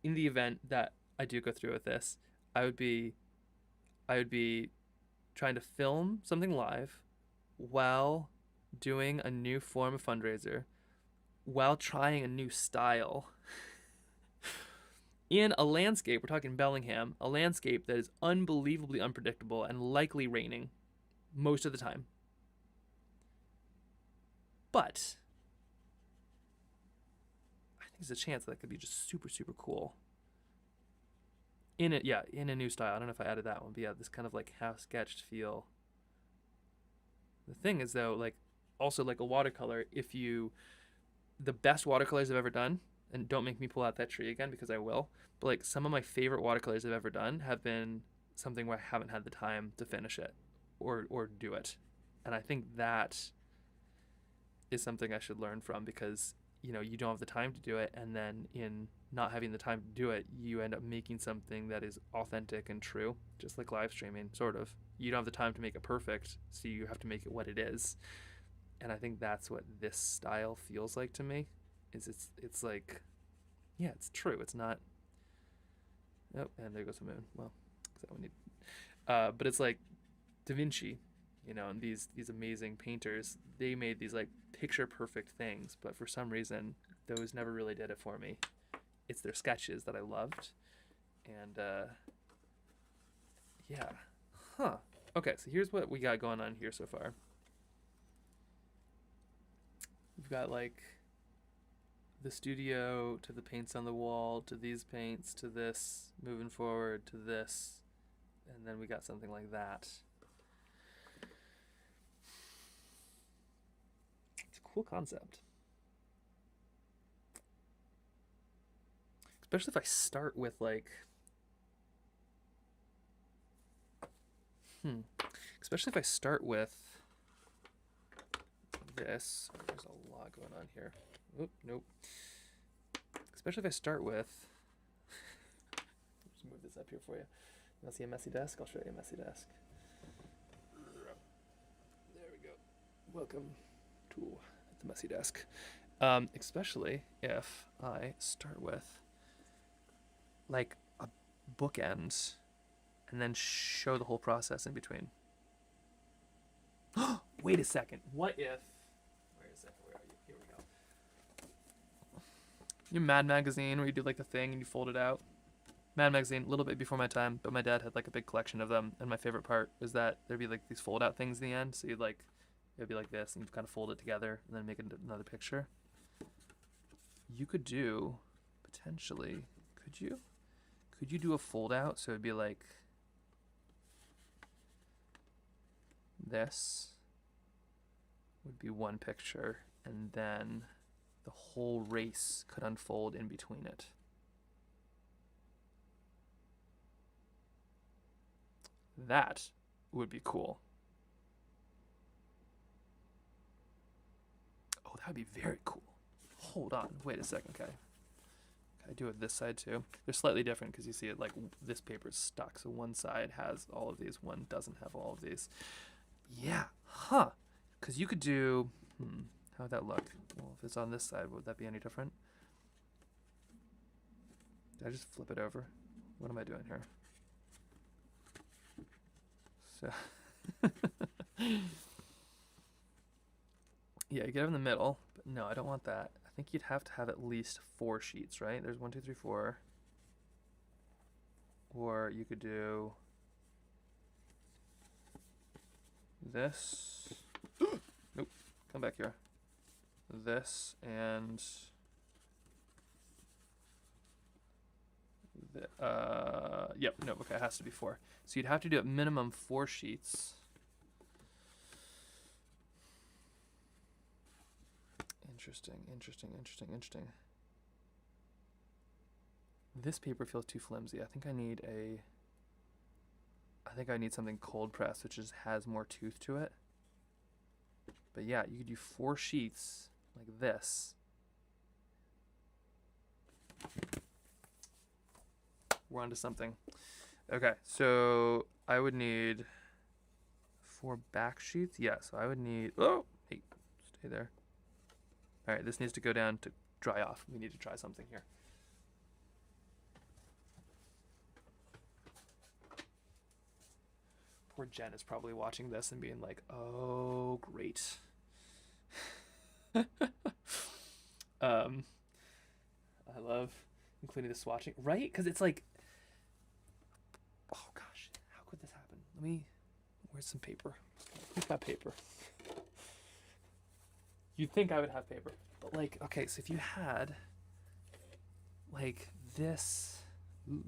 [SPEAKER 1] in the event that I do go through with this, I would be trying to film something live while doing a new form of fundraiser, while trying a new style in a landscape. We're talking Bellingham, a landscape that is unbelievably unpredictable and likely raining most of the time. But I think there's a chance that could be just super, super cool. In a new style. I don't know if I added that one, but yeah, this kind of like half sketched feel. The thing is though, like, also like a watercolor, the best watercolors I've ever done, and don't make me pull out that tree again because I will, but like some of my favorite watercolors I've ever done have been something where I haven't had the time to finish it or do it. And I think that is something I should learn from, because you don't have the time to do it, and then in not having the time to do it, you end up making something that is authentic and true, just like live streaming, sort of. You don't have the time to make it perfect, so you have to make it what it is. And I think that's what this style feels like to me. It's like, yeah, it's true. It's not. Oh, and there goes the moon. Well, that we need. But it's like Da Vinci, and these amazing painters. They made these like picture perfect things, but for some reason, those never really did it for me. It's their sketches that I loved. And yeah. Huh. Okay, so here's what we got going on here so far. We've got like the studio to the paints on the wall to these paints to this, moving forward to this, and then we got something like that. It's a cool concept. Especially if I start with like especially if I start with this. There's a lot going on here. Oop, nope. Especially if I start with just move this up here for you. You want to see a messy desk? I'll show you a messy desk. There we go. Welcome to the messy desk. Especially if I start with like a bookend and then show the whole process in between. Wait a second. What if... Wait a second. Where are you? Here we go. You know Mad Magazine where you do like the thing and you fold it out? Mad Magazine, a little bit before my time, but my dad had like a big collection of them. And my favorite part was that there'd be like these fold out things in the end. So you'd like, it'd be like this and you'd kind of fold it together and then make another picture. You could do, potentially, could you? Could you do a fold out? So it'd be like this would be one picture, and then the whole race could unfold in between it. That would be cool. Oh, that would be very cool. Hold on, wait a second, okay. I do it this side too. They're slightly different because you see it like this paper's stuck. So one side has all of these, one doesn't have all of these. Yeah, huh. Because you could do, how would that look? Well, if it's on this side, would that be any different? Did I just flip it over? What am I doing here? So, yeah, you get it in the middle, but no, I don't want that. I think you'd have to have at least 4 sheets, right? There's 1, 2, 3, 4. Or you could do this. Nope. Come back here. This and yep. No. Okay. It has to be 4. So you'd have to do at minimum 4 sheets. Interesting. This paper feels too flimsy. I think I need something cold press, which has more tooth to it. But yeah, you could do 4 sheets like this. We're onto something. Okay, so I would need 4 back sheets. Yeah, so I would need, oh, hey, stay there. All right, this needs to go down to dry off. We need to try something here. Poor Jen is probably watching this and being like, oh, great. I love including the swatching, right? Because it's like, oh gosh, how could this happen? Where's some paper? Who's got paper? You'd think I would have paper, but like, okay, so if you had like this, ooh,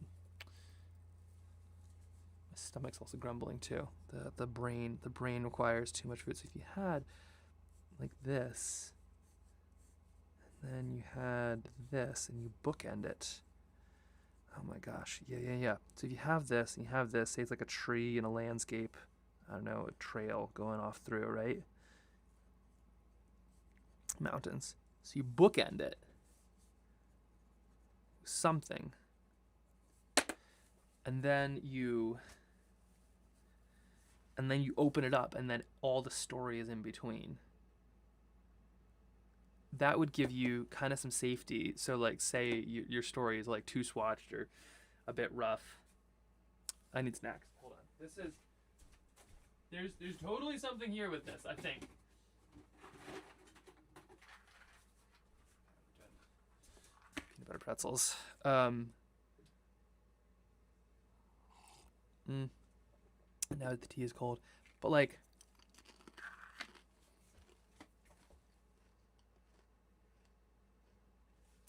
[SPEAKER 1] my stomach's also grumbling too. The brain requires too much food. So if you had like this, and then you had this, and you bookend it. Oh my gosh, yeah. So if you have this and you have this, say it's like a tree and a landscape, I don't know, a trail going off through, right? Mountains. So you bookend it. Something. And then you open it up, and then all the story is in between. That would give you kind of some safety. So like say your story is like too swatched or a bit rough. I need snacks. Hold on. There's totally something here with this, I think. peanut butter pretzels. Now that the tea is cold, but like,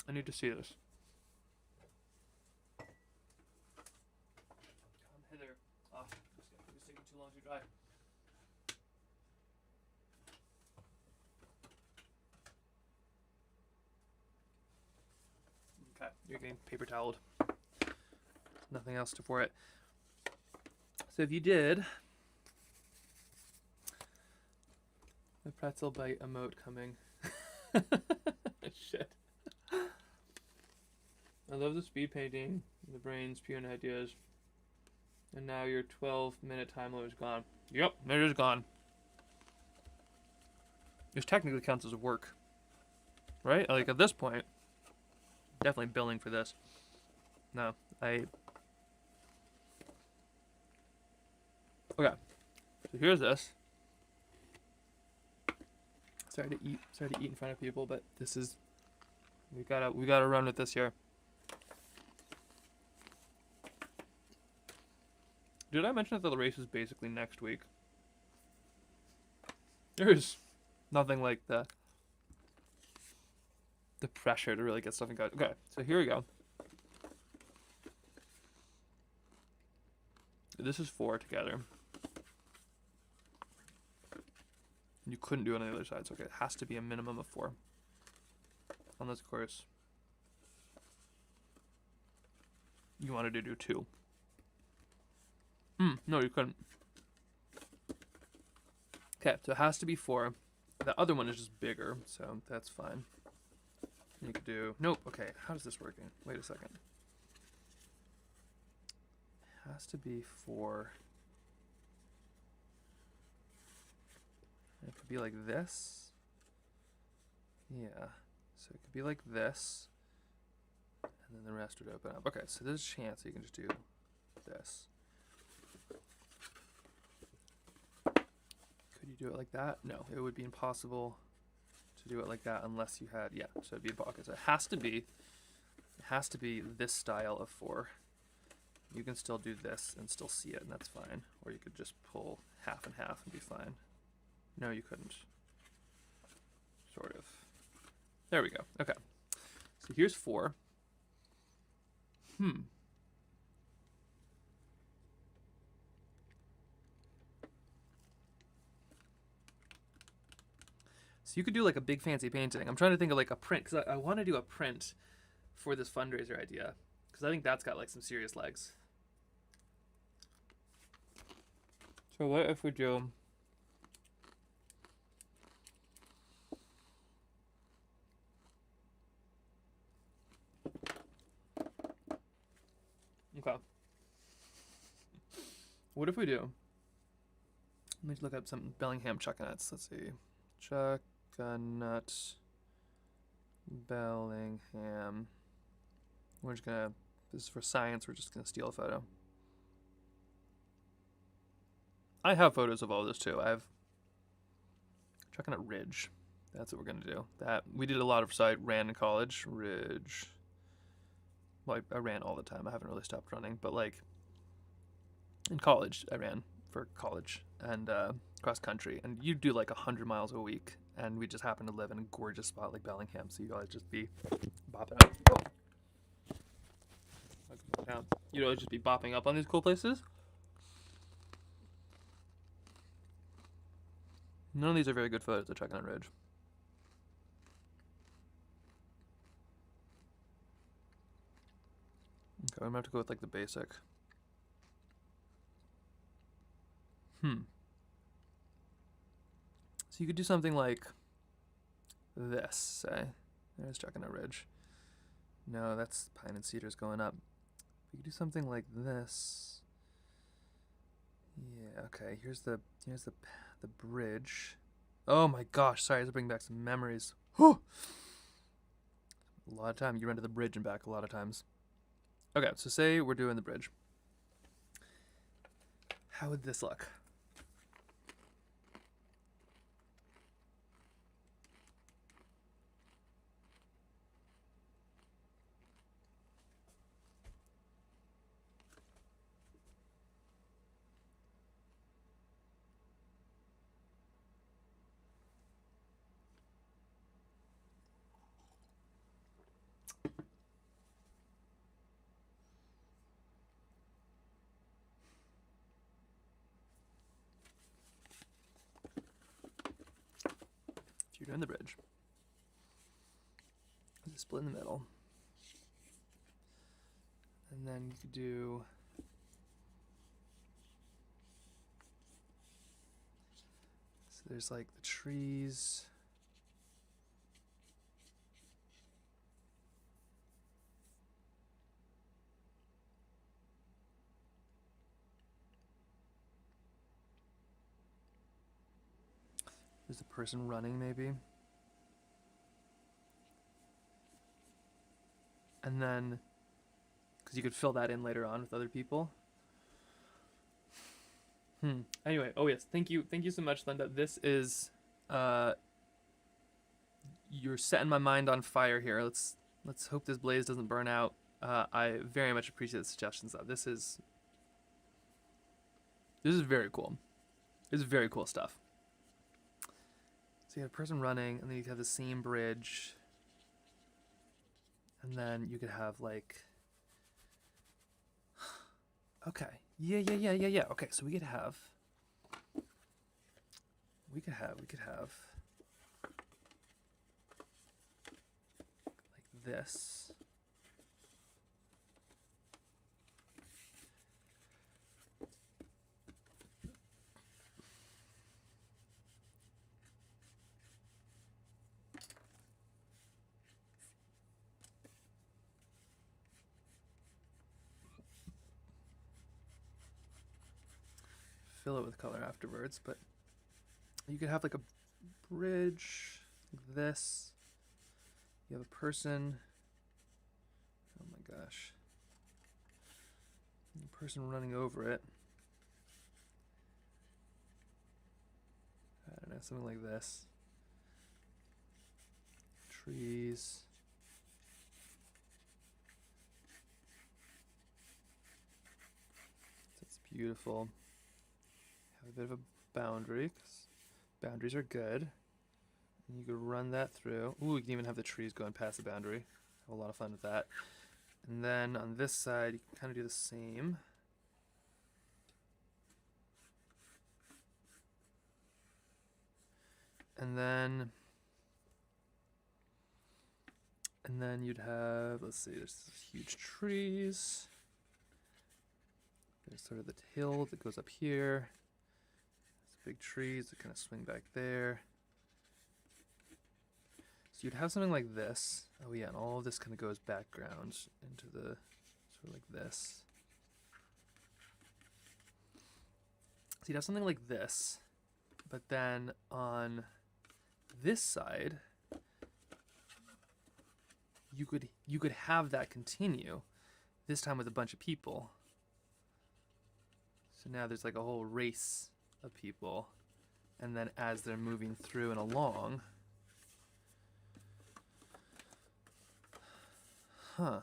[SPEAKER 1] I need to see this. Come hither. Ah, it's taking too long to dry. Okay, you're getting paper toweled. Nothing else for it. So if you did the pretzel bite emote coming. Shit. I love the speed painting, the brains spewing ideas. And now your 12-minute time limit is gone. Yep, it is gone. This technically counts as work. Right? Like at this point, definitely billing for this. No, Okay. So here's this. Sorry to eat in front of people, but this is we gotta run with this here. Did I mention that the race is basically next week? There's nothing like the pressure to really get something going. Okay, so here we go. This is 4 together. You couldn't do it on the other side, so okay, it has to be a minimum of 4. Unless, of course, you wanted to do 2. No, you couldn't. Okay, so it has to be 4. The other one is just bigger, so that's fine. You could do... Nope, okay, how is this working? Wait a second. It has to be 4... It could be like this. Yeah. So it could be like this. And then the rest would open up. Okay, so there's a chance you can just do this. Could you do it like that? No, it would be impossible to do it like that unless you had, yeah, so it'd be a pocket. So it has to be this style of 4. You can still do this and still see it, and that's fine. Or you could just pull half and half and be fine. No, you couldn't. Sort of. There we go. Okay. So here's 4. So you could do like a big fancy painting. I'm trying to think of like a print, because I want to do a print for this fundraiser idea, because I think that's got like some serious legs. So what if we do... Okay. What if we do... Let me look up some Bellingham chuckanuts. Let's see. Chuckanut Bellingham. We're just gonna... This is for science. We're just gonna steal a photo. I have photos of all this too. I have Chuckanut Ridge. That's what we're gonna do. That we did a lot of site ran in college. Ridge. Well, I ran all the time. I haven't really stopped running, but like in college, I ran for college and cross country, and you do like 100 miles a week. And we just happen to live in a gorgeous spot like Bellingham, so you always just be bopping up. Oh. You'd always just be bopping up on these cool places. None of these are very good photos of Chuckanut Ridge. Okay, I'm gonna have to go with like the basic. So you could do something like this, say. There's Chuckanut Ridge. No, that's pine and cedars going up. You could do something like this. Yeah, okay, here's the bridge. Oh my gosh, sorry, I have to bring back some memories. Whew. A lot of time. You run to the bridge and back a lot of times. Okay, so say we're doing the bridge. How would this look? and the bridge. There's a split in the middle. And then you could do so there's like the trees. There's a person running maybe. And then, because you could fill that in later on with other people. Anyway, oh yes, thank you so much, Linda. This is, you're setting my mind on fire here. Let's hope this blaze doesn't burn out. I very much appreciate the suggestions though. This is very cool. This is very cool stuff. So you have a person running, and then you have the same bridge. And then you could have like, okay, yeah. Okay, so we could have like this. Fill it with color afterwards, but you could have like a bridge like this. You have a person. Oh my gosh. A person running over it. I don't know, something like this. Trees. That's beautiful. Have a bit of a boundary, 'cause boundaries are good. And you could run that through. Ooh, you can even have the trees going past the boundary. Have a lot of fun with that. And then on this side, you can kind of do the same. And then you'd have, let's see, there's huge trees. There's sort of the hill that goes up here. There's big trees that kind of swing back there. So you'd have something like this. Oh yeah, and all of this kind of goes background into the, sort of like this. So you'd have something like this, but then on this side, you could have that continue, this time with a bunch of people. So now there's like a whole race of people, and then as they're moving through and along, so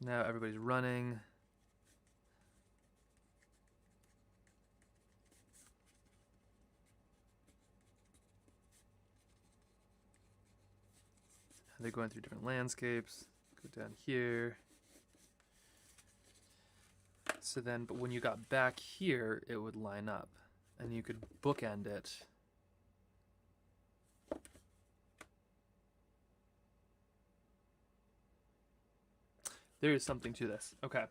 [SPEAKER 1] now everybody's running. They're going through different landscapes. Go down here. So then, but when you got back here, it would line up, and you could bookend it. There is something to this. Okay.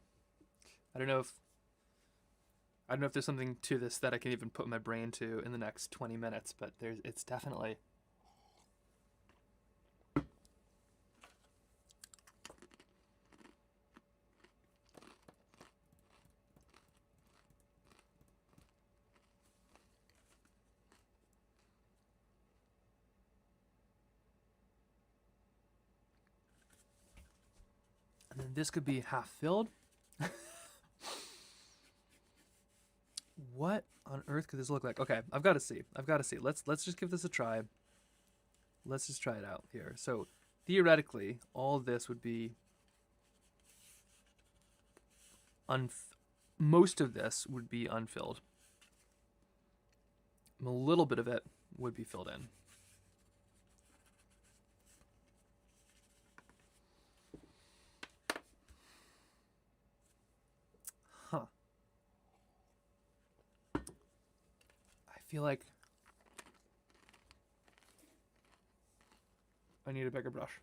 [SPEAKER 1] I don't know if there's something to this that I can even put my brain to in the next 20 minutes, but it's definitely. And then this could be half filled. What on earth could this look like? Okay, I've got to see. Let's just give this a try. Let's just try it out here. So theoretically, all this would be most of this would be unfilled. A little bit of it would be filled in. feel like I need a bigger brush.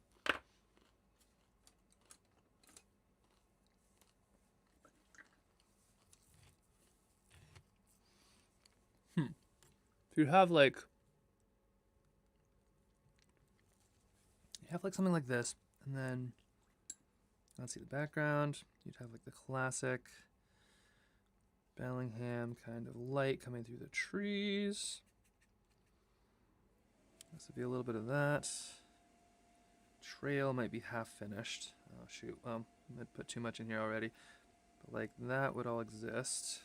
[SPEAKER 1] If you have like something like this, and then let's see the background. You'd have like the classic Bellingham kind of light coming through the trees. This would be a little bit of that. Trail might be half finished. Oh shoot, I might put too much in here already. But like that would all exist.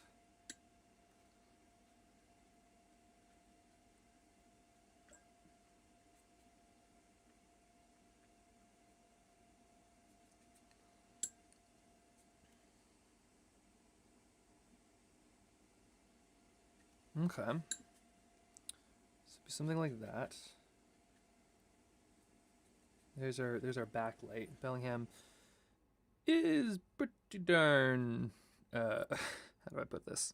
[SPEAKER 1] Okay. So something like that. There's our backlight. Bellingham is pretty darn how do I put this?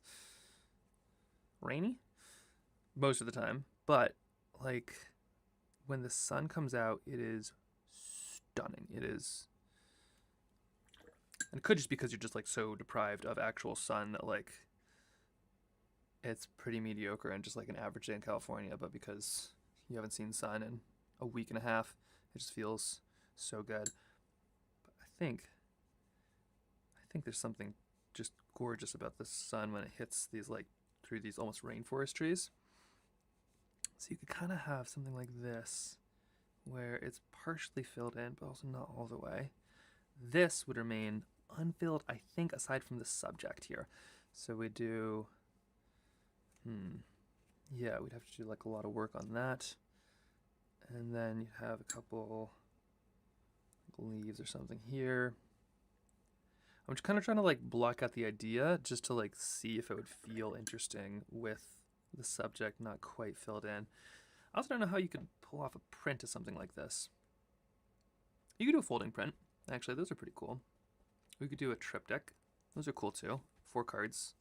[SPEAKER 1] Rainy? Most of the time. But like when the sun comes out, it is stunning. It is, and it could just because you're just like so deprived of actual sun that like it's pretty mediocre and just like an average day in California, but because you haven't seen sun in a week and a half, it just feels so good. But I think there's something just gorgeous about the sun when it hits these like through these almost rainforest trees. So you could kind of have something like this where it's partially filled in, but also not all the way. This would remain unfilled, I think, aside from the subject here. So we do, yeah, we'd have to do like a lot of work on that. And then you have a couple leaves or something here. I'm just kind of trying to like block out the idea just to like see if it would feel interesting with the subject not quite filled in. I also don't know how you could pull off a print of something like this. You could do a folding print. Actually, those are pretty cool. We could do a triptych. Those are cool too. 4 cards.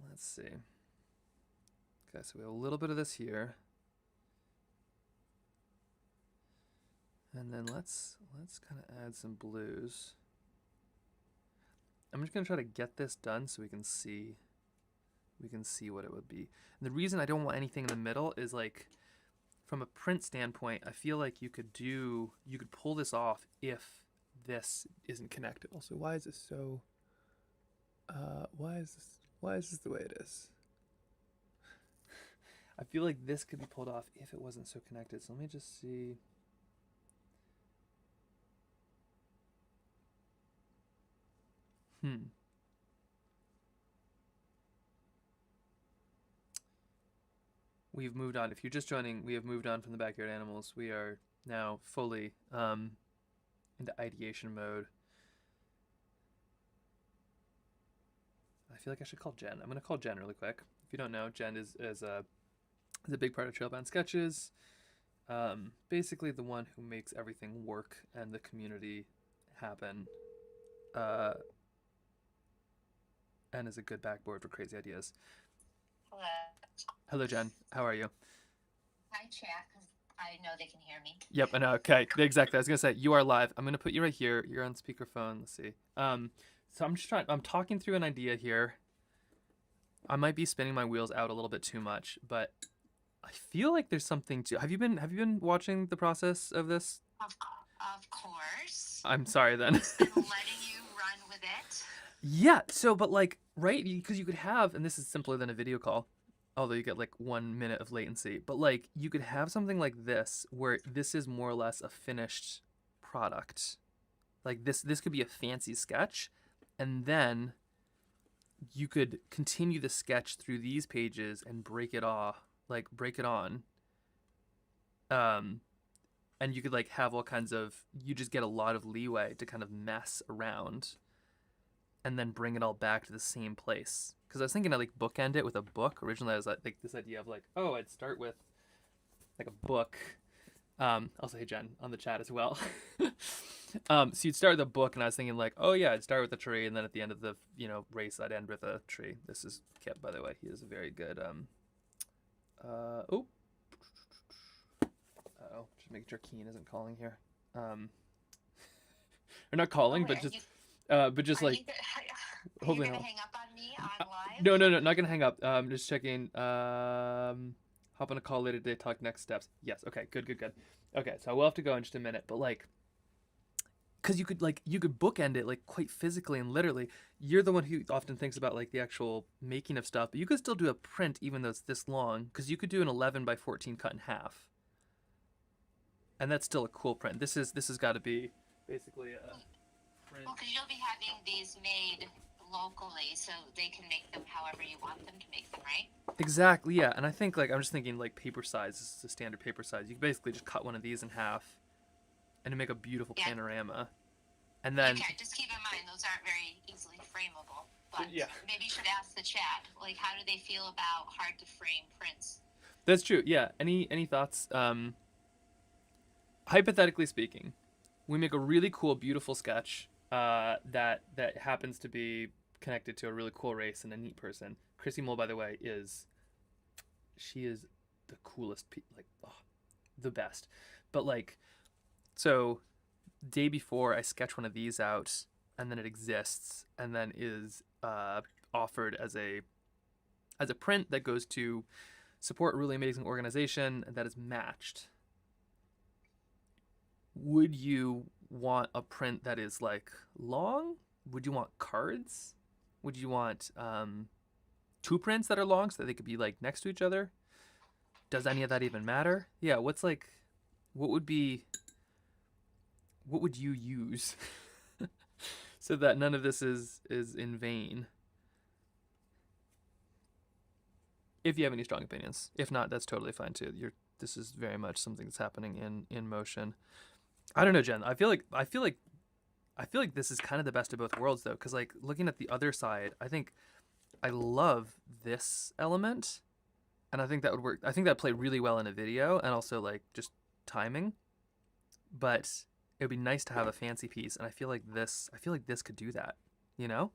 [SPEAKER 1] Let's see. Okay, so we have a little bit of this here. And then let's kind of add some blues. I'm just gonna try to get this done so we can see what it would be. And the reason I don't want anything in the middle is like from a print standpoint, I feel like you could pull this off if this isn't connected. Also, why is this so why is this the way it is? I feel like this could be pulled off if it wasn't so connected. So let me just see. We've moved on. If you're just joining, we have moved on from the backyard animals. We are now fully into ideation mode. I feel like I should call Jen. I'm going to call Jen really quick. If you don't know, Jen is a big part of Trailbound Sketches. Basically the one who makes everything work and the community happen. And is a good backboard for crazy ideas.
[SPEAKER 3] Hello.
[SPEAKER 1] Hello, Jen. How are you?
[SPEAKER 3] Hi, chat, because I know they can hear me.
[SPEAKER 1] Yep, I know. Okay, exactly. I was gonna say you are live. I'm gonna put you right here. You're on speakerphone. Let's see. So I'm talking through an idea here. I might be spinning my wheels out a little bit too much, but I feel like there's something to. Have you been watching the process of this?
[SPEAKER 3] Of course.
[SPEAKER 1] I'm sorry then.
[SPEAKER 3] I'm letting you run with it.
[SPEAKER 1] Yeah. So, but like, right? Because you could have, and this is simpler than a video call, although you get like 1 minute of latency. But like, you could have something like this, where this is more or less a finished product. Like this could be a fancy sketch, and then you could continue the sketch through these pages and break it on. And you could like have all kinds of, you just get a lot of leeway to kind of mess around and then bring it all back to the same place. Because I was thinking I'd like bookend it with a book. Originally I was like this idea of like, oh, I'd start with like a book. Also, hey Jen on the chat as well. So you'd start with a book, and I was thinking like, oh yeah, I'd start with a tree, and then at the end of the race, I'd end with a tree. This is Kip, by the way. He is a very good oh, just making sure Keen isn't calling here. Or not calling, but just
[SPEAKER 3] Are
[SPEAKER 1] like
[SPEAKER 3] you, are you
[SPEAKER 1] holding
[SPEAKER 3] gonna
[SPEAKER 1] on.
[SPEAKER 3] hang up on me on live?
[SPEAKER 1] No, not gonna hang up. Just checking. Hop on a call later today. Talk next steps. Yes. Okay. Good. Okay. So I will have to go in just a minute, but like, because you could bookend it like quite physically and literally. You're the one who often thinks about like the actual making of stuff, but you could still do a print even though it's this long, because you could do an 11 by 14 cut in half, and that's still a cool print. This has got to be basically a print.
[SPEAKER 3] Well, because you'll be having these made locally, so they can make them however you want them to make them, right?
[SPEAKER 1] Exactly, yeah. And I think like I'm just thinking like paper size. This is a standard paper size. You can basically just cut one of these in half, and to make a beautiful panorama. And then
[SPEAKER 3] Okay, just keep in mind those aren't very easily frameable. But
[SPEAKER 1] yeah,
[SPEAKER 3] maybe you should ask the chat, like, how do they feel about hard to frame prints?
[SPEAKER 1] that's true. Yeah. Any thoughts? Hypothetically speaking, we make a really cool, beautiful sketch that happens to be connected to a really cool race and a neat person. Chrissy Mole, by the way, she is the coolest, the best. But like, so day before I sketch one of these out, and then it exists, and then is offered as a print that goes to support a really amazing organization that is matched. Would you want a print that is like long? Would you want cards? Would you want two prints that are long so that they could be like next to each other? Does any of that even matter? Yeah, what would you use so that none of this is in vain? If you have any strong opinions. If not, that's totally fine too. This is very much something that's happening in motion. I don't know, Jen. I feel like this is kind of the best of both worlds though, because like looking at the other side, I think I love this element, and I think that would work. I think that play really well in a video, and also like just timing. But it would be nice to have a fancy piece, and I feel like this could do that. You know?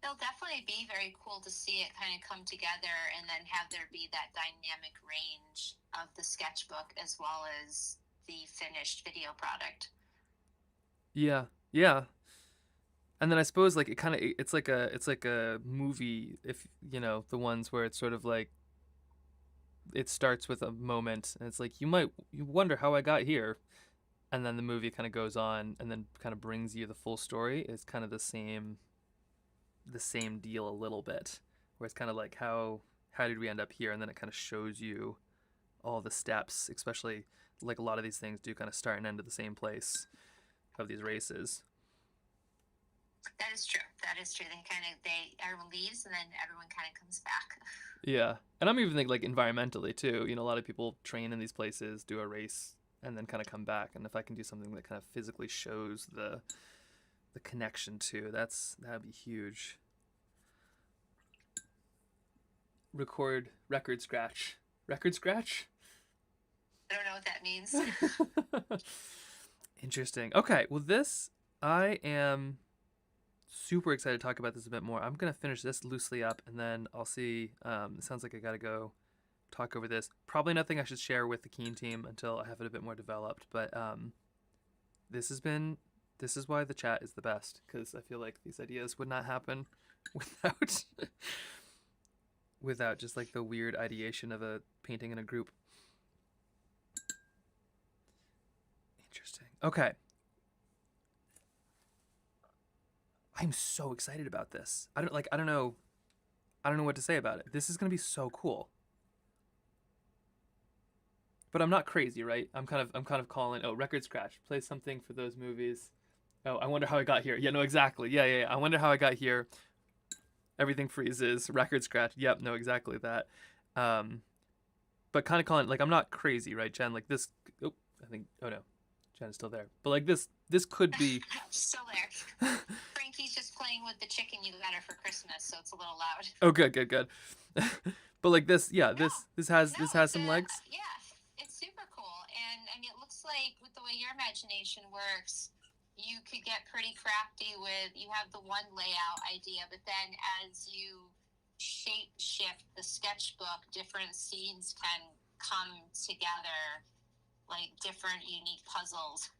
[SPEAKER 3] It'll definitely be very cool to see it kind of come together, and then have there be that dynamic range of the sketchbook as well as the finished video product.
[SPEAKER 1] Yeah. And then I suppose like it's like a movie, if you know the ones where it's sort of like it starts with a moment and it's like you wonder how I got here, and then the movie kind of goes on and then kind of brings you the full story. It's kind of the same deal a little bit, where it's kind of like how did we end up here, and then it kind of shows you all the steps, especially like a lot of these things do kind of start and end at the same place of these races.
[SPEAKER 3] That is true. Everyone leaves and then everyone kind of comes back.
[SPEAKER 1] Yeah. And I'm even thinking like environmentally too. You know, a lot of people train in these places, do a race, and then kind of come back. And if I can do something that kind of physically shows the connection to, that'd be huge. Record scratch. Record scratch?
[SPEAKER 3] I don't know what that means.
[SPEAKER 1] Interesting. Okay, well I am super excited to talk about this a bit more. I'm going to finish this loosely up, and then I'll see. It sounds like I got to go talk over this. Probably nothing I should share with the Keen team until I have it a bit more developed, but this is why the chat is the best, because I feel like these ideas would not happen without just like the weird ideation of a painting in a group. Interesting. Okay. I'm so excited about this. I don't know what to say about it. This is going to be so cool. But I'm not crazy, right? I'm kind of calling, record scratch. Play something for those movies. Oh, I wonder how I got here. Yeah, no, exactly. Yeah. I wonder how I got here. Everything freezes. Record scratch. Yep, no, exactly that. But kind of calling, like, I'm not crazy, right, Jen? Like this. Oh, oh no, Jen is still there. But like this could be.
[SPEAKER 3] Still there. Frankie's just playing with the chicken you got her for Christmas, so it's a little loud.
[SPEAKER 1] Oh, good. But like this has some legs.
[SPEAKER 3] Yeah, it's super cool, and I mean, it looks like with the way way your imagination works, you could get pretty crafty with, you have the one layout idea, but then as you shape shift the sketchbook, different scenes can come together like different unique puzzles.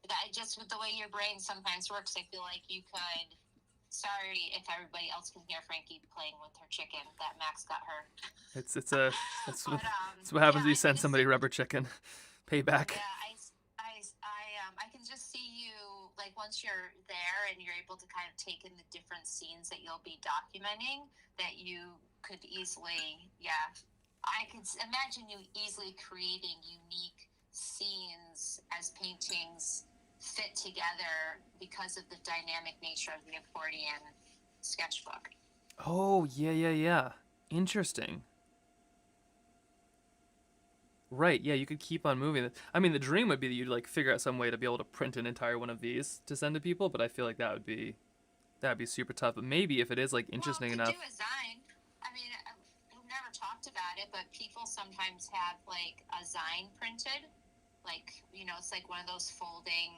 [SPEAKER 3] That just with the way your brain sometimes works, I feel like you could. Sorry if everybody else can hear Frankie playing with her chicken. That Max got her.
[SPEAKER 1] That's what
[SPEAKER 3] But,
[SPEAKER 1] that's what happens
[SPEAKER 3] yeah,
[SPEAKER 1] when you send somebody rubber chicken. Payback.
[SPEAKER 3] Yeah, I can just see you like once you're there and you're able to kind of take in the different scenes that you'll be documenting. That you could easily, yeah, I could imagine you easily creating unique scenes as paintings fit together because of the dynamic nature of the accordion sketchbook.
[SPEAKER 1] Oh, yeah. Interesting. Right, yeah, you could keep on moving it. I mean, the dream would be that you'd like figure out some way to be able to print an entire one of these to send to people, but I feel like that'd be super tough. But maybe if it is like interesting enough.
[SPEAKER 3] Do a Zine. I mean, we've never talked about it, but people sometimes have like a Zine printed. Like, it's like one of those folding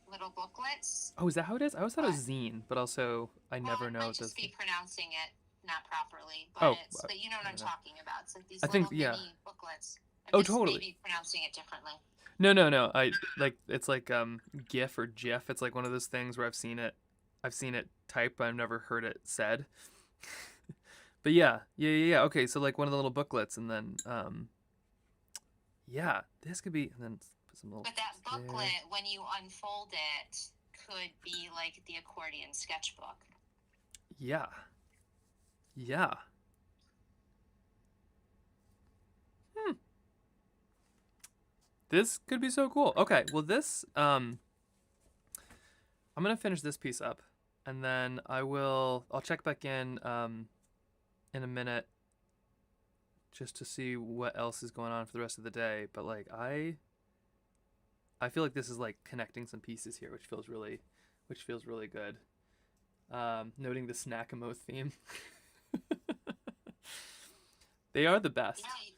[SPEAKER 3] little booklets.
[SPEAKER 1] Oh, is that how it is? I always thought it was zine, but also I never know.
[SPEAKER 3] I might just be pronouncing it not properly, but you know what I'm talking about. It's like these mini booklets.
[SPEAKER 1] Oh, totally.
[SPEAKER 3] Maybe pronouncing it differently.
[SPEAKER 1] No. I like it's like GIF or GIF. It's like one of those things where I've seen it typed, but I've never heard it said. But yeah. Okay, so like one of the little booklets, and then yeah, this could be, and then put some little.
[SPEAKER 3] But that booklet, when you unfold it, could be like the accordion sketchbook.
[SPEAKER 1] Yeah. This could be so cool. Okay, well this I'm gonna finish this piece up, and then I'll check back in a minute just to see what else is going on for the rest of the day. But like I feel like this is like connecting some pieces here, which feels really good. Noting the snack-a-mo theme. They are the best.
[SPEAKER 3] Yeah,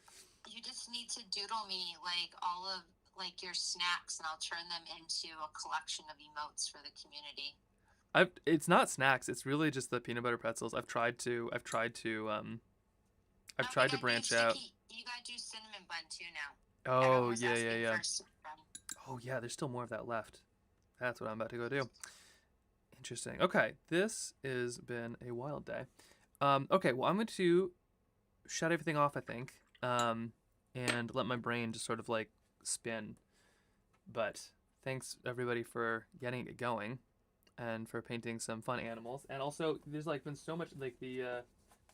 [SPEAKER 3] you just need to doodle me like all of like your snacks, and I'll turn them into a collection of emotes for the community.
[SPEAKER 1] It's not snacks. It's really just the peanut butter pretzels. I've tried to branch out.
[SPEAKER 3] You gotta do cinnamon bun too now.
[SPEAKER 1] Oh yeah. Oh yeah, there's still more of that left. That's what I'm about to go do. Interesting. Okay, this has been a wild day. Okay, well I'm going to shut everything off, I think, and let my brain just sort of like spin. But thanks everybody for getting it going, and for painting some fun animals. And also, there's like been so much like the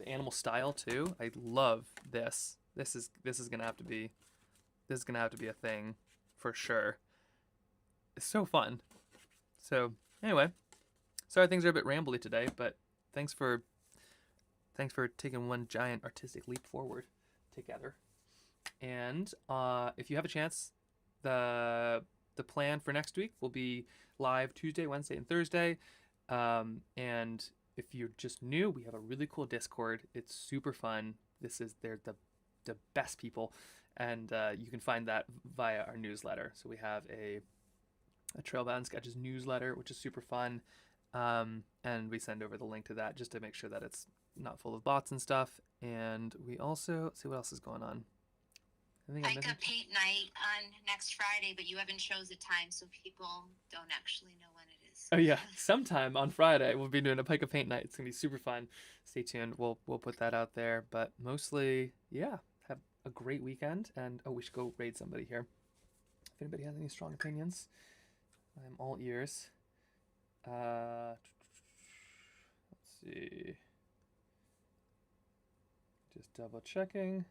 [SPEAKER 1] animal style too. I love this. This is gonna have to be a thing for sure. It's so fun. So anyway, sorry things are a bit rambly today, but thanks for taking one giant artistic leap forward together. And if you have a chance, the plan for next week will be live Tuesday, Wednesday, and Thursday. And if you're just new, we have a really cool Discord. It's super fun. They're the best people, and you can find that via our newsletter. So we have a Trailbound Sketches newsletter, which is super fun, and we send over the link to that just to make sure that it's not full of bots and stuff. And we also, let's see what else is going on.
[SPEAKER 3] Like a paint night on next Friday, but you haven't chose a time, so people don't actually know when it is.
[SPEAKER 1] Oh yeah, sometime on Friday we'll be doing a Pike of Paint night. It's gonna be super fun. Stay tuned. We'll put that out there. But mostly, yeah, have a great weekend. And we should go raid somebody here. If anybody has any strong opinions, I'm all ears. Let's see. Just double checking.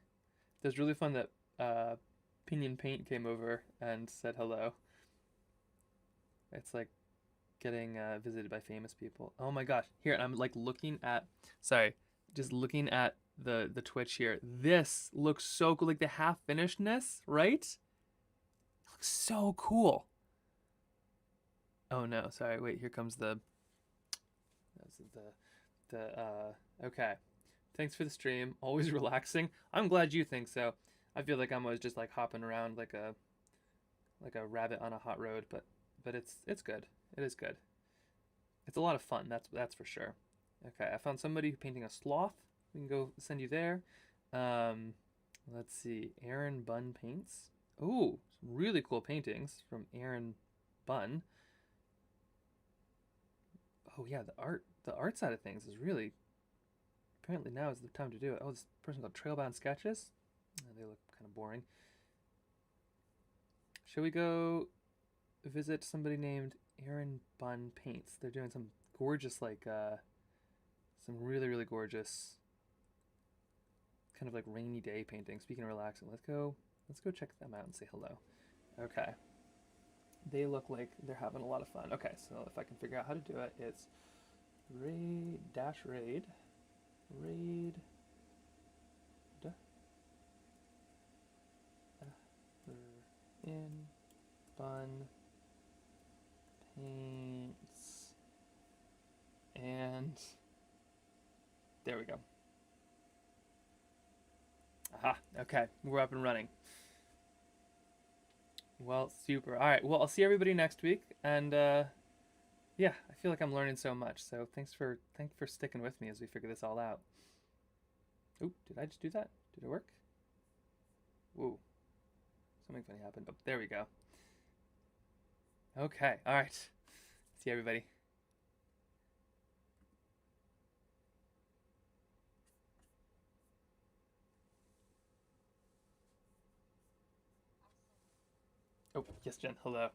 [SPEAKER 1] It was really fun that Pinion Paint came over and said hello. It's like getting visited by famous people. Oh my gosh. Here, I'm like looking at, just looking at the Twitch here. This looks so cool. Like the half finishedness, right? It looks so cool. Oh no, sorry. Wait, here comes okay. Thanks for the stream. Always relaxing. I'm glad you think so. I feel like I'm always just like hopping around like a like a rabbit on a hot road, but it's good. It is good. It's a lot of fun. That's for sure. Okay, I found somebody painting a sloth. We can go send you there. Um, let's see. Aaron Bunn paints. Ooh, some really cool paintings from Aaron Bunn. Oh yeah, the art side of things is really, apparently now is the time to do it. Oh, this person called Trailbound Sketches. Oh, they look kind of boring. Shall we go visit somebody named Aaron Bunn Paints? They're doing some gorgeous, like, some really, really gorgeous, kind of like rainy day painting. Speaking of relaxing, let's go check them out and say hello. Okay. They look like they're having a lot of fun. Okay, so if I can figure out how to do it, it's raid dash raid raid in Bun paints, and there we go. Aha, okay, we're up and running. Well, super. All right, well, I'll see everybody next week, and yeah, I feel like I'm learning so much. So thanks for sticking with me as we figure this all out. Oop, did I just do that? Did it work? Whoa, something funny happened. Oh, there we go. Okay, all right. See everybody. Oh, yes, Jen, hello.